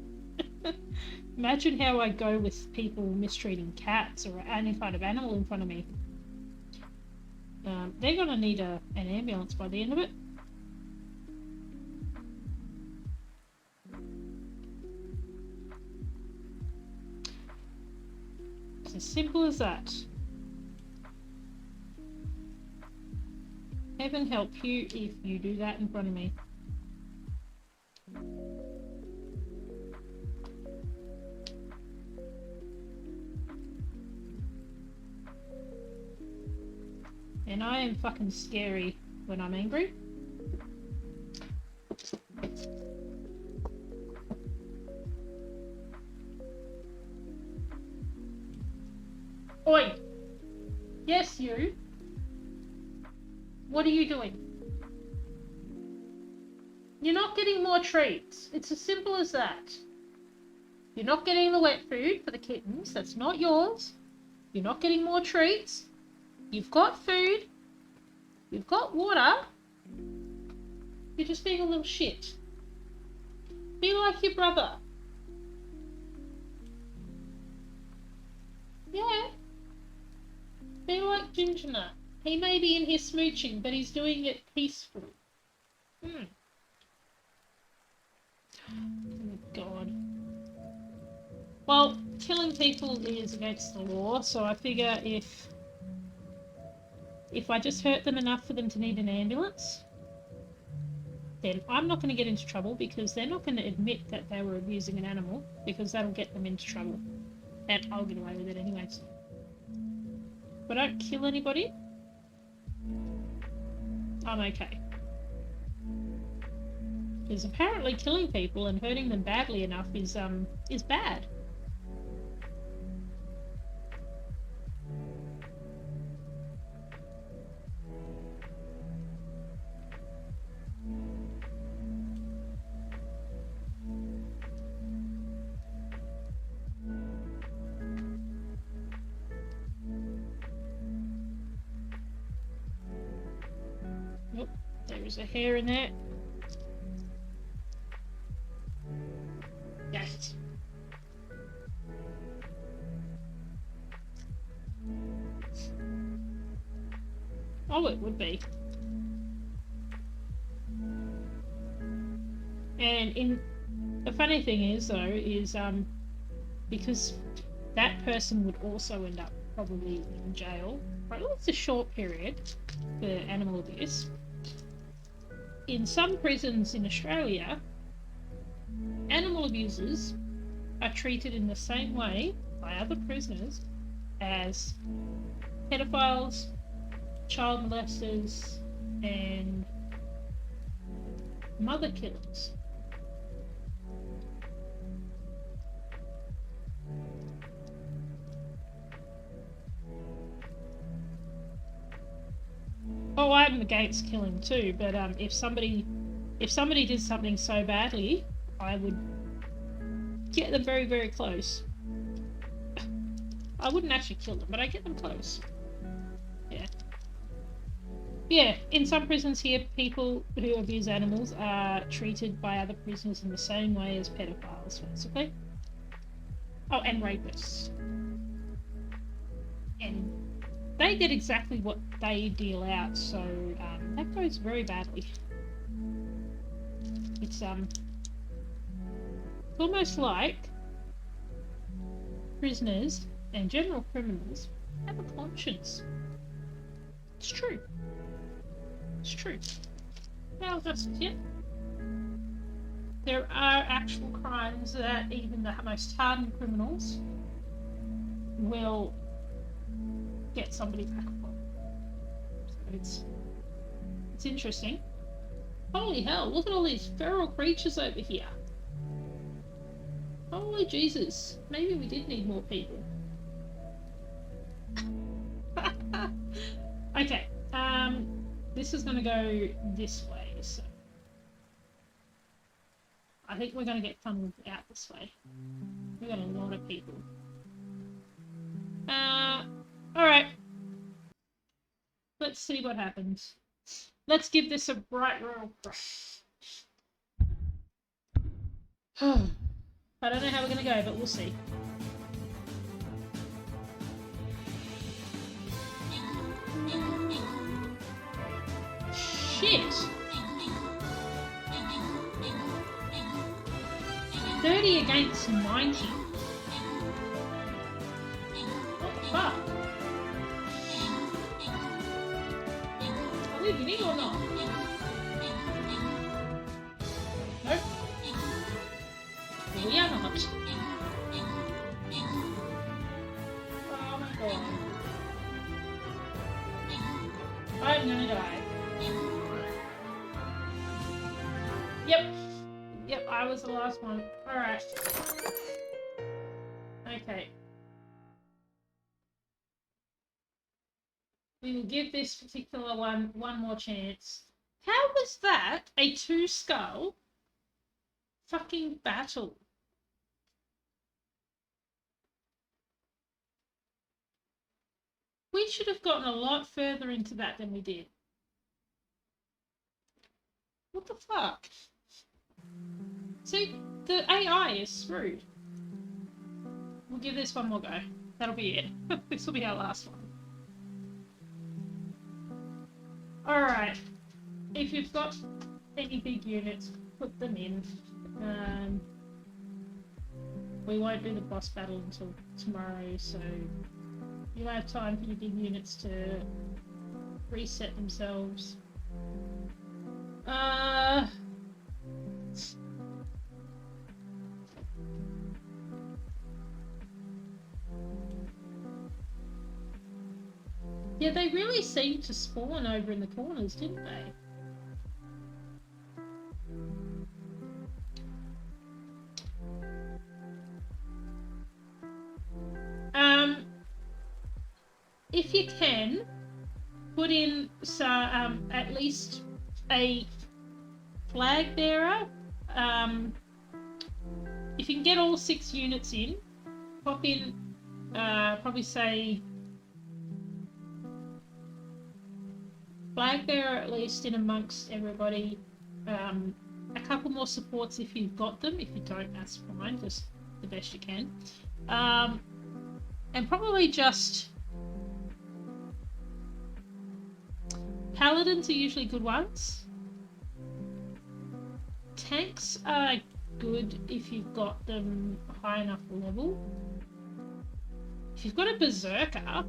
A: Imagine how I go with people mistreating cats or any kind of animal in front of me. They're gonna need an ambulance by the end of it. It's as simple as that. Heaven help you if you do that in front of me. And I am fucking scary when I'm angry. Oi! Yes, you. What are you doing? You're not getting more treats. It's as simple as that. You're not getting the wet food for the kittens. That's not yours. You're not getting more treats. You've got food. You've got water. You're just being a little shit. Be like your brother. Yeah. Be like Ginger Nut. He may be in here smooching, but he's doing it peacefully. Oh, God. Well, killing people is against the law, so I figure if I just hurt them enough for them to need an ambulance, then I'm not going to get into trouble because they're not going to admit that they were abusing an animal because that'll get them into trouble. And I'll get away with it anyways. If I don't kill anybody, I'm okay. Because apparently killing people and hurting them badly enough is bad. Nope, there's a hair in there. Yes. Oh, it would be. And the funny thing is, though, is because that person would also end up probably in jail for at least a short period for animal abuse. In some prisons in Australia, animal abusers are treated in the same way by other prisoners as pedophiles, child molesters, and mother killers. Oh, I'm against killing too, but if somebody did something so badly, I would get them very, very close. I wouldn't actually kill them, but I'd get them close. Yeah. Yeah, in some prisons here, people who abuse animals are treated by other prisoners in the same way as pedophiles, basically. Oh, and rapists. And they get exactly what they deal out, so that goes very badly. It's almost like prisoners and general criminals have a conscience. It's true. It's true. Well, just yet. There are actual crimes that even the most hardened criminals will get somebody back on. So it's interesting. Holy hell, look at all these feral creatures over here. Holy Jesus. Maybe we did need more people. Okay, this is gonna go this way, so I think we're gonna get funneled out this way. We've got a lot of people. Alright. Let's see what happens. Let's give this a bright royal crush. I don't know how we're gonna go, but we'll see. Shit! 30 against 90. What the fuck? Are we winning or not? Nope. We are not. Oh my god. I'm gonna die. Yep, I was the last one. Alright. Okay. We will give this particular one more chance. How was that a 2-skull fucking battle? We should have gotten a lot further into that than we did. What the fuck? See, the AI is screwed. We'll give this one more go. That'll be it. This will be our last one. Alright. If you've got any big units, put them in. We won't do the boss battle until tomorrow, so you'll have time for your big units to reset themselves. Yeah, they really seemed to spawn over in the corners, didn't they? If you can, put in at least a flag bearer. If you can get all 6 units in, pop in, probably say flag bearer at least in amongst everybody. A couple more supports if you've got them. If you don't, that's fine, just the best you can. And probably just paladins are usually good ones. Tanks are good if you've got them high enough level. If you've got a berserker,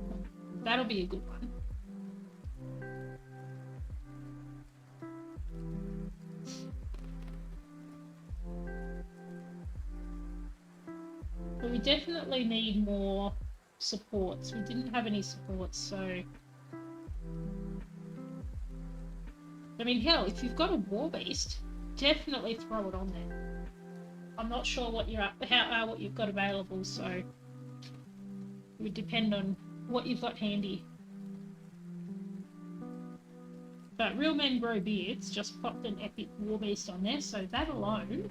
A: that'll be a good one. But we definitely need more supports. We didn't have any supports, so... I mean, hell, if you've got a war beast, definitely throw it on there. I'm not sure what you're up, what you've got available, so it would depend on what you've got handy. But Real Men Grow Beards just popped an epic war beast on there, so that alone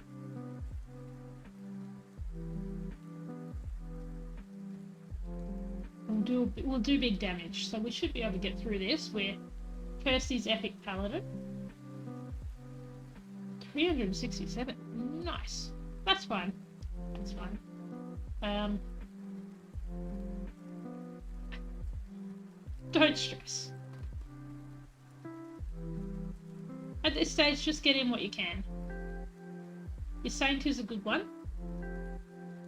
A: will do big damage. So we should be able to get through this. We're Kirsty's epic paladin. 367. Nice. That's fine. That's fine. Don't stress. At this stage, just get in what you can. Your Saint is a good one.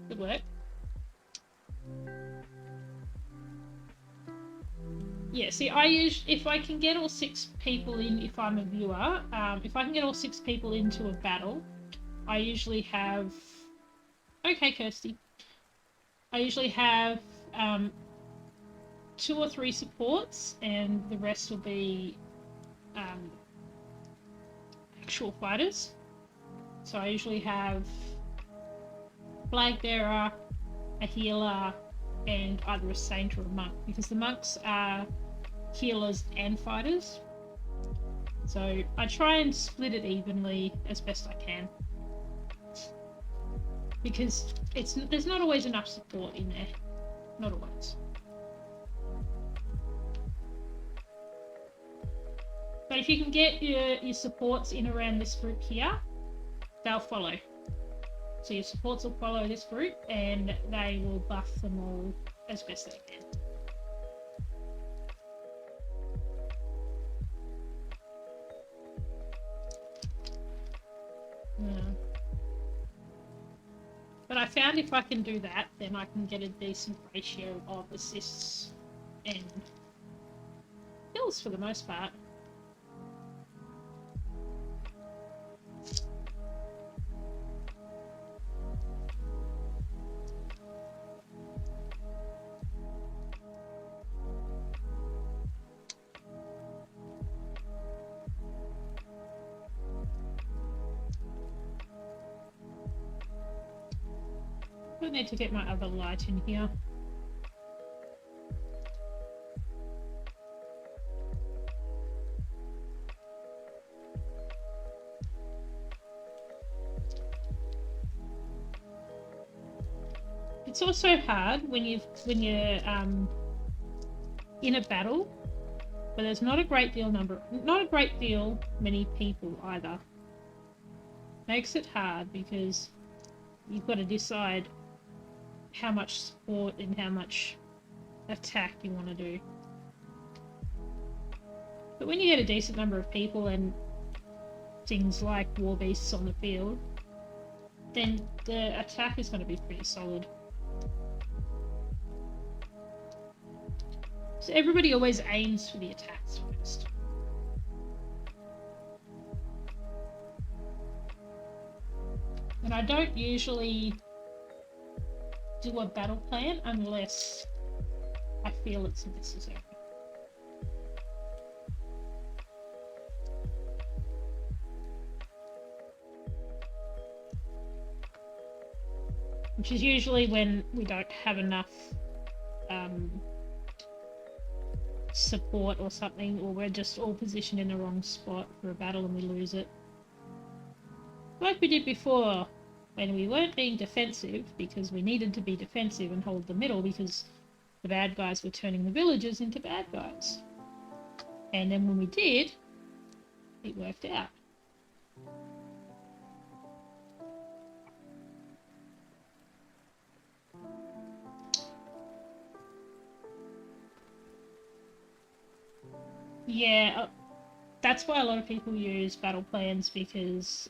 A: Good work. Yeah, see, if I can get all 6 people in, if I'm a viewer, if I can get all 6 people into a battle, I usually have... Okay, Kirsty. I usually have 2 or 3 supports, and the rest will be actual fighters. So I usually have flag bearer, a healer, and either a saint or a monk, because the monks are healers and fighters. So I try and split it evenly as best I can, because there's not always enough support in there. Not always. But if you can get your supports in around this group here, they'll follow. So your supports will follow this group and they will buff them all as best they can. Yeah. But I found if I can do that, then I can get a decent ratio of assists and kills for the most part. I need to get my other light in here. It's also hard when you're in a battle where there's not a great deal many people either. Makes it hard because you've got to decide how much support and how much attack you want to do. But when you get a decent number of people and things like war beasts on the field, then the attack is going to be pretty solid. So everybody always aims for the attacks first. And I don't usually do a battle plan unless I feel it's necessary. Which is usually when we don't have enough support or something, or we're just all positioned in the wrong spot for a battle and we lose it. Like we did before, when we weren't being defensive because we needed to be defensive and hold the middle because the bad guys were turning the villagers into bad guys. And then when we did, it worked out. Yeah, that's why a lot of people use battle plans, because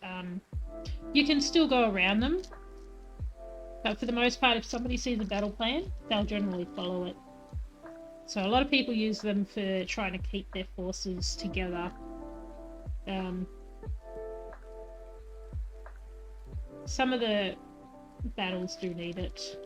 A: you can still go around them, but for the most part, if somebody sees a battle plan, they'll generally follow it. So a lot of people use them for trying to keep their forces together. Some of the battles do need it.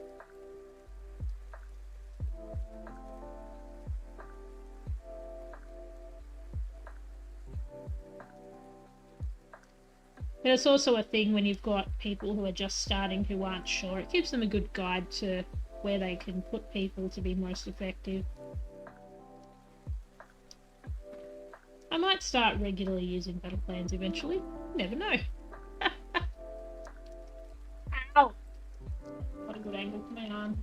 A: But it's also a thing when you've got people who are just starting who aren't sure. It gives them a good guide to where they can put people to be most effective. I might start regularly using battle plans eventually. You never know. Ow! What a good angle for my arm.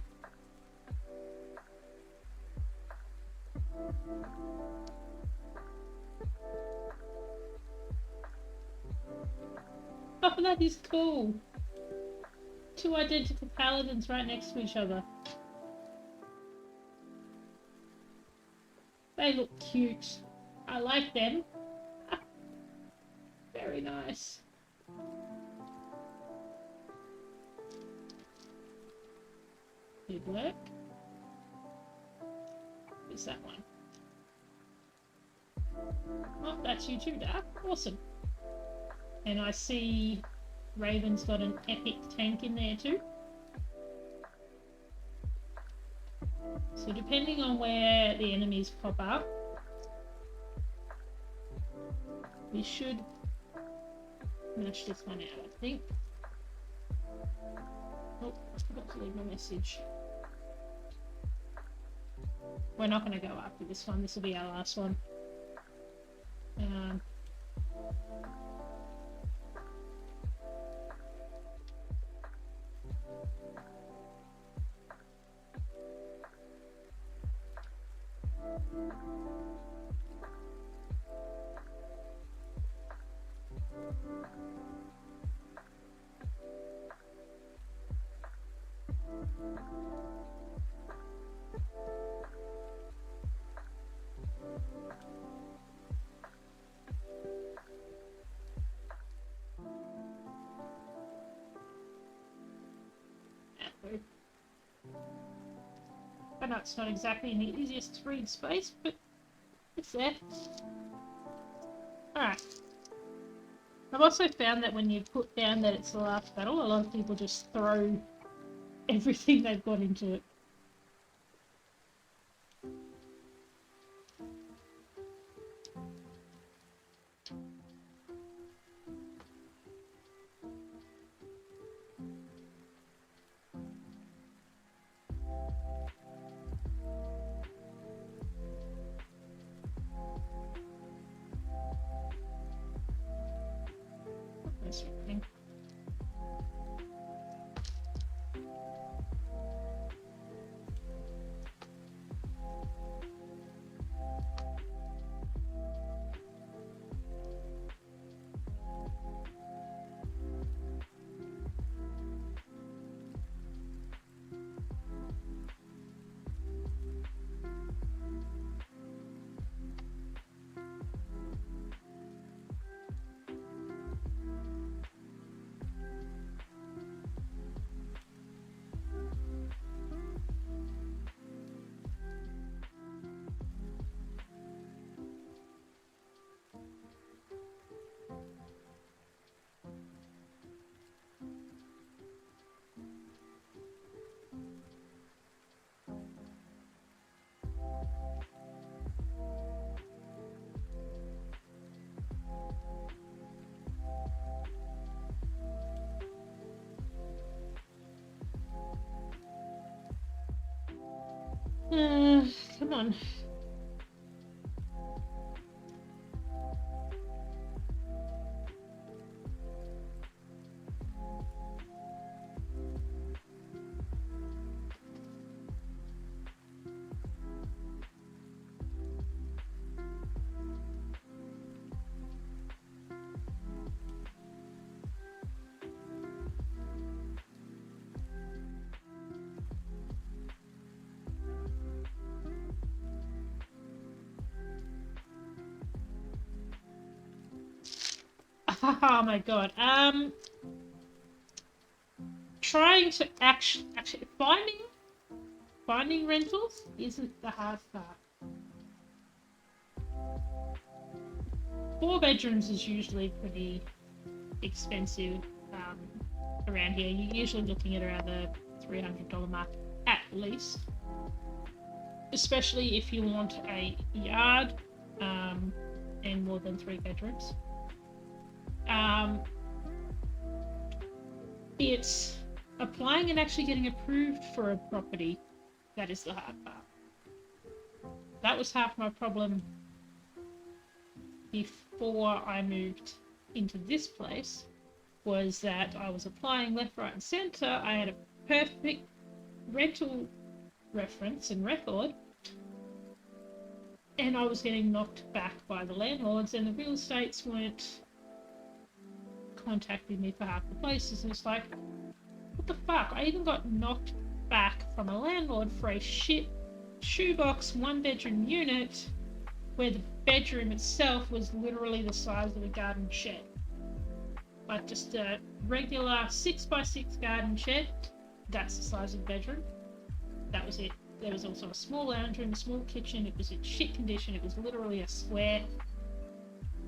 A: Oh, that is cool. 2 identical paladins right next to each other. They look cute. I like them. Very nice. actually lurk. Is that one? Oh, that's you too, Dark. Awesome. And I see Raven's got an epic tank in there too. So depending on where the enemies pop up, we should match this one out, I think. Oh, I forgot to leave my message. We're not going to go after this one. This will be our last one. I know it's not exactly in the easiest to read space, but it's there. Alright. I've also found that when you put down that it's the last battle, a lot of people just throw everything they've got into it. Come on. Oh my god. Trying to actually finding rentals isn't the hard part. 4 bedrooms is usually pretty expensive around here. You're usually looking at around the $300 mark at least, especially if you want a yard and more than 3 bedrooms. It's applying and actually getting approved for a property that is the hard part. That was half my problem before I moved into this place, was that I was applying left, right and centre. I had a perfect rental reference and record, and I was getting knocked back by the landlords, and the real estates weren't contacting me for half the places, and it's like, what the fuck? I even got knocked back from a landlord for a shit shoebox 1-bedroom unit where the bedroom itself was literally the size of a garden shed. Like just a regular 6x6 garden shed, that's the size of the bedroom. That was it. There was also a small lounge room, a small kitchen. It was in shit condition. It was literally a square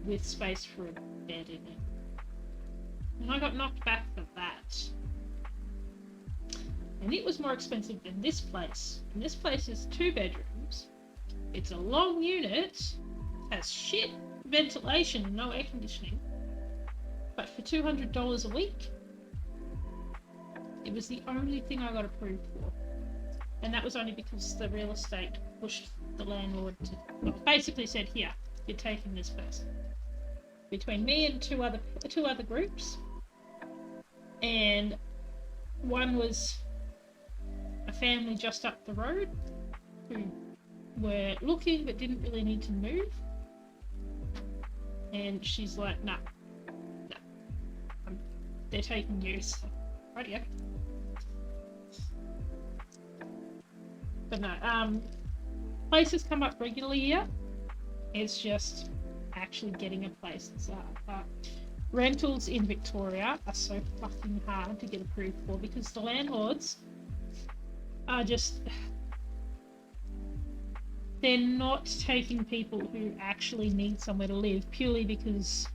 A: with space for a bed in it. And I got knocked back for that. And it was more expensive than this place. And this place is 2 bedrooms. It's a long unit, has shit ventilation and no air conditioning. But for $200 a week, it was the only thing I got approved for. And that was only because the real estate pushed the landlord to, well, basically said, here, you're taking this person. Between me and two other groups. And one was a family just up the road who were looking but didn't really need to move. And she's like, nah, they're taking you, so rightio. But no, places come up regularly here. It's just actually getting a place that's rentals in Victoria are so fucking hard to get approved for because the landlords are just, they're not taking people who actually need somewhere to live purely because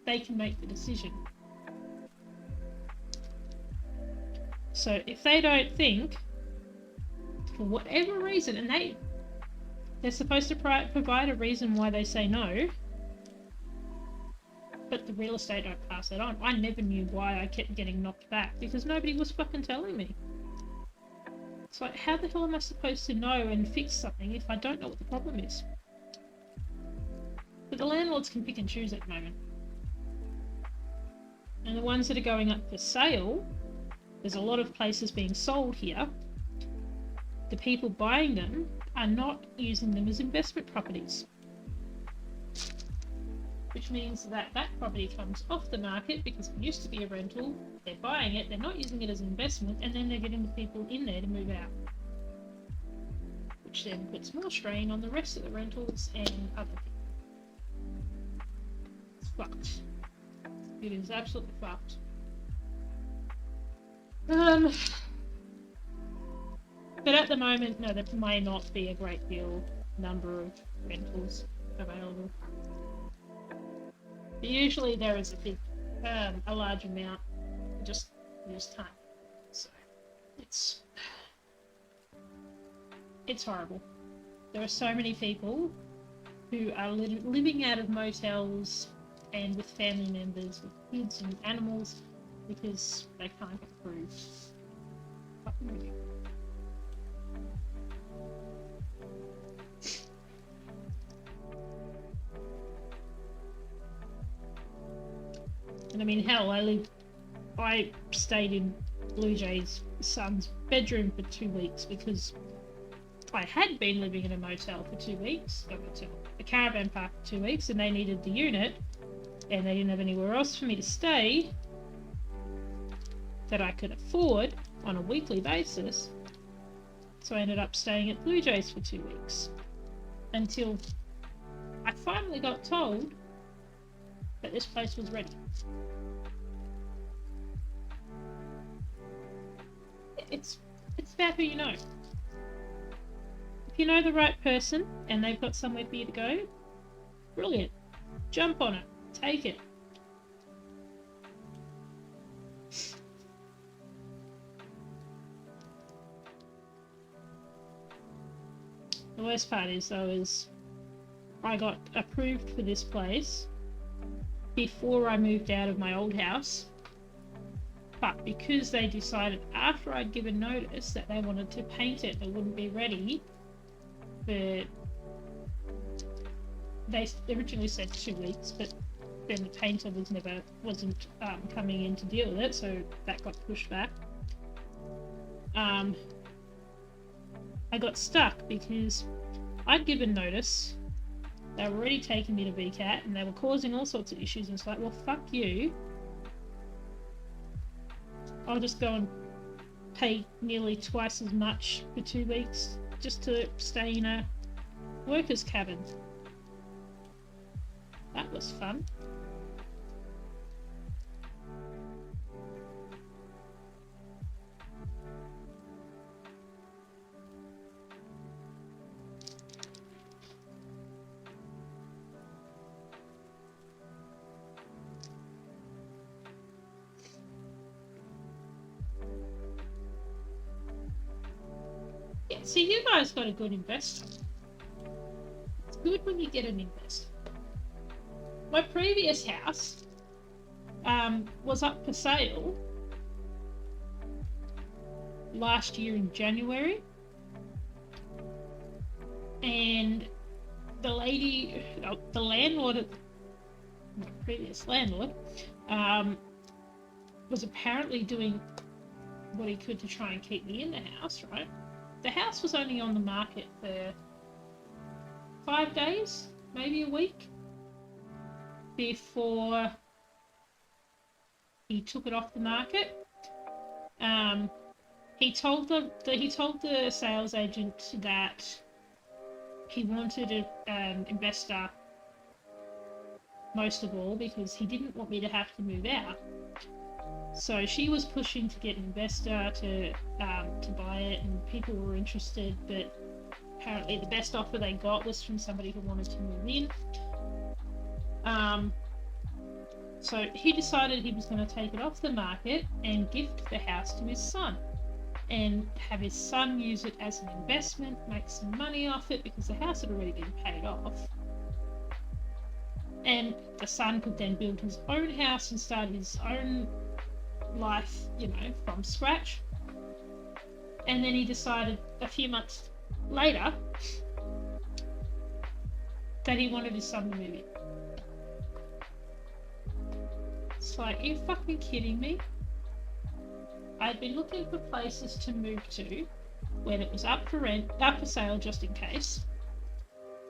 A: they can make the decision. So if they don't think, for whatever reason, and they're supposed to provide a reason why they say no, but the real estate don't pass that on. I never knew why I kept getting knocked back because nobody was fucking telling me. It's like, how the hell am I supposed to know and fix something if I don't know what the problem is? But the landlords can pick and choose at the moment. And the ones that are going up for sale, there's a lot of places being sold here. The people buying them are not using them as investment properties. Which means that that property comes off the market because it used to be a rental, they're buying it, they're not using it as an investment, and then they're getting the people in there to move out. Which then puts more strain on the rest of the rentals and other people. It's fucked. It is absolutely fucked. But at the moment, no, there may not be a great deal number of rentals available. But usually there is a large amount, just time. So it's horrible. There are so many people who are living out of motels and with family members, with kids and animals, because they can't approve. And I mean, hell, I stayed in Blue Jay's son's bedroom for 2 weeks because I had been living in a motel for 2 weeks, a caravan park for 2 weeks, and they needed the unit, and they didn't have anywhere else for me to stay that I could afford on a weekly basis. So I ended up staying at Blue Jay's for 2 weeks until I finally got told that this place was ready. It's about who you know. If you know the right person and they've got somewhere for you to go, brilliant. Jump on it. Take it. The worst part is, though, is I got approved for this place before I moved out of my old house, but because they decided after I'd given notice that they wanted to paint it, it wouldn't be ready, but they originally said 2 weeks, but then the painter wasn't coming in to deal with it, so that got pushed back. I got stuck because I'd given notice. They were already taking me to VCAT and they were causing all sorts of issues, and it's like, well, fuck you. I'll just go and pay nearly twice as much for 2 weeks just to stay in a worker's cabin. That was fun. Yeah, see, you guys got a good investor. It's good when you get an investor. My previous house was up for sale last year in January, and the lady, the landlord, my previous landlord, was apparently doing what he could to try and keep me in the house, right? The house was only on the market for 5 days, maybe a week, before he took it off the market. He told the sales agent that he wanted an investor most of all because he didn't want me to have to move out. So she was pushing to get an investor to buy it, and people were interested, but apparently the best offer they got was from somebody who wanted to move in. So he decided he was going to take it off the market and gift the house to his son, and have his son use it as an investment, make some money off it because the house had already been paid off. And the son could then build his own house and start his own life, you know, from scratch. And then he decided a few months later that he wanted his son to move in. It's like, are you fucking kidding me? I'd been looking for places to move to when it was up for sale just in case.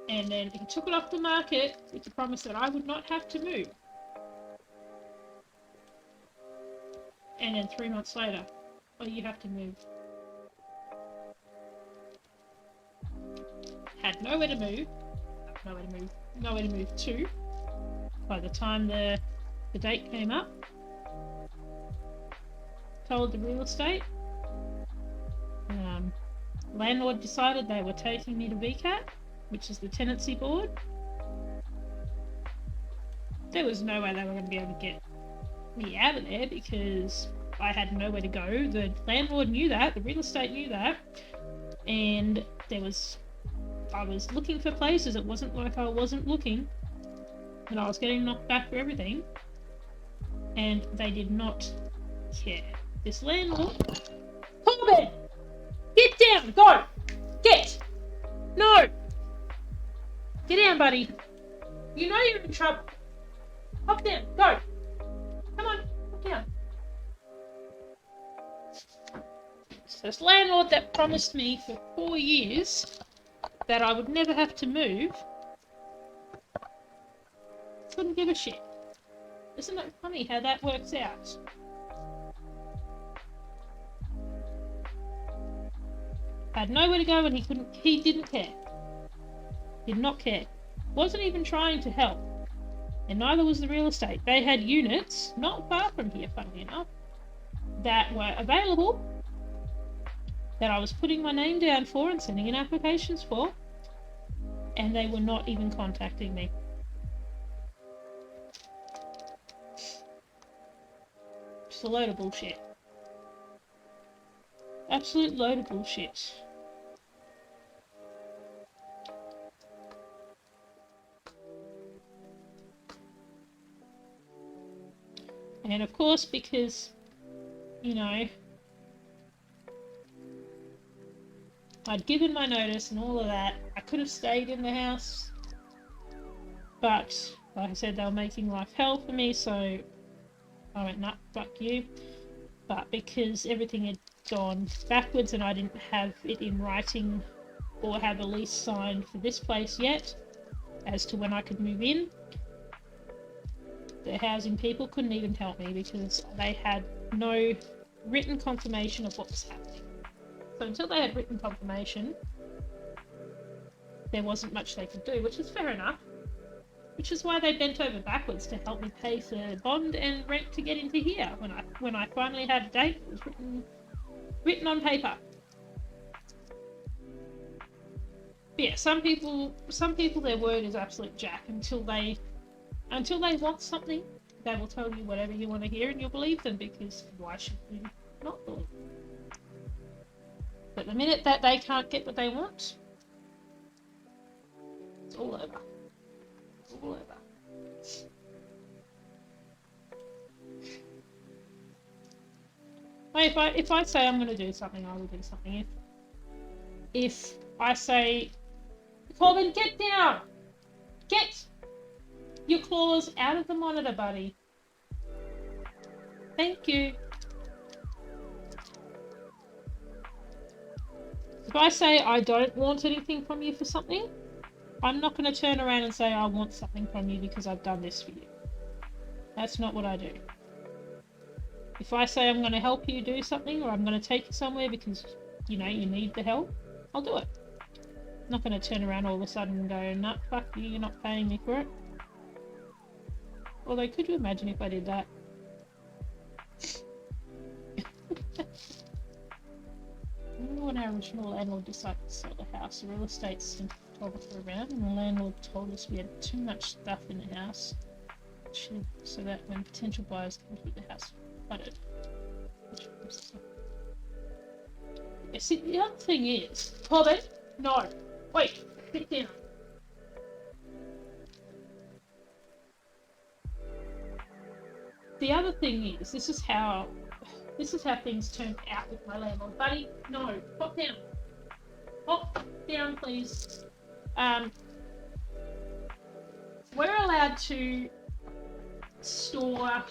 A: And then he took it off the market with the promise that I would not have to move. And then 3 months later, oh, you have to move. Had nowhere to move. Nowhere to move to. By the time the date came up, told the real estate. Landlord decided they were taking me to VCAT, which is the tenancy board. There was no way they were going to be able to get me out of there because I had nowhere to go. The landlord knew that, the real estate knew that, and I was looking for places. It wasn't like I wasn't looking, and I was getting knocked back for everything, and they did not care. This landlord, Corbin, get down, go, get, no, get down, buddy. You know you're in trouble. Hop down, go. Come on, hop down. So this landlord that promised me for 4 years that I would never have to move couldn't give a shit. Isn't it funny how that works out? Had nowhere to go and he didn't care. Did not care. Wasn't even trying to help. And neither was the real estate. They had units, not far from here, funnily enough, that were available, that I was putting my name down for and sending in applications for, and they were not even contacting me. Just a load of bullshit. Absolute load of bullshit. And of course, because, you know, I'd given my notice and all of that, I could have stayed in the house, but like I said, they were making life hell for me, so I went, nah, fuck you. But because everything had gone backwards and I didn't have it in writing or have a lease signed for this place yet as to when I could move in, the housing people couldn't even help me because they had no written confirmation of what was happening. So until they had written confirmation, there wasn't much they could do, which is fair enough. Which is why they bent over backwards to help me pay for bond and rent to get into here. When I finally had a date, it was written on paper. But yeah, some people their word is absolute jack until they want something. They will tell you whatever you want to hear and you'll believe them, because why should you not believe them? But the minute that they can't get what they want, it's all over. It's all over. If I say I'm going to do something, I will do something. If I say, Corbin, get down! Get your claws out of the monitor, buddy. Thank you. If I say I don't want anything from you for something, I'm not going to turn around and say I want something from you because I've done this for you. That's not what I do. If I say I'm going to help you do something, or I'm going to take you somewhere because, you know, you need the help, I'll do it. I'm not going to turn around all of a sudden and go, nah, fuck you, you're not paying me for it. Although, could you imagine if I did that? When our original landlord decided to sell the house, the real estate sent a photographer around, and the landlord told us we had too much stuff in the house, so that when potential buyers came through the house, flooded. Yeah, see, the other thing is, Corbin, no, wait, sit down. The other thing is, this is how things turned out with my landlord. Buddy, no, pop down. Pop down, please. We're allowed to store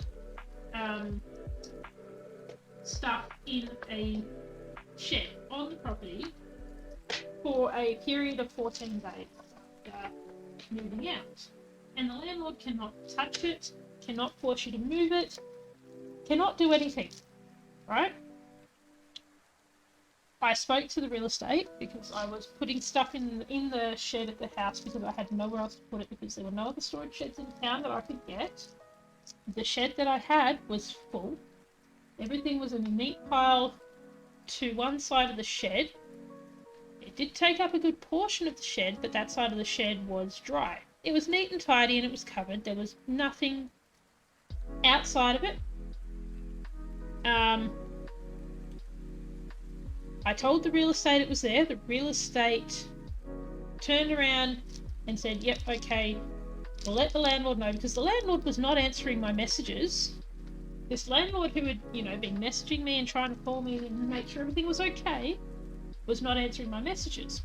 A: stuff in a shed on the property for a period of 14 days after moving out. And the landlord cannot touch it, cannot force you to move it, cannot do anything. Right? I spoke to the real estate because I was putting stuff in the shed at the house because I had nowhere else to put it because there were no other storage sheds in town that I could get. The shed that I had was full. Everything was in a neat pile to one side of the shed. It did take up a good portion of the shed, but that side of the shed was dry. It was neat and tidy and it was covered. There was nothing outside of it. I told the real estate it was there. The real estate turned around and said, yep, okay, we'll let the landlord know, because the landlord was not answering my messages. This landlord who had, you know, been messaging me and trying to call me and make sure everything was okay was not answering my messages.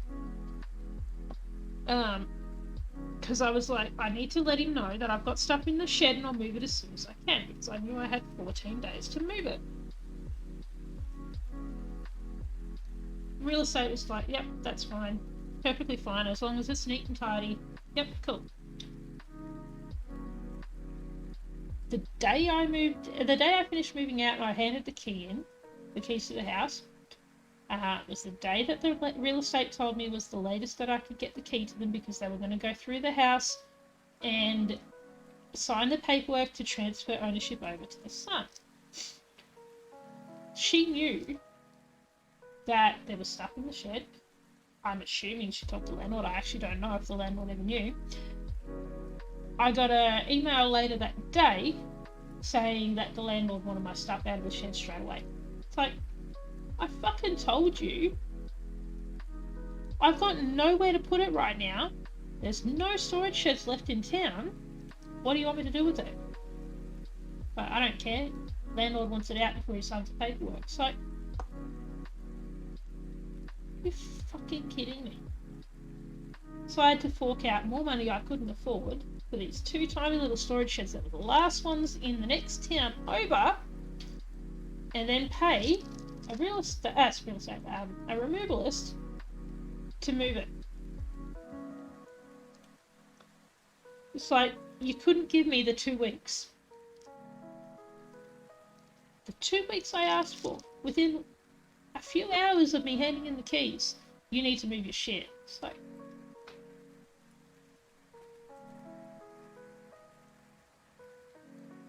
A: Because I was like, I need to let him know that I've got stuff in the shed and I'll move it as soon as I can, because I knew I had 14 days to move it. Real estate was like, yep, that's fine. Perfectly fine, as long as it's neat and tidy. Yep, cool. The day I finished moving out and I handed the keys to the house, was the day that the real estate told me was the latest that I could get the key to them, because they were going to go through the house and sign the paperwork to transfer ownership over to the son. She knew that there was stuff in the shed. I'm assuming she told the landlord. I actually don't know if the landlord ever knew. I got an email later that day saying that the landlord wanted my stuff out of the shed straight away. It's like, I fucking told you. I've got nowhere to put it right now. There's no storage sheds left in town. What do you want me to do with it? But I don't care. Landlord wants it out before he signs the paperwork. So, you're fucking kidding me. So I had to fork out more money I couldn't afford for these two tiny little storage sheds that were the last ones in the next town over, and then pay a removalist to move it. It's like, you couldn't give me the 2 weeks. The 2 weeks I asked for, within a few hours of me handing in the keys, you need to move your shit. It's like,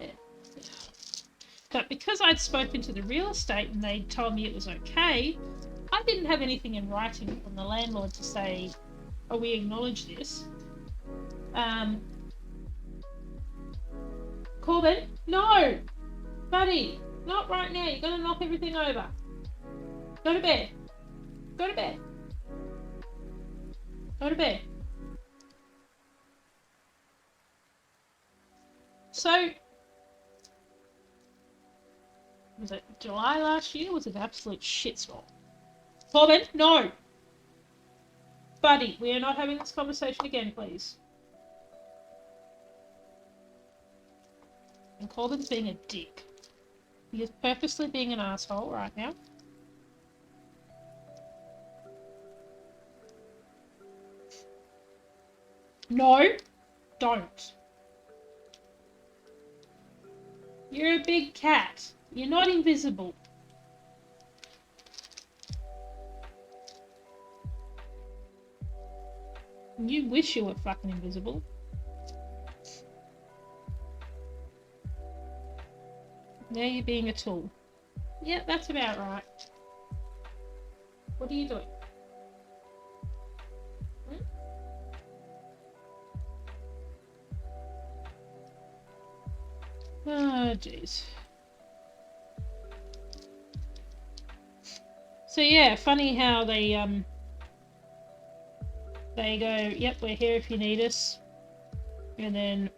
A: yeah. But because I'd spoken to the real estate and they told me it was okay, I didn't have anything in writing from the landlord to say, oh, we acknowledge this. Corbin, no! Buddy, not right now. You're going to knock everything over. Go to bed. Go to bed. Go to bed. So, was it July last year? Was it an absolute shitstorm? Corbin, no! Buddy, we are not having this conversation again, please. And Corbin's being a dick. He is purposely being an asshole right now. No, don't. You're a big cat. You're not invisible. You wish you were fucking invisible. Now you're being a tool. Yeah, that's about right. What are you doing? Oh, jeez. So yeah, funny how they go, yep, we're here if you need us. And then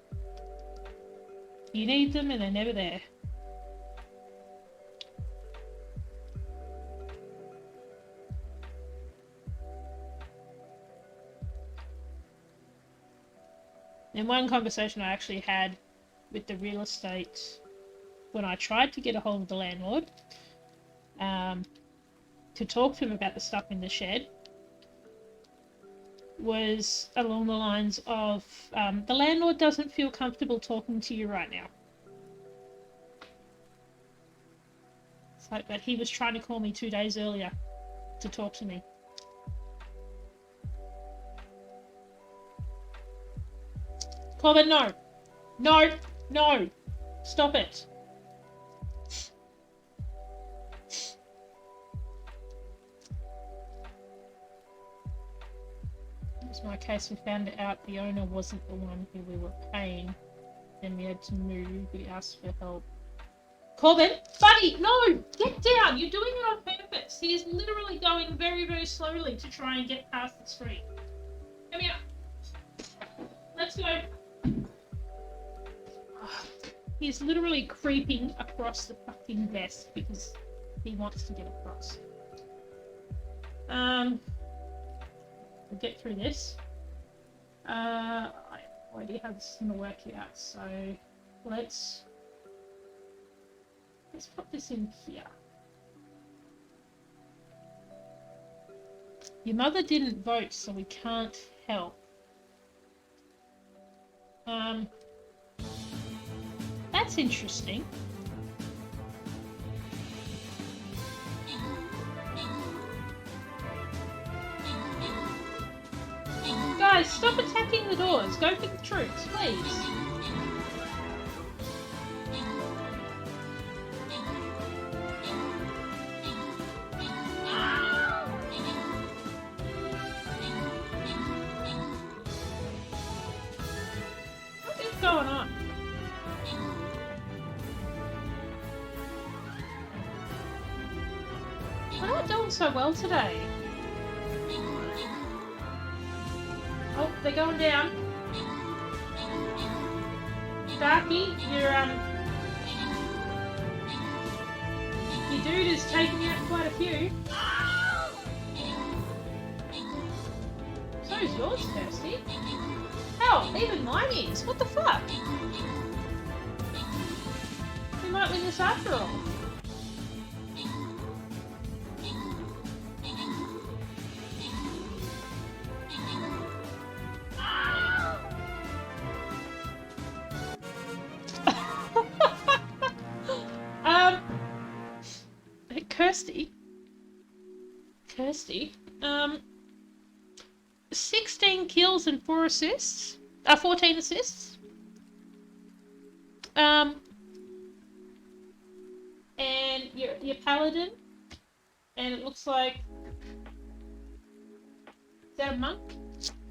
A: you need them and they're never there. In one conversation I actually had with the real estate when I tried to get a hold of the landlord to talk to him about the stuff in the shed was along the lines of the landlord doesn't feel comfortable talking to you right now. So, but he was trying to call me 2 days earlier to talk to me. Corbin, no. No. No. Stop it. It was my case. We found out the owner wasn't the one who we were paying. Then we had to move. We asked for help. Corbin, buddy, no! Get down! You're doing it on purpose. He is literally going very, very slowly to try and get past the screen. Come here. Let's go. He's literally creeping across the fucking desk because he wants to get across. We'll get through this. I have no idea how this is going to work out, so let's put this in here. Your mother didn't vote, so we can't help. That's interesting. Guys, stop attacking the doors. Go for the troops, please. What is going on? We're not doing so well today. Oh, they're going down. Darky, your dude is taking out quite a few. So is yours, Kirsty. Hell, even mine is. What the fuck? We might win this after all. Kirsty, 16 kills and 4 assists, 14 assists, and your paladin, and it looks like, is that a monk?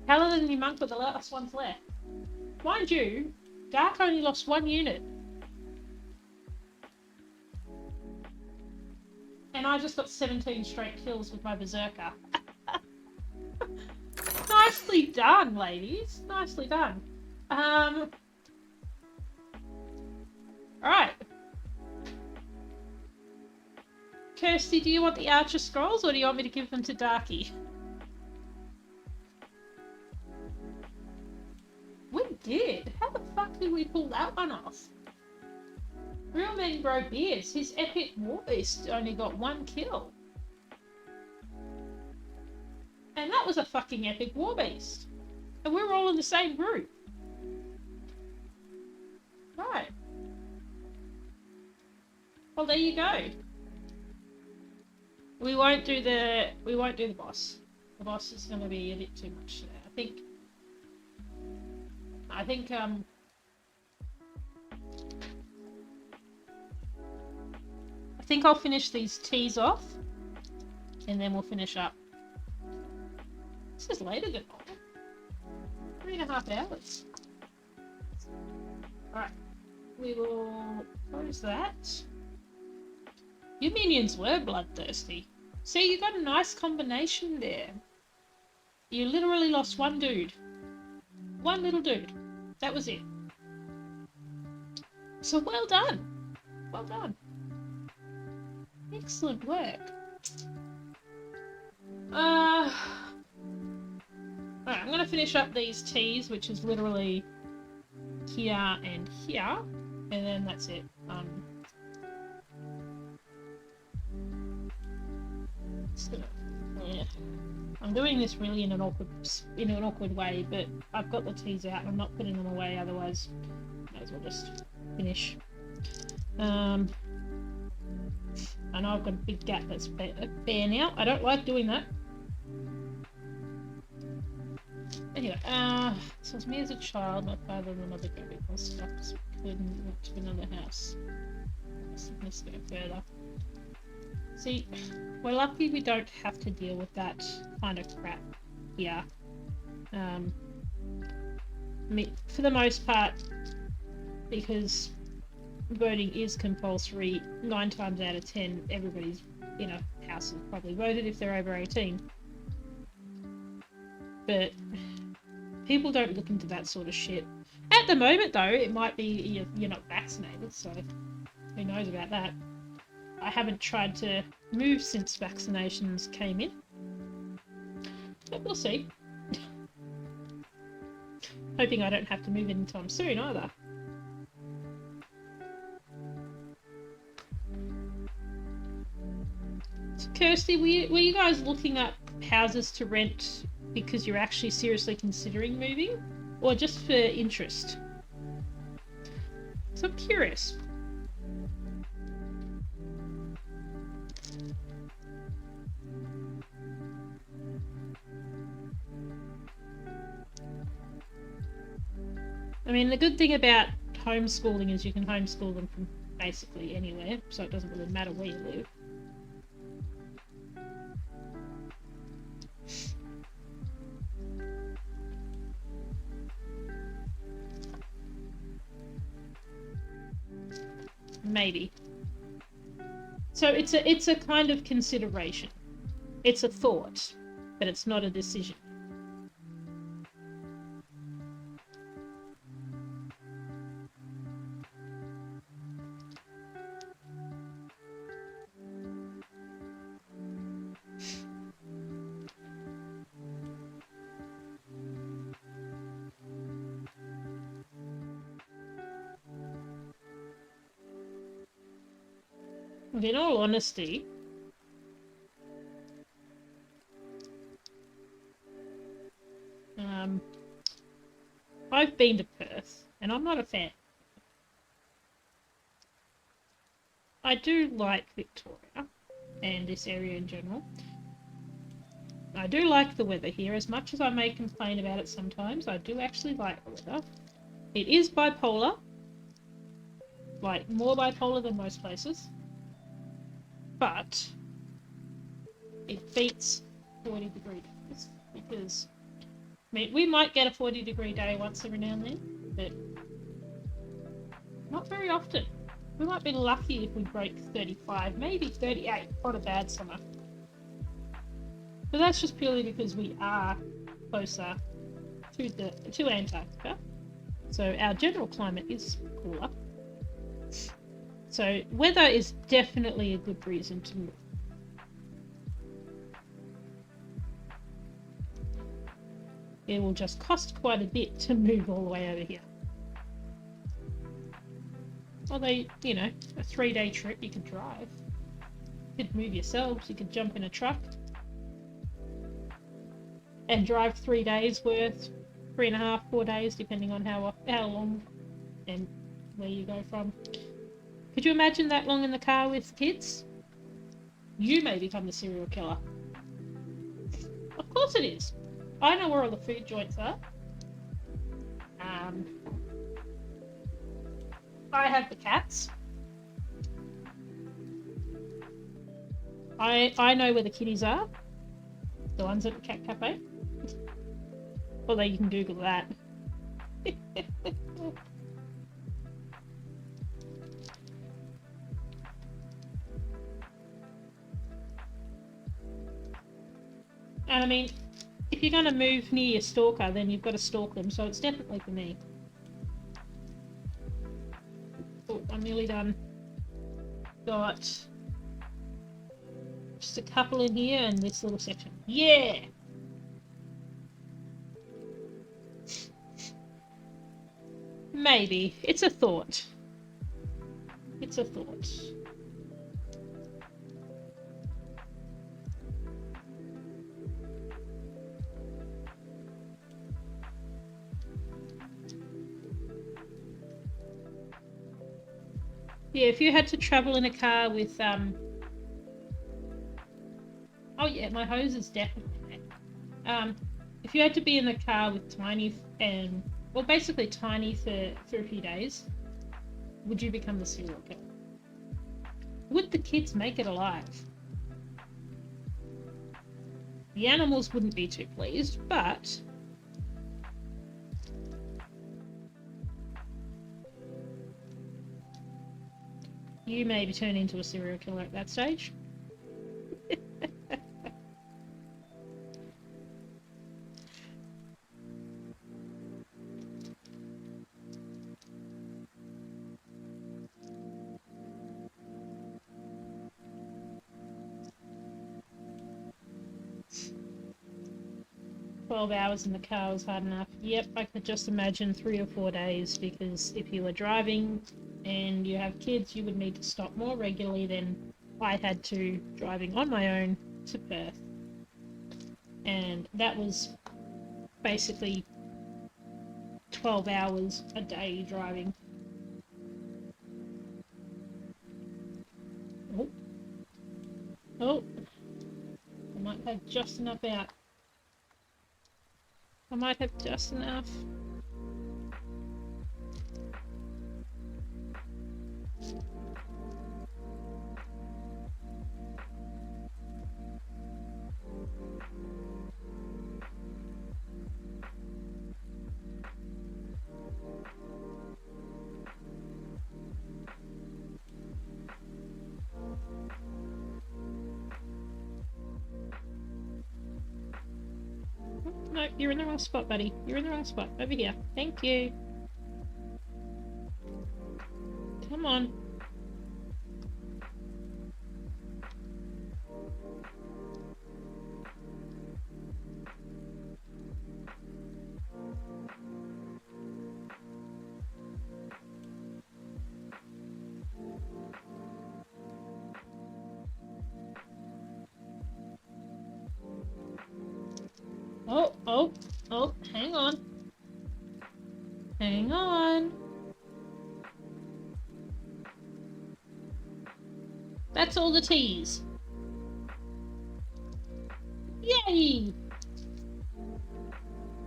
A: Paladin and your monk, but the last one's left. Mind you, Dark only lost 1 unit. And and I just got 17 straight kills with my berserker. Nicely done, ladies. Nicely done. Alright. Kirsty, do you want the Archer Scrolls or do you want me to give them to Darky? We did. How the fuck did we pull that one off? Real Men Grow Beards. His epic war beast only got 1 kill. And that was a fucking epic war beast. And we're all in the same group. Right. Well, there you go. We won't do the boss. The boss is going to be a bit too much today. I think I'll finish these teas off, and then we'll finish up. This is later than normal. 3.5 hours. Alright. We will close that. Your minions were bloodthirsty. See, you got a nice combination there. You literally lost one dude. One little dude. That was it. So well done. Well done. Excellent work. Alright, I'm going to finish up these teas, which is literally here and here. And then that's it. Yeah. I'm doing this really in an awkward way, but I've got the teas out and I'm not putting them away, otherwise I might as well just finish. I know I've got a big gap that's bare now. I don't like doing that. Anyway, so it's me as a child, my father and my mother got a bit more stuff, so we couldn't went to another house. Let's go further. See, we're lucky we don't have to deal with that kind of crap here. For the most part, because voting is compulsory, 9 times out of 10, everybody's in a house has probably voted if they're over 18. But people don't look into that sort of shit. At the moment, though, it might be you're not vaccinated, so who knows about that. I haven't tried to move since vaccinations came in, but we'll see. Hoping I don't have to move anytime soon either. So Kirsty, were you guys looking at houses to rent because you're actually seriously considering moving, or just for interest? So I'm curious. I mean, the good thing about homeschooling is you can homeschool them from basically anywhere, so it doesn't really matter where you live. Maybe. So it's a kind of consideration. It's a thought, but it's not a decision. In all honesty, I've been to Perth, and I'm not a fan. I do like Victoria, and this area in general. I do like the weather here, as much as I may complain about it sometimes. I do actually like the weather. It is bipolar, like more bipolar than most places. But it beats 40-degree days, because I mean, we might get a 40-degree day once every now and then, but not very often. We might be lucky if we break 35, maybe 38 on a bad summer. But that's just purely because we are closer to Antarctica. So our general climate is cooler. So weather is definitely a good reason to move. It will just cost quite a bit to move all the way over here. Although, you know, a 3-day trip you could drive. You could move yourselves, you could jump in a truck and drive 3 days worth, 3.5, 4 days, depending on how long and where you go from. Could you imagine that long in the car with kids? You may become the serial killer. Of course it is. I know where all the food joints are. I have the cats. I know where the kitties are. The ones at the cat cafe. Although you can Google that. And I mean, if you're going to move near your stalker, then you've got to stalk them, so it's definitely for me. Oh, I'm nearly done. Got just a couple in here and this little section. Yeah! Maybe. It's a thought. It's a thought. Yeah, if you had to travel in a car with, oh yeah, my hose is definitely there. If you had to be in the car with Tiny well, basically Tiny for a few days, would you become the serial killer? Would the kids make it alive? The animals wouldn't be too pleased, but you maybe turn into a serial killer at that stage. 12 hours in the car was hard enough. Yep, I could just imagine 3 or 4 days, because if you were driving and you have kids, you would need to stop more regularly than I had to driving on my own to Perth. And that was basically 12 hours a day driving. Oh. Oh. I might have just enough out. I might have just enough. No, you're in the wrong spot, buddy. You're in the wrong spot. Over here. Thank you. Come on. Oh, hang on. Hang on. That's all the T's. Yay!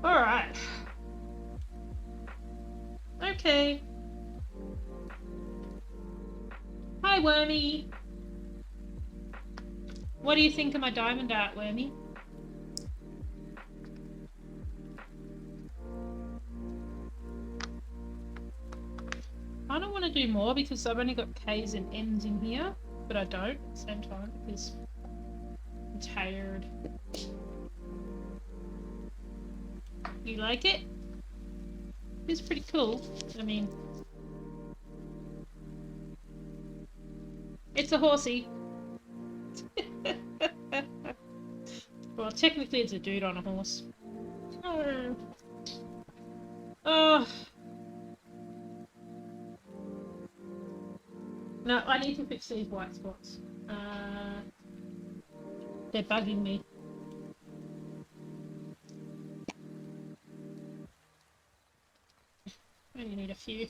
A: Alright. Okay. Hi, Wormy. What do you think of my diamond art, Wormy? kind of want to do more because I've only got K's and N's in here, but I don't at the same time because I'm tired. You like it? It's pretty cool. I mean, it's a horsey. Well, technically it's a dude on a horse. Oh. Oh. No, I need to fix these white spots. They're bugging me. I only need a few.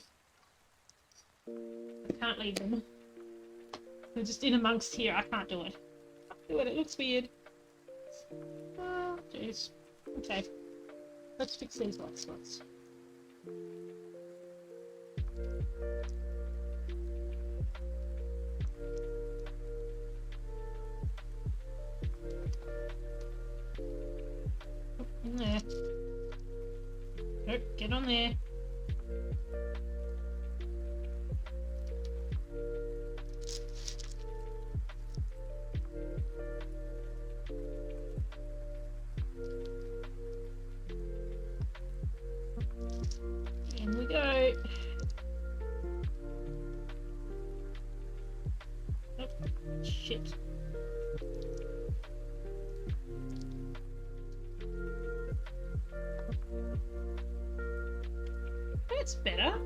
A: I can't leave them. They're just in amongst here. I can't do it. I can't do it. It looks weird. Oh, jeez. Okay. Let's fix these white spots. In there. Nope, get on there. In we go. Oh, shit. That's better.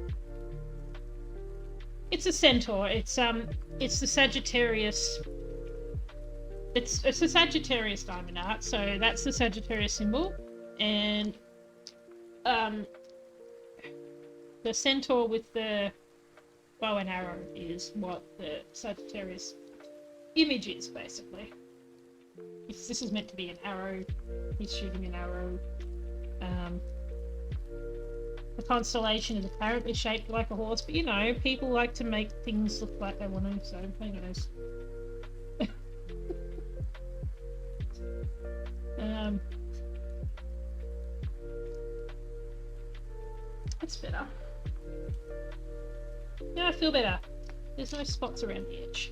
A: It's a centaur. It's the Sagittarius. It's a Sagittarius diamond art, so that's the Sagittarius symbol, and the centaur with the bow and arrow is what the Sagittarius image is, basically. If this is meant to be an arrow, he's shooting an arrow. The constellation is apparently shaped like a horse, but you know, people like to make things look like they want to, so who knows. That's better. Yeah, I feel better. There's no spots around the edge.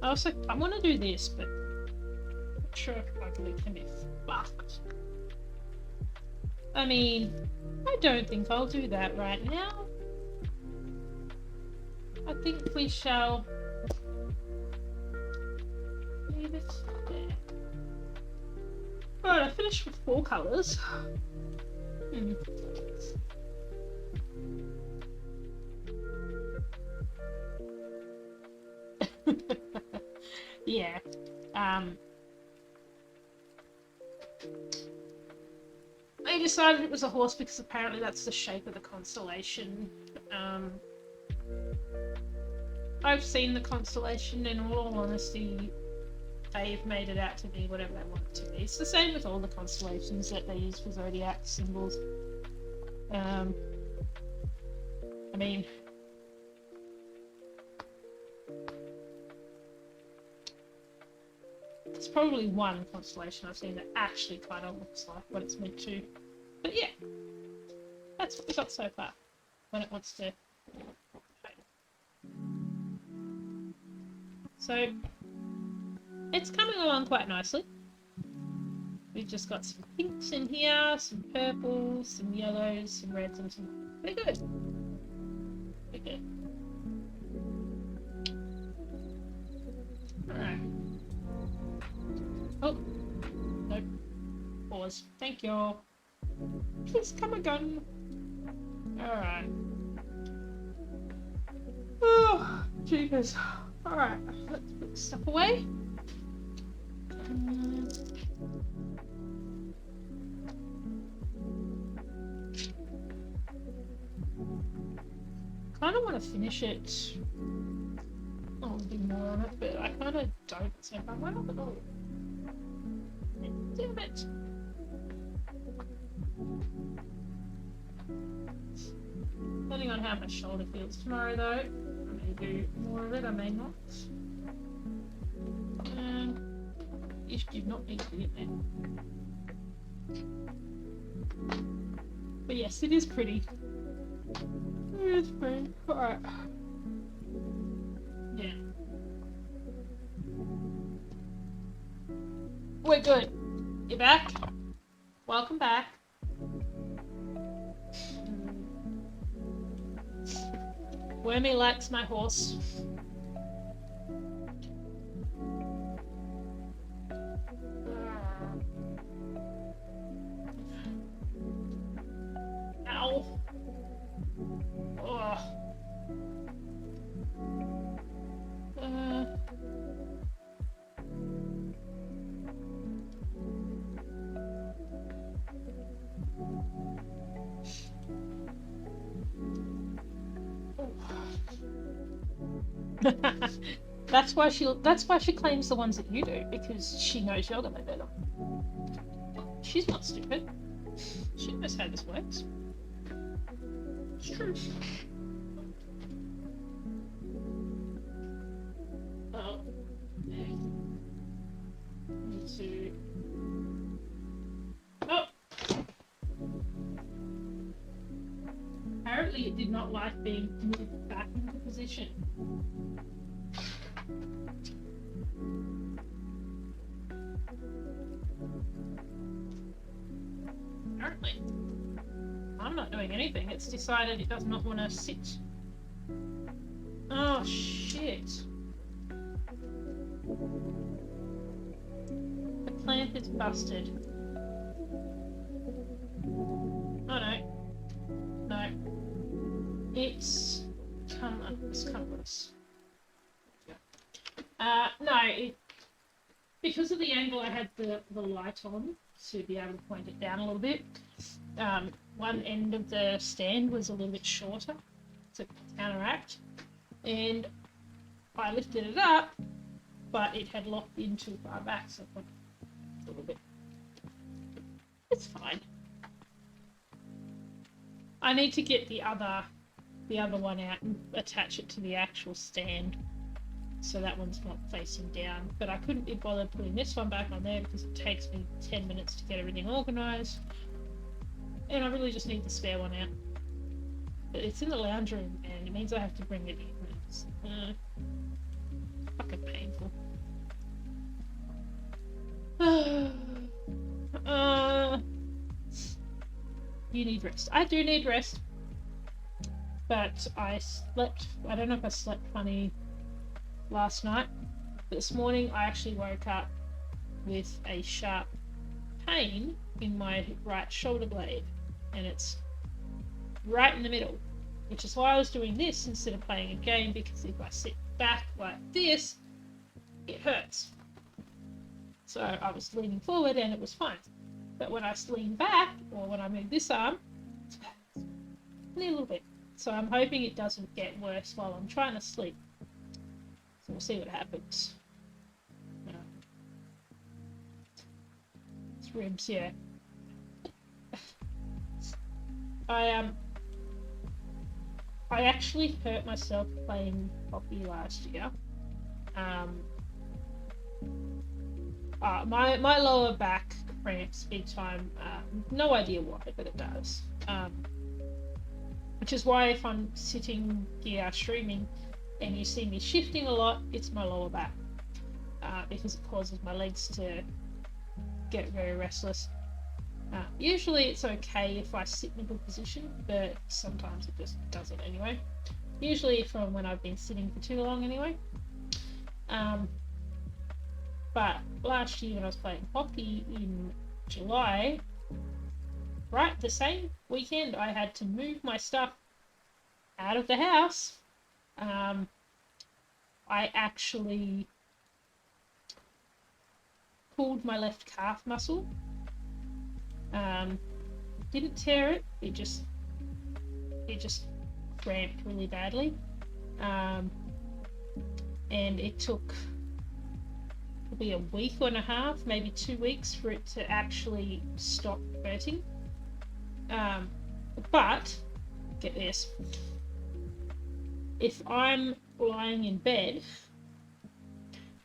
A: I want to do this, but I'm not sure if ugly can be fucked. I mean, I don't think I'll do that right now. I think we shall leave it there. Alright, I finished with 4 colours. Yeah. I decided it was a horse because apparently that's the shape of the constellation. I've seen the constellation, and in all honesty, they've made it out to be whatever they want it to be. It's the same with all the constellations that they use for zodiac symbols. I mean, there's probably one constellation I've seen that actually kind of looks like what it's meant to. But yeah, that's what we got so far when it wants to. So it's coming along quite nicely. We've just got some pinks in here, some purples, some yellows, some reds, and some. We're good. We're good. Alright. Oh. Nope. Pause. Thank you. Please come again. Alright. Oh, jeepers. Alright, let's put stuff away. Kind of want to finish it. I'll do more on it, but I kind of don't. So if I went up at all. Damn it. Depending on how my shoulder feels tomorrow, though, I may do more of it, I may not. You did not need to get there. But yes, it is pretty. It's fine. Alright. Yeah. We're good. You're back? Welcome back. Wormy likes my horse. Ow. Ugh. That's why she claims the ones that you do, because she knows you're gonna do them. She's not stupid. She knows how this works. It's true. Oh. Need to... Oh! Apparently it did not like being moved back into position. Apparently. I'm not doing anything. It's decided it does not want to sit. Oh, shit. The plant is busted. Oh, no. No. It's cumbrous. No, because of the angle I had the light on to be able to point it down a little bit, one end of the stand was a little bit shorter to counteract, and I lifted it up, but it had locked in too far back, so I put a little bit. It's fine. I need to get the other one out and attach it to the actual stand, so that one's not facing down. But I couldn't be bothered putting this one back on there because it takes me 10 minutes to get everything organised, and I really just need the spare one out. But it's in the lounge room, and it means I have to bring it in. It's fucking painful. You need rest. I do need rest. But I don't know if I slept funny last night. But this morning I actually woke up with a sharp pain in my right shoulder blade. And it's right in the middle. Which is why I was doing this instead of playing a game, because if I sit back like this, it hurts. So I was leaning forward and it was fine. But when I lean back, or when I move this arm, only a little bit. So I'm hoping it doesn't get worse while I'm trying to sleep. So we'll see what happens. It's ribs, yeah. I actually hurt myself playing hockey last year. My lower back cramps big time. No idea why, but it does. Which is why if I'm sitting here streaming and you see me shifting a lot, it's my lower back. Because it causes my legs to get very restless. Usually it's okay if I sit in a good position, but sometimes it just doesn't anyway. Usually from when I've been sitting for too long anyway. But last year when I was playing hockey in July, right, the same weekend I had to move my stuff out of the house. I actually pulled my left calf muscle. Didn't tear it, it just cramped really badly. And it took probably a week and a half, maybe 2 weeks for it to actually stop hurting. But, get this, if I'm lying in bed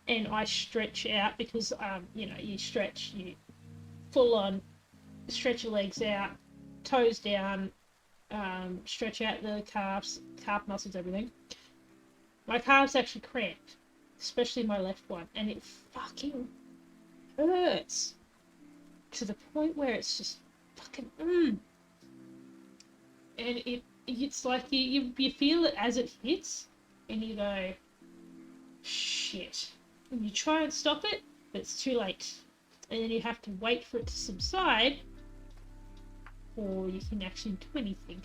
A: and I stretch out, because, you stretch, you full on stretch your legs out, toes down, stretch out the calves, calf muscles, everything. My calves actually cramped, especially my left one, and it fucking hurts to the point where it's just fucking and it's like you feel it as it hits, and you go, shit, and you try and stop it, but it's too late, and then you have to wait for it to subside, or you can actually do anything.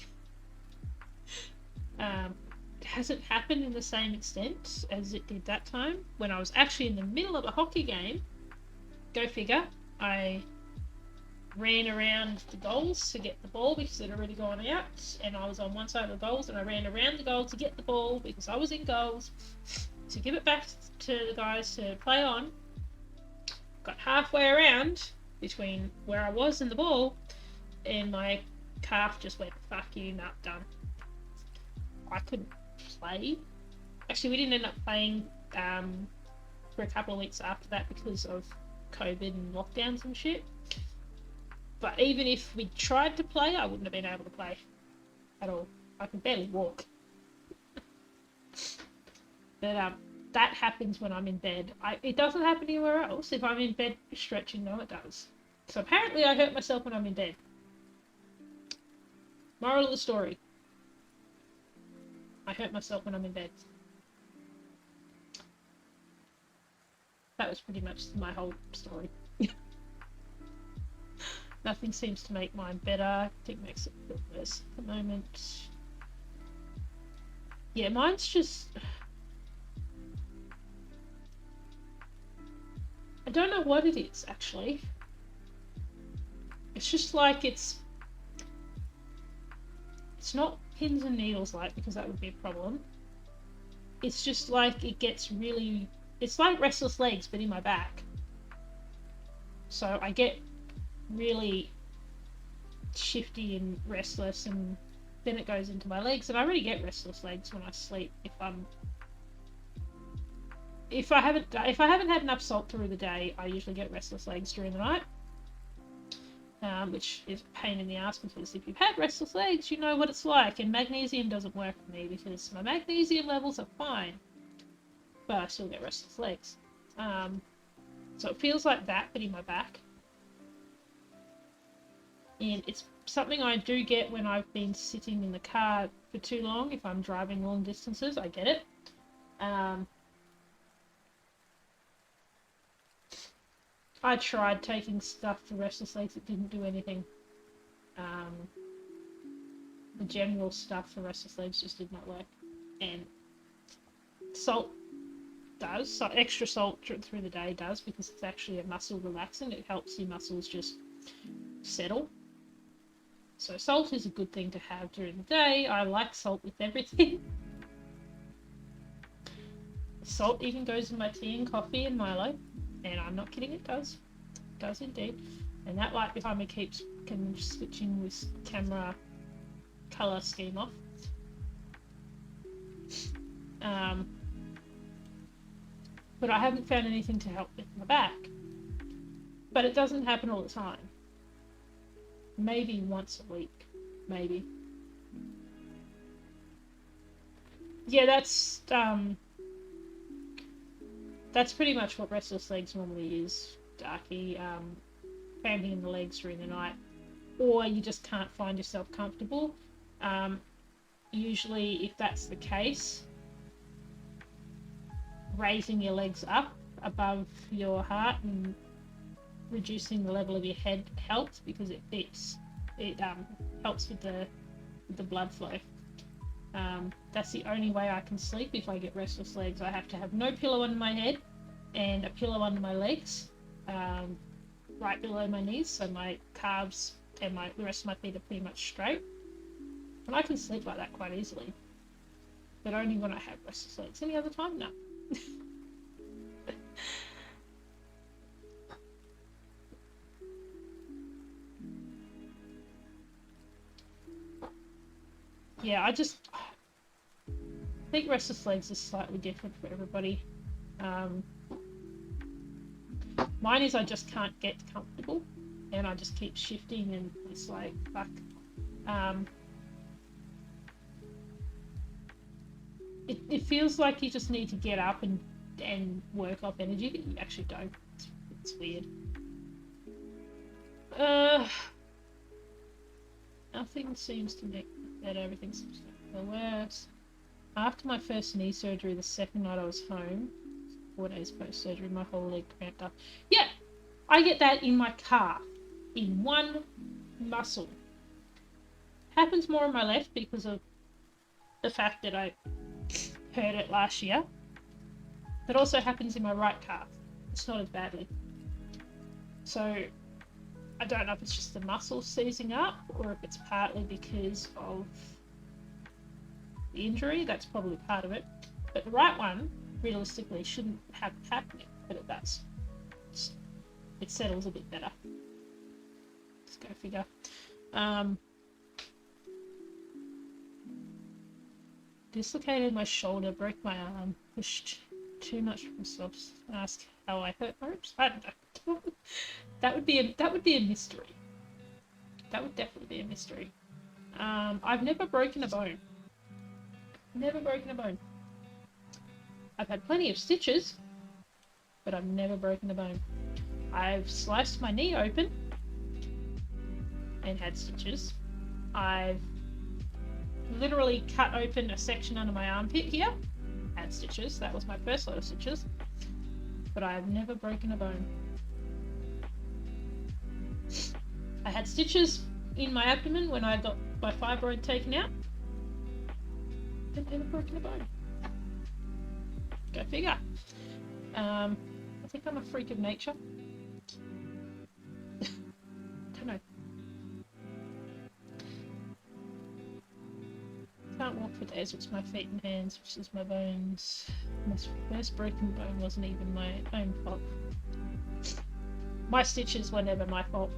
A: It hasn't happened in the same extent as it did that time when I was actually in the middle of a hockey game. Go figure. I ran around the goals to get the ball because it had already gone out, and I was on one side of the goals, and I ran around the goal to get the ball because I was in goals to give it back to the guys to play on. Got halfway around between where I was and the ball, and my calf just went, fuck you, nah, done. I couldn't play. Actually, we didn't end up playing for a couple of weeks after that because of COVID and lockdowns and shit. But even if we tried to play, I wouldn't have been able to play at all. I can barely walk. But that happens when I'm in bed. It doesn't happen anywhere else. If I'm in bed stretching, no, it does. So apparently I hurt myself when I'm in bed. Moral of the story. I hurt myself when I'm in bed. That was pretty much my whole story. Nothing seems to make mine better. I think it makes it a bit worse at the moment. Yeah, mine's just... I don't know what it is, actually. It's just like it's not pins and needles like, because that would be a problem. It's just like it gets really... It's like restless legs, but in my back. So I get really shifty and restless, and then it goes into my legs, and I already get restless legs when I sleep if I haven't had enough salt through the day. I usually get restless legs during the night, which is a pain in the ass, because if you've had restless legs, you know what it's like, and magnesium doesn't work for me because my magnesium levels are fine, but I still get restless legs. So it feels like that, but in my back. And it's something I do get when I've been sitting in the car for too long. If I'm driving long distances, I get it. I tried taking stuff for restless legs, it didn't do anything. The general stuff for restless legs just did not work. And salt does. So extra salt through the day does, because it's actually a muscle relaxant. It helps your muscles just settle. So salt is a good thing to have during the day. I like salt with everything. Salt even goes in my tea and coffee and Milo. And I'm not kidding, it does. It does indeed. And that light behind me keeps switching with camera colour scheme off. But I haven't found anything to help with my back. But it doesn't happen all the time. Maybe once a week. Maybe. Yeah, that's pretty much what restless legs normally is, Darky. Cramping in the legs during the night. Or you just can't find yourself comfortable. Usually, if that's the case, raising your legs up above your heart and reducing the level of your head helps, because it helps with the blood flow. That's the only way I can sleep if I get restless legs. I have to have no pillow under my head and a pillow under my legs, right below my knees, so my calves and the rest of my feet are pretty much straight. And I can sleep like that quite easily, but only when I have restless legs. Any other time, no. Yeah, I think restless legs is slightly different for everybody. Mine is I just can't get comfortable, and I just keep shifting, and it's like, fuck. it feels like you just need to get up and work off energy, but you actually don't. It's weird. Nothing seems to make it better. Everything seems to make it worse. After my first knee surgery, the second night I was home, 4 days post-surgery, my whole leg cramped up. Yeah, I get that in my calf, in one muscle. Happens more in my left because of the fact that I hurt it last year. That also happens in my right calf. It's not as badly. So I don't know if it's just the muscle seizing up or if it's partly because of the injury. That's probably part of it. But the right one, realistically, shouldn't have happening, but it does. It settles a bit better. Let's go figure. Dislocated my shoulder, broke my arm, pushed too much for myself. Ask how I hurt my ribs. I don't know. That would be a mystery. That would definitely be a mystery. I've never broken a bone. Never broken a bone. I've had plenty of stitches, but I've never broken a bone. I've sliced my knee open and had stitches. I've literally cut open a section under my armpit here, had stitches. That was my first lot of stitches, but I've never broken a bone. I had stitches in my abdomen when I got my fibroid taken out. I've never broken a bone. Go figure. I think I'm a freak of nature. Don't know. Can't walk for days. It's my feet and hands, which is my bones. My first broken bone wasn't even my own fault. My stitches were never my fault.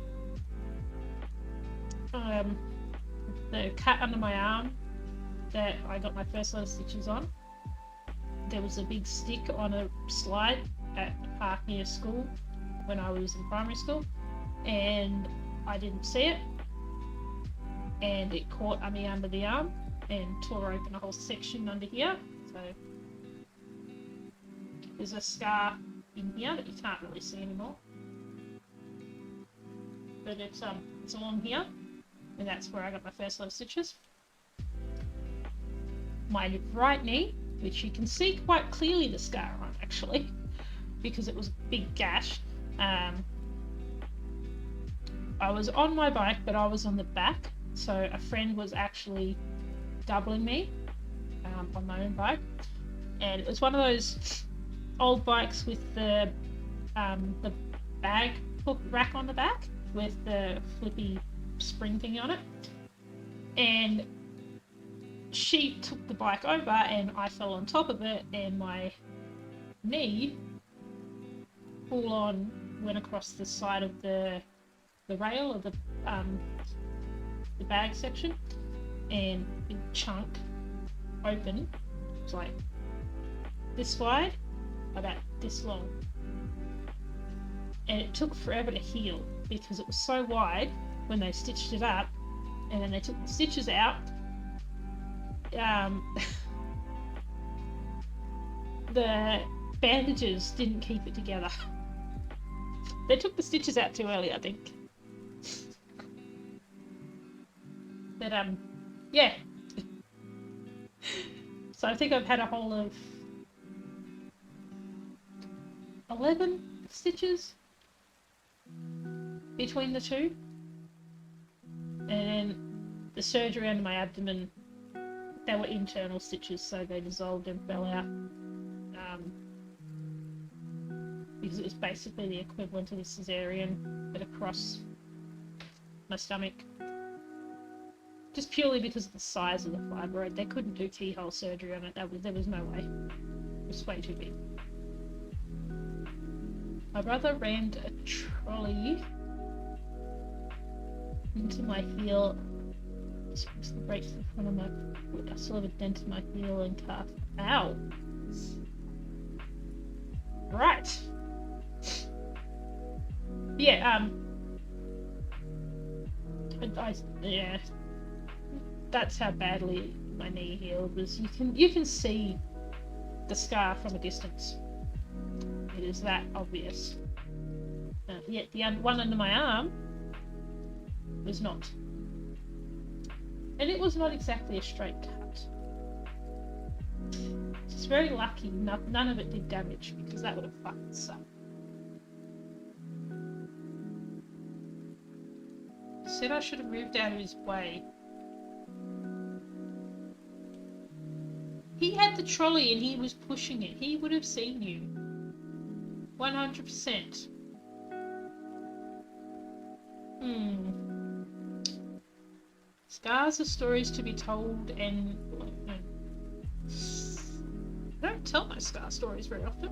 A: The cut under my arm that I got my first lot of stitches on, there was a big stick on a slide at the park near school when I was in primary school, and I didn't see it, and it caught me under the arm and tore open a whole section under here. So there's a scar in here that you can't really see anymore, but it's along here, and that's where I got my first lot of stitches. My right knee, which you can see quite clearly the scar on actually, because it was a big gash. I was on my bike, but I was on the back, so a friend was actually doubling me on my own bike, and it was one of those old bikes with the bag hook rack on the back with the flippy spring thing on it, and she took the bike over and I fell on top of it, and my knee full on went across the side of the rail of the bag section, and big chunk open. It was like this wide, about this long, and it took forever to heal because it was so wide when they stitched it up, and then they took the stitches out. The bandages didn't keep it together. They took the stitches out too early, I think. But yeah. So I think I've had a whole of 11 stitches between the two, and the surgery under my abdomen, they were internal stitches, so they dissolved and fell out, because it was basically the equivalent of a cesarean but across my stomach, just purely because of the size of the fibroid. They couldn't do keyhole surgery on it. There was no way. It was way too big. My brother rammed a trolley into my heel. Supposed to break the front of my foot. I still have a dent in my heel and calf. Ow! Right. Yeah, yeah. That's how badly my knee healed was you can see the scar from a distance. It is that obvious. Yet the one under my arm was not. And it was not exactly a straight cut. It's very lucky none of it did damage, because that would have fucking sucked. Said I should have moved out of his way. He had the trolley and he was pushing it. He would have seen you. 100%. Scars are stories to be told, and I don't tell my scar stories very often.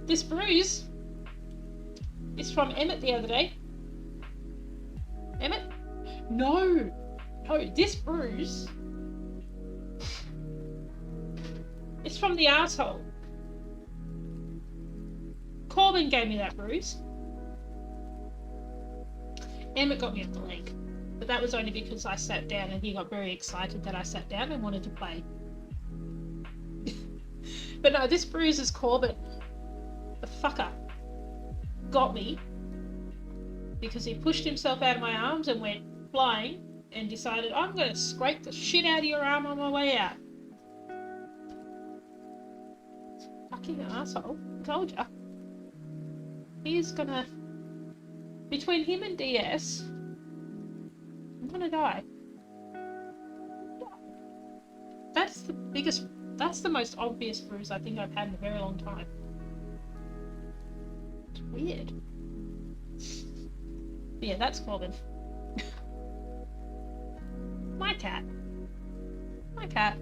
A: This bruise is from Emmett the other day. Emmett? No, this bruise is from the arsehole. Corbin gave me that bruise. Emmett got me on the leg, but that was only because I sat down and he got very excited that I sat down and wanted to play. But no, this bruise is Corbin. The fucker got me because he pushed himself out of my arms and went flying and decided, I'm going to scrape the shit out of your arm on my way out. Fucking asshole. Told ya. He's gonna... Between him and DS, I'm gonna die. That's the biggest... That's the most obvious bruise I think I've had in a very long time. It's weird. But yeah, that's Corbin. My cat. My cat.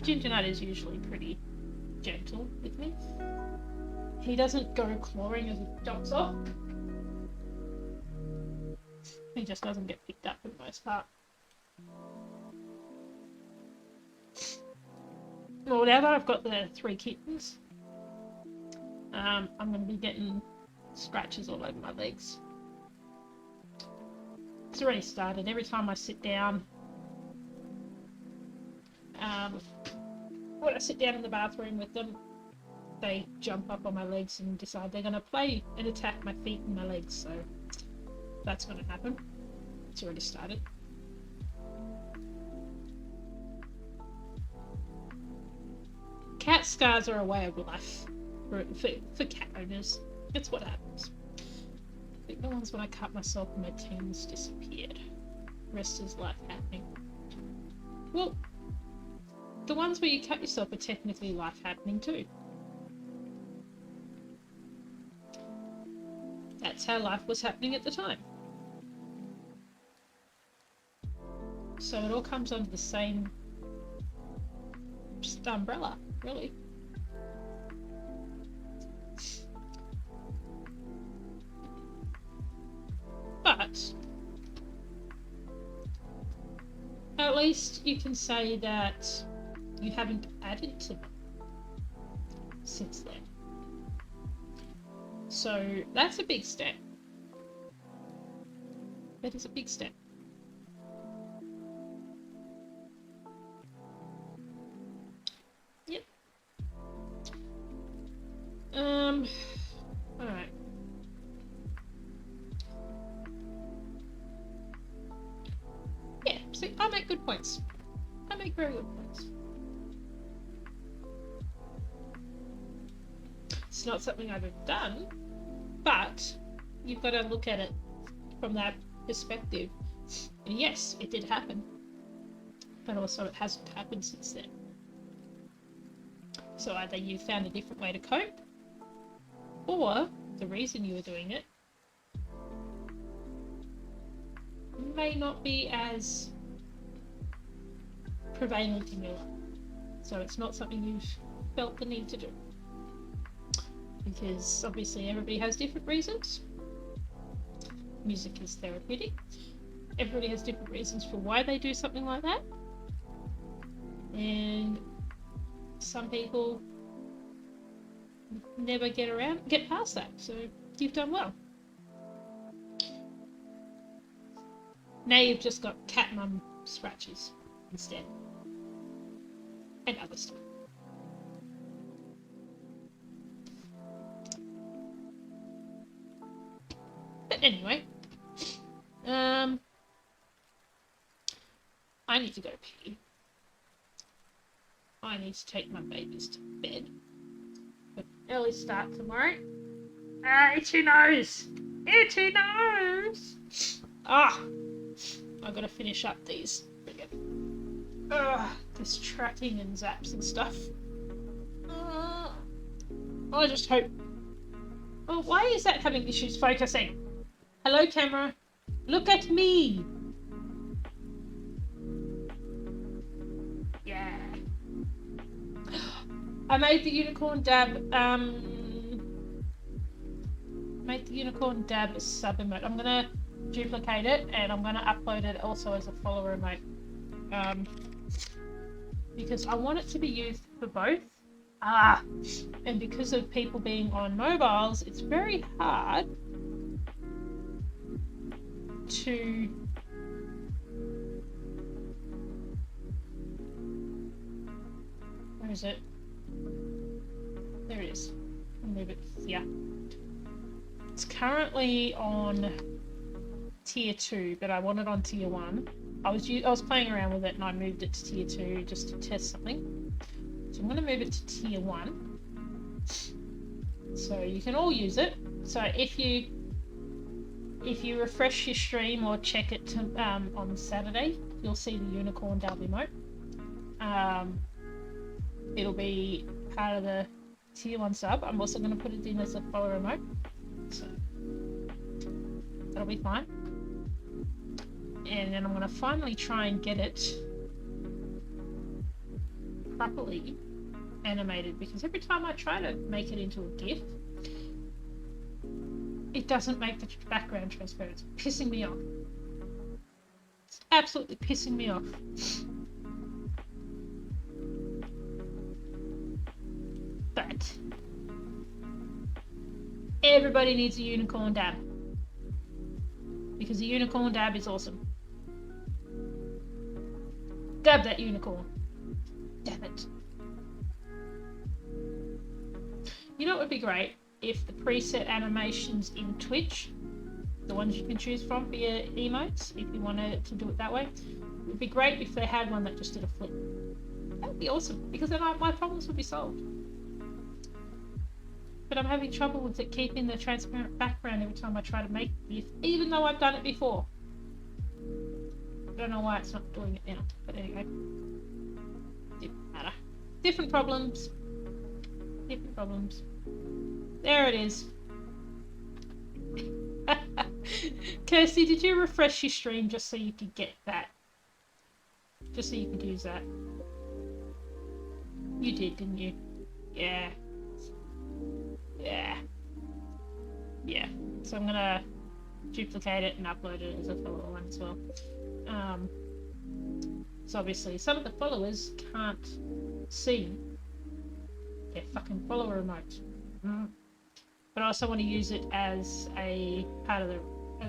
A: Ginger Nut is usually pretty gentle with me. He doesn't go clawing as he jumps off. He just doesn't get picked up for the most part. Well, now that I've got the 3 kittens, I'm going to be getting scratches all over my legs. It's already started. Every time I sit down, when I sit down in the bathroom with them, they jump up on my legs and decide they're going to play and attack my feet and my legs, so that's going to happen. It's already started. Cat scars are a way of life for cat owners. It's what happens. I think the ones when I cut myself in my teens disappeared. The rest is life happening. Well, the ones where you cut yourself are technically life happening too. That's how life was happening at the time. So it all comes under the same just umbrella, really. But at least you can say that you haven't added to them since then. So that's a big step. That is a big step. Yep. Alright. Yeah, see, I make good points. I make very good points. It's not something I've ever done, but you've got to look at it from that perspective. And yes, it did happen, but also it hasn't happened since then. So either you found a different way to cope, or the reason you were doing it may not be as prevalent in your life. So it's not something you've felt the need to do. Because obviously everybody has different reasons. Music is therapeutic. Everybody has different reasons for why they do something like that. And some people never get past that. So you've done well. Now you've just got cat mum scratches instead. And other stuff. But anyway, I need to go pee. I need to take my babies to bed. But early start tomorrow. Itchy nose! Itchy nose! I've got to finish up these this tracking and zaps and stuff. I just hope. Oh, why is that having issues focusing? Hello, camera. Look at me. Yeah. I made the unicorn dab. Made the unicorn dab a sub emote. I'm gonna duplicate it and I'm gonna upload it also as a follower emote. Because I want it to be used for both. And because of people being on mobiles, it's very hard to where is it? There it is. I'll move it. Yeah. It's currently on tier 2, but I want it on tier 1. I was playing around with it and I moved it to tier 2 just to test something. So I'm going to move it to tier 1. So you can all use it. So if you refresh your stream or check it on Saturday, you'll see the unicorn dub emote. It'll be part of the tier 1 sub. I'm also going to put it in as a follower emote. So that'll be fine. And then I'm going to finally try and get it properly animated, because every time I try to make it into a GIF, it doesn't make the background transparent. It's pissing me off. It's absolutely pissing me off. But everybody needs a unicorn dab, because the unicorn dab is awesome. Dab that unicorn. Damn it. You know what would be great? If the preset animations in Twitch, the ones you can choose from via emotes, if you wanted to do it that way, it would be great if they had one that just did a flip. That would be awesome, because then my problems would be solved. But I'm having trouble with it keeping the transparent background every time I try to make it, even though I've done it before. I don't know why it's not doing it now, but anyway. Didn't matter. Different problems. Different problems. There it is. Kirsty, did you refresh your stream just so you could get that? Just so you could use that? You did, didn't you? Yeah. Yeah. Yeah. So I'm gonna duplicate it and upload it as a follower one as well. So obviously some of the followers can't see their fucking follower emote. But I also want to use it as a part of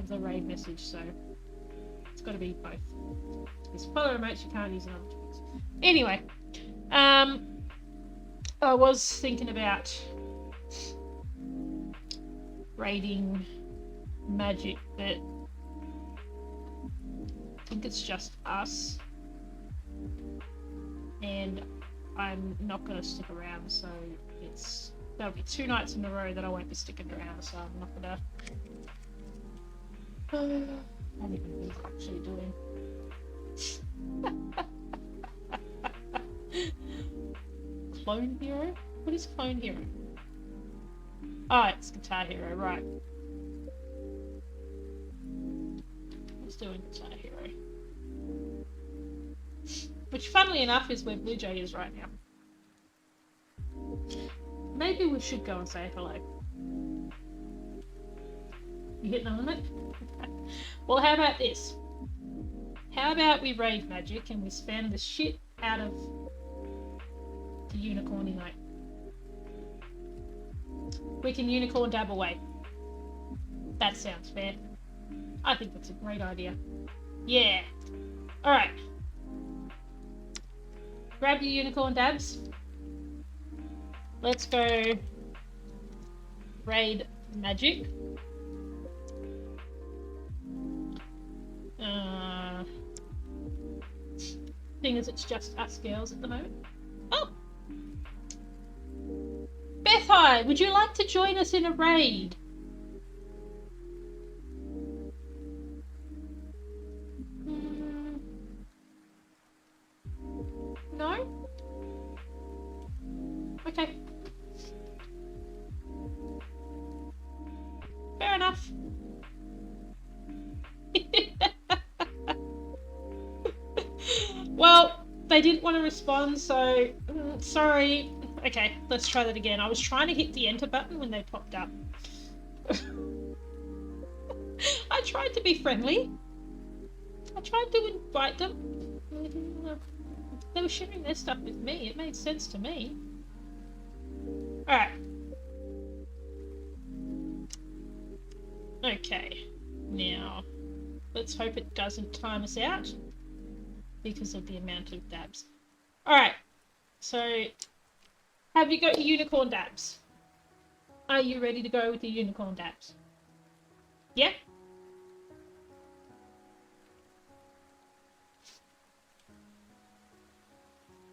A: the raid message, so it's got to be both. There's follower emotes you can't use in other tweets. Anyway, I was thinking about raiding Magic, but I think it's just us, and I'm not going to stick around, so that'll be 2 nights in a row that I won't be sticking around, so I'm not going to... I don't even know what I'm actually doing. Clone Hero? What is Clone Hero? Oh, it's Guitar Hero, right. It's doing Guitar Hero. Which, funnily enough, is where Blue Jay is right now. Maybe we should go and say hello. You hitting the limit? Well, how about this? How about we raid Magic and we spam the shit out of the unicorn emote? we can unicorn dab away. That sounds fair. I think that's a great idea. Yeah. Alright. Grab your unicorn dabs. Let's go raid magic. Thing is, it's just us girls at the moment. Oh! Bethai, would you like to join us in a raid? No? Okay. Fair enough. Well, they didn't want to respond, so sorry. Okay, let's try that again. I was trying to hit the enter button when they popped up. I tried to be friendly. I tried to invite them. They were sharing their stuff with me. It made sense to me. Alright. Okay. Now, let's hope it doesn't time us out because of the amount of dabs. Alright. So, have you got your unicorn dabs? Are you ready to go with the unicorn dabs? Yeah?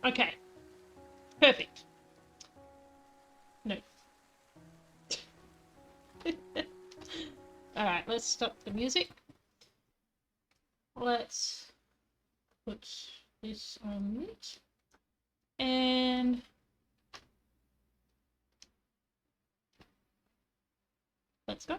A: Okay. Perfect. No. Alright, let's stop the music. Let's put this on mute. And let's go.